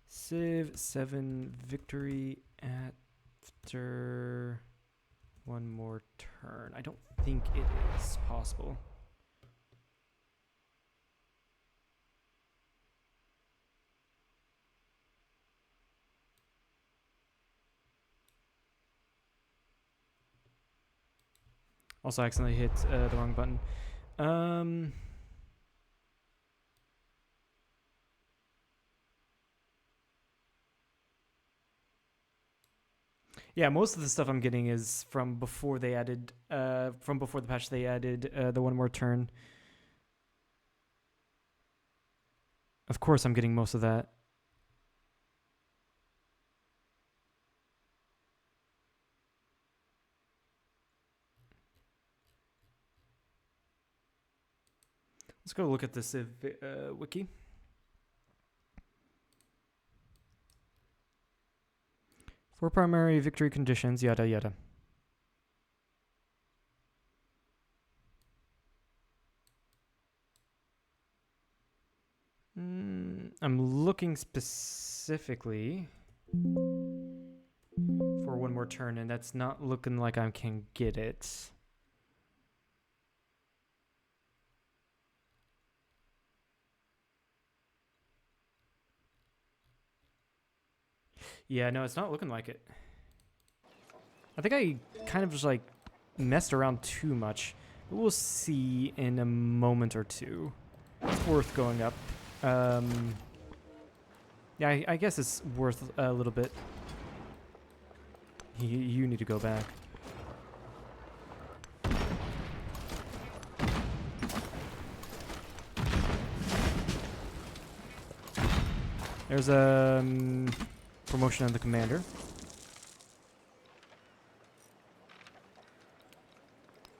Civ 7 victory after one more turn. I don't think it is possible. Also, I accidentally hit the wrong button. Yeah, most of the stuff I'm getting is from before they added, from before the patch they added the one more turn. Of course, I'm getting most of that. Let's go look at the Civ wiki. 4 primary victory conditions, yada yada. I'm looking specifically for one more turn, and that's not looking like I can get it. Yeah, no, it's not looking like it. I think I kind of just like messed around too much. But we'll see in a moment or two. It's worth going up. Yeah, I guess it's worth a little bit. You need to go back. There's a promotion on the commander.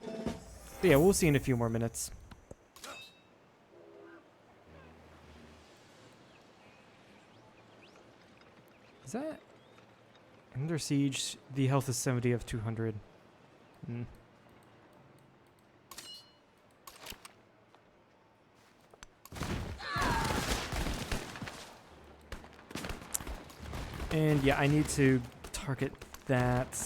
But yeah, we'll see in a few more minutes. Is that under siege? The health is 70 of 200. And yeah, I need to target that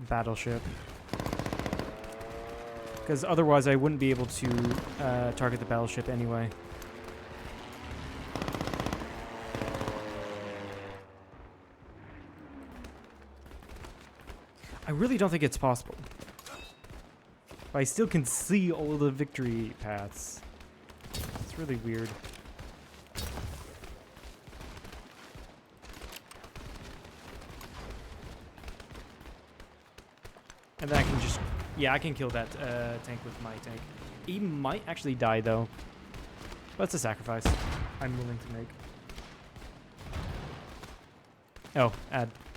battleship. Because otherwise I wouldn't be able to target the battleship anyway. I really don't think it's possible. But I still can see all the victory paths. It's really weird. And then I can just... Yeah, I can kill that tank with my tank. He might actually die, though. But it's a sacrifice I'm willing to make. Oh,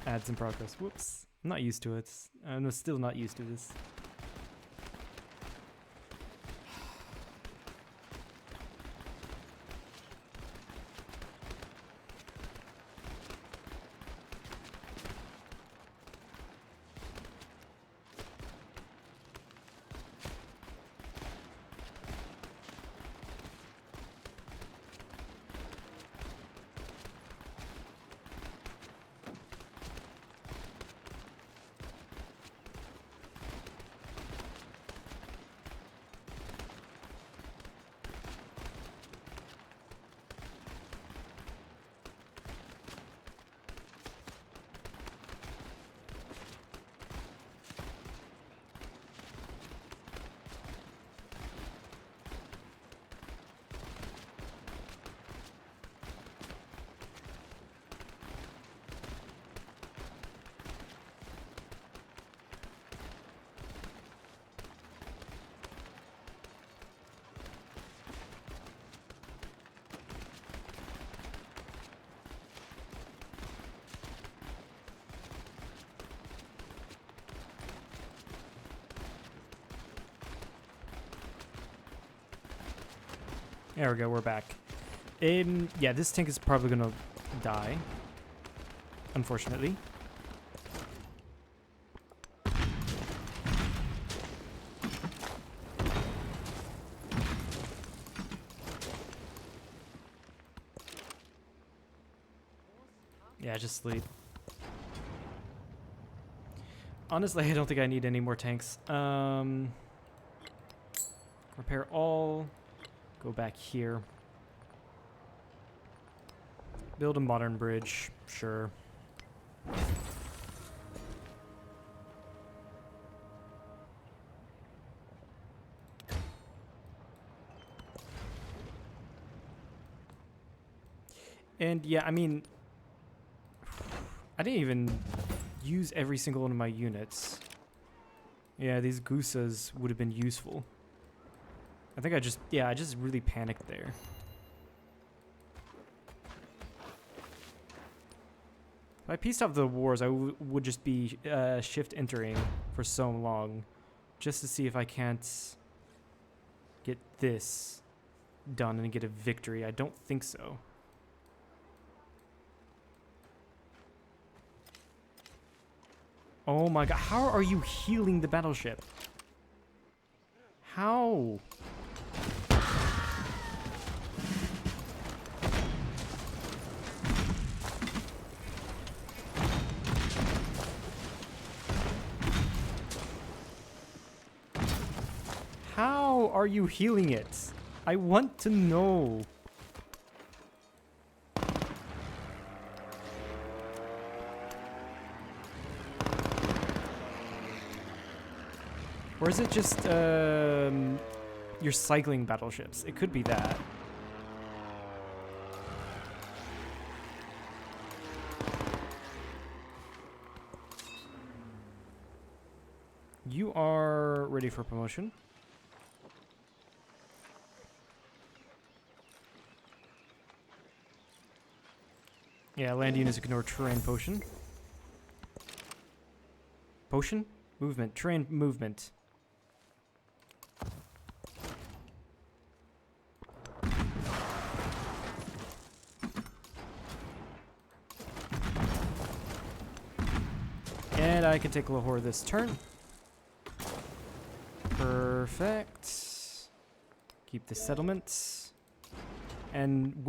ads in progress. Whoops. I'm not used to it. I'm still not used to this. There we go, we're back. Yeah, this tank is probably gonna die. Unfortunately. Yeah, just sleep. Honestly, I don't think I need any more tanks. Repair all. Go back here. Build a modern bridge. Sure. And yeah, I mean, I didn't even use every single one of my units. Yeah, these goosas would have been useful. I think I just really panicked there. If I pieced off the wars, I would just be shift entering for so long just to see if I can't get this done and get a victory. I don't think so. Oh my god, how are you healing the battleship? How? How are you healing it? I want to know. Or is it just you're cycling battleships? It could be that. You are ready for promotion. Yeah, land units ignore terrain potion. Potion? Movement. Terrain movement. And I can take Lahore this turn. Perfect. Keep the settlements. And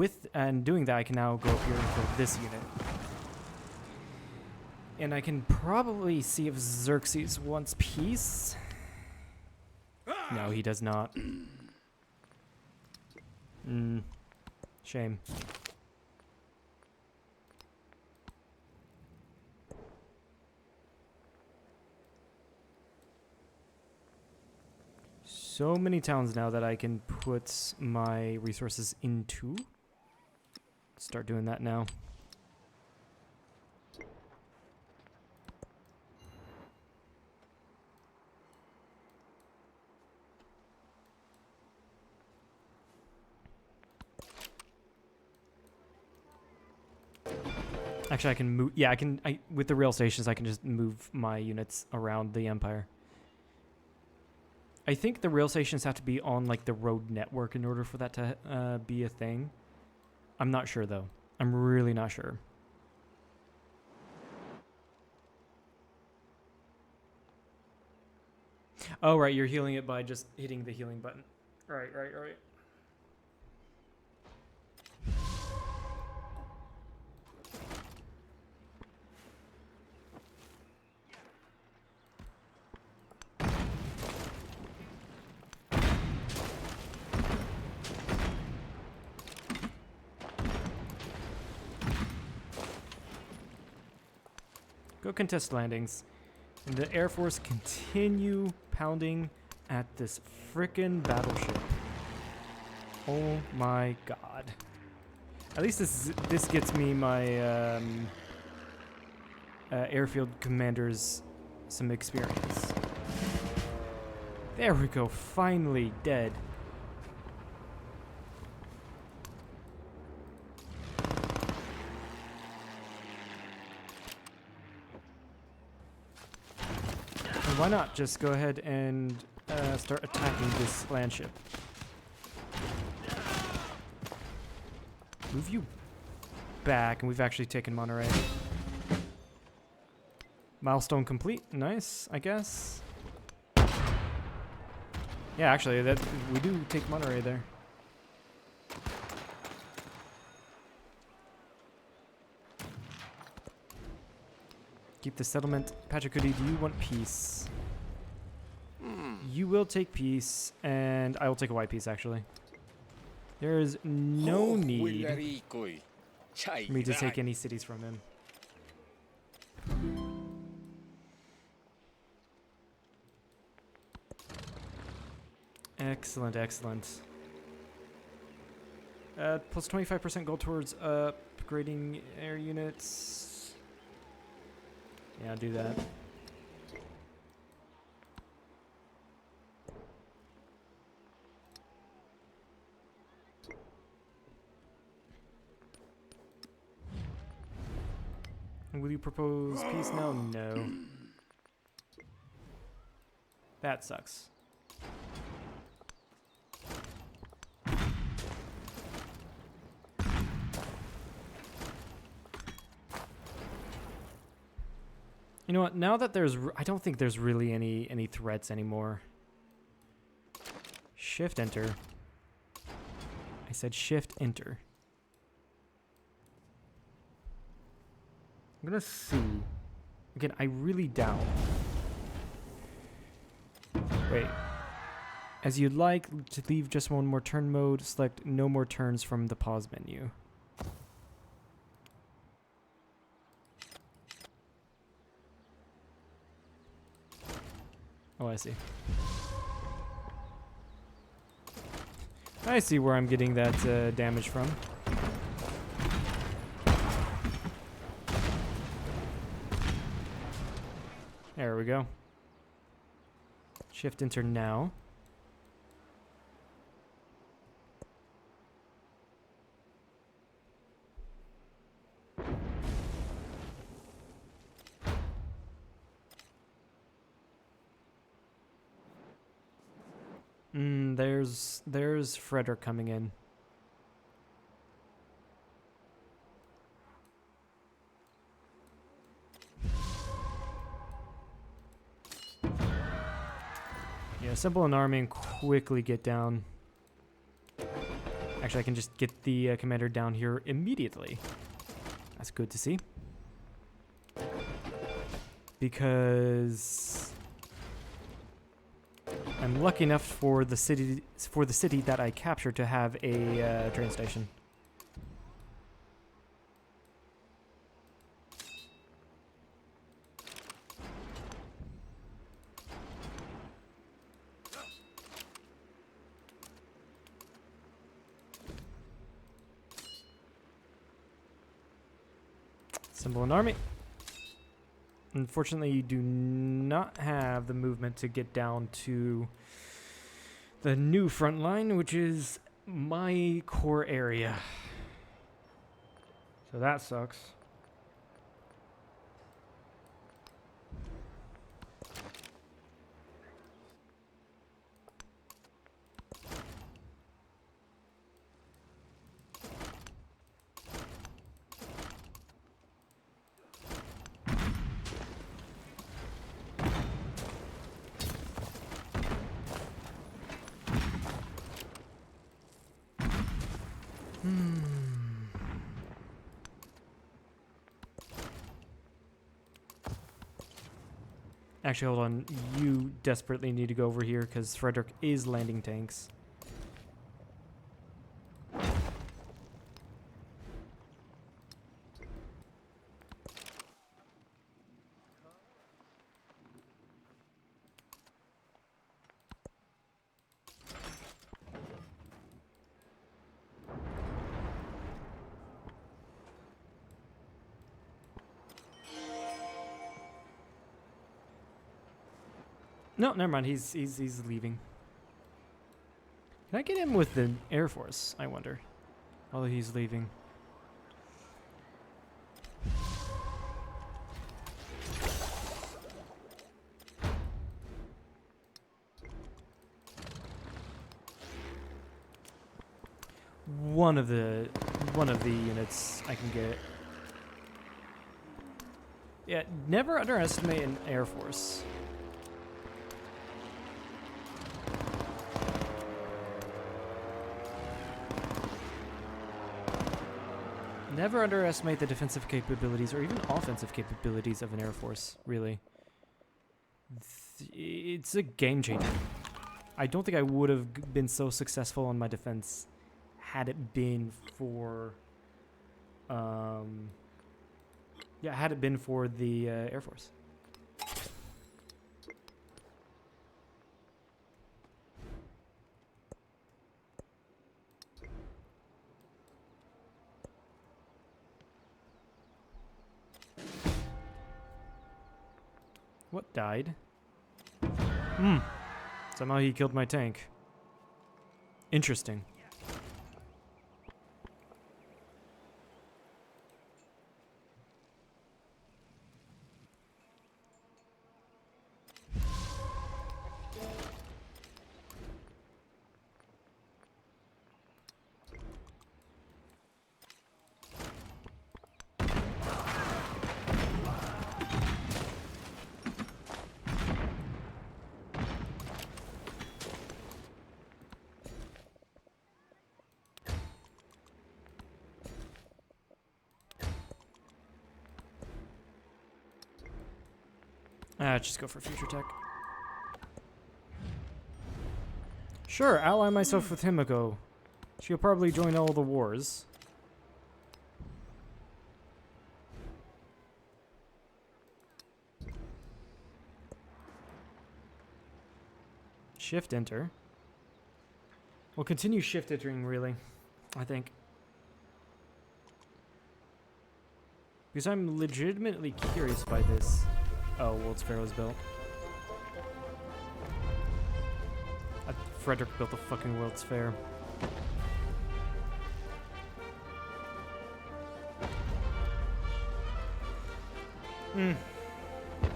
doing that, I can now go up here for this unit. And I can probably see if Xerxes wants peace. No, he does not. Shame. So many towns now that I can put my resources into. Start doing that now. Actually, I can move. Yeah, with the rail stations, I can just move my units around the empire. I think the rail stations have to be on like the road network in order for that to be a thing. I'm not sure though. I'm really not sure. Oh right, you're healing it by just hitting the healing button. Right. Go contest landings. And the Air Force continue pounding at this frickin' battleship. Oh my god. At least this gets me my airfield commanders some experience. There we go, finally dead. Why not just go ahead and start attacking this land ship? Move you back, and we've actually taken Monterey. Milestone complete. Nice, I guess. Yeah, actually, that we do take Monterey there. Keep the settlement. Pachacudi, do you want peace? You will take peace, and I will take a white peace, actually. There is no need for me to take any cities from him. Excellent, excellent. Plus 25% go towards upgrading air units. Yeah, I'll do that. Will you propose peace now? No. That sucks. You know what? Now that there's, I don't think there's really any threats anymore. Shift enter. I said shift enter. I'm gonna see. Again, I really doubt. Wait. As you'd like to leave just one more turn mode, select no more turns from the pause menu. Oh, I see. I see where I'm getting that damage from. There we go. Shift enter now. There's Frederick coming in. Yeah, assemble an army and quickly get down. Actually, I can just get the commander down here immediately. That's good to see. Because I'm lucky enough for the city that I captured to have a train station. Assemble an army. Unfortunately, you do not have the movement to get down to the new front line, which is my core area. So that sucks. Actually, hold on. You desperately need to go over here because Frederick is landing tanks. No, never mind. He's leaving. Can I get him with the Air Force? I wonder. While he's leaving. One of the units I can get. Yeah, never underestimate an Air Force. Never underestimate the defensive capabilities or even offensive capabilities of an Air Force, really. It's a game changer. I don't think I would have been so successful on my defense had it been for... had it been for the Air Force. What died? Somehow he killed my tank. Interesting. Just go for future tech. Sure, ally myself with Himiko. She'll probably join all the wars. Shift enter. We'll continue shift entering, really, I think. Because I'm legitimately curious by this. Oh, World's Fair was built. Frederick built the fucking World's Fair.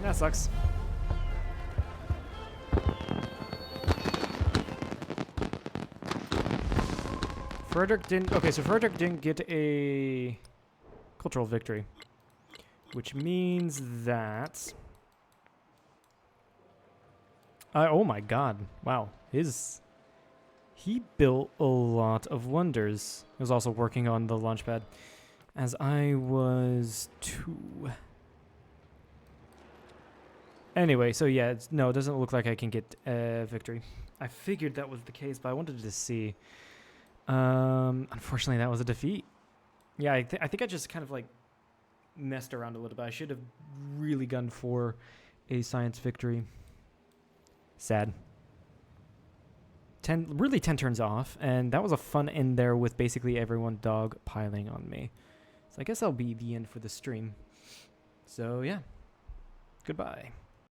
That sucks. Frederick didn't... Okay, so Frederick didn't get a cultural victory. Which means that... oh my god. Wow. He built a lot of wonders. He was also working on the launchpad. As I was 2. Anyway, so yeah, no, it doesn't look like I can get a victory. I figured that was the case, but I wanted to see. Unfortunately, that was a defeat. Yeah, I think I just kind of like messed around a little bit. I should have really gone for a science victory. Sad. 10 turns off, and that was a fun end there with basically everyone dog piling on me. So I guess that'll be the end for the stream. So yeah, goodbye.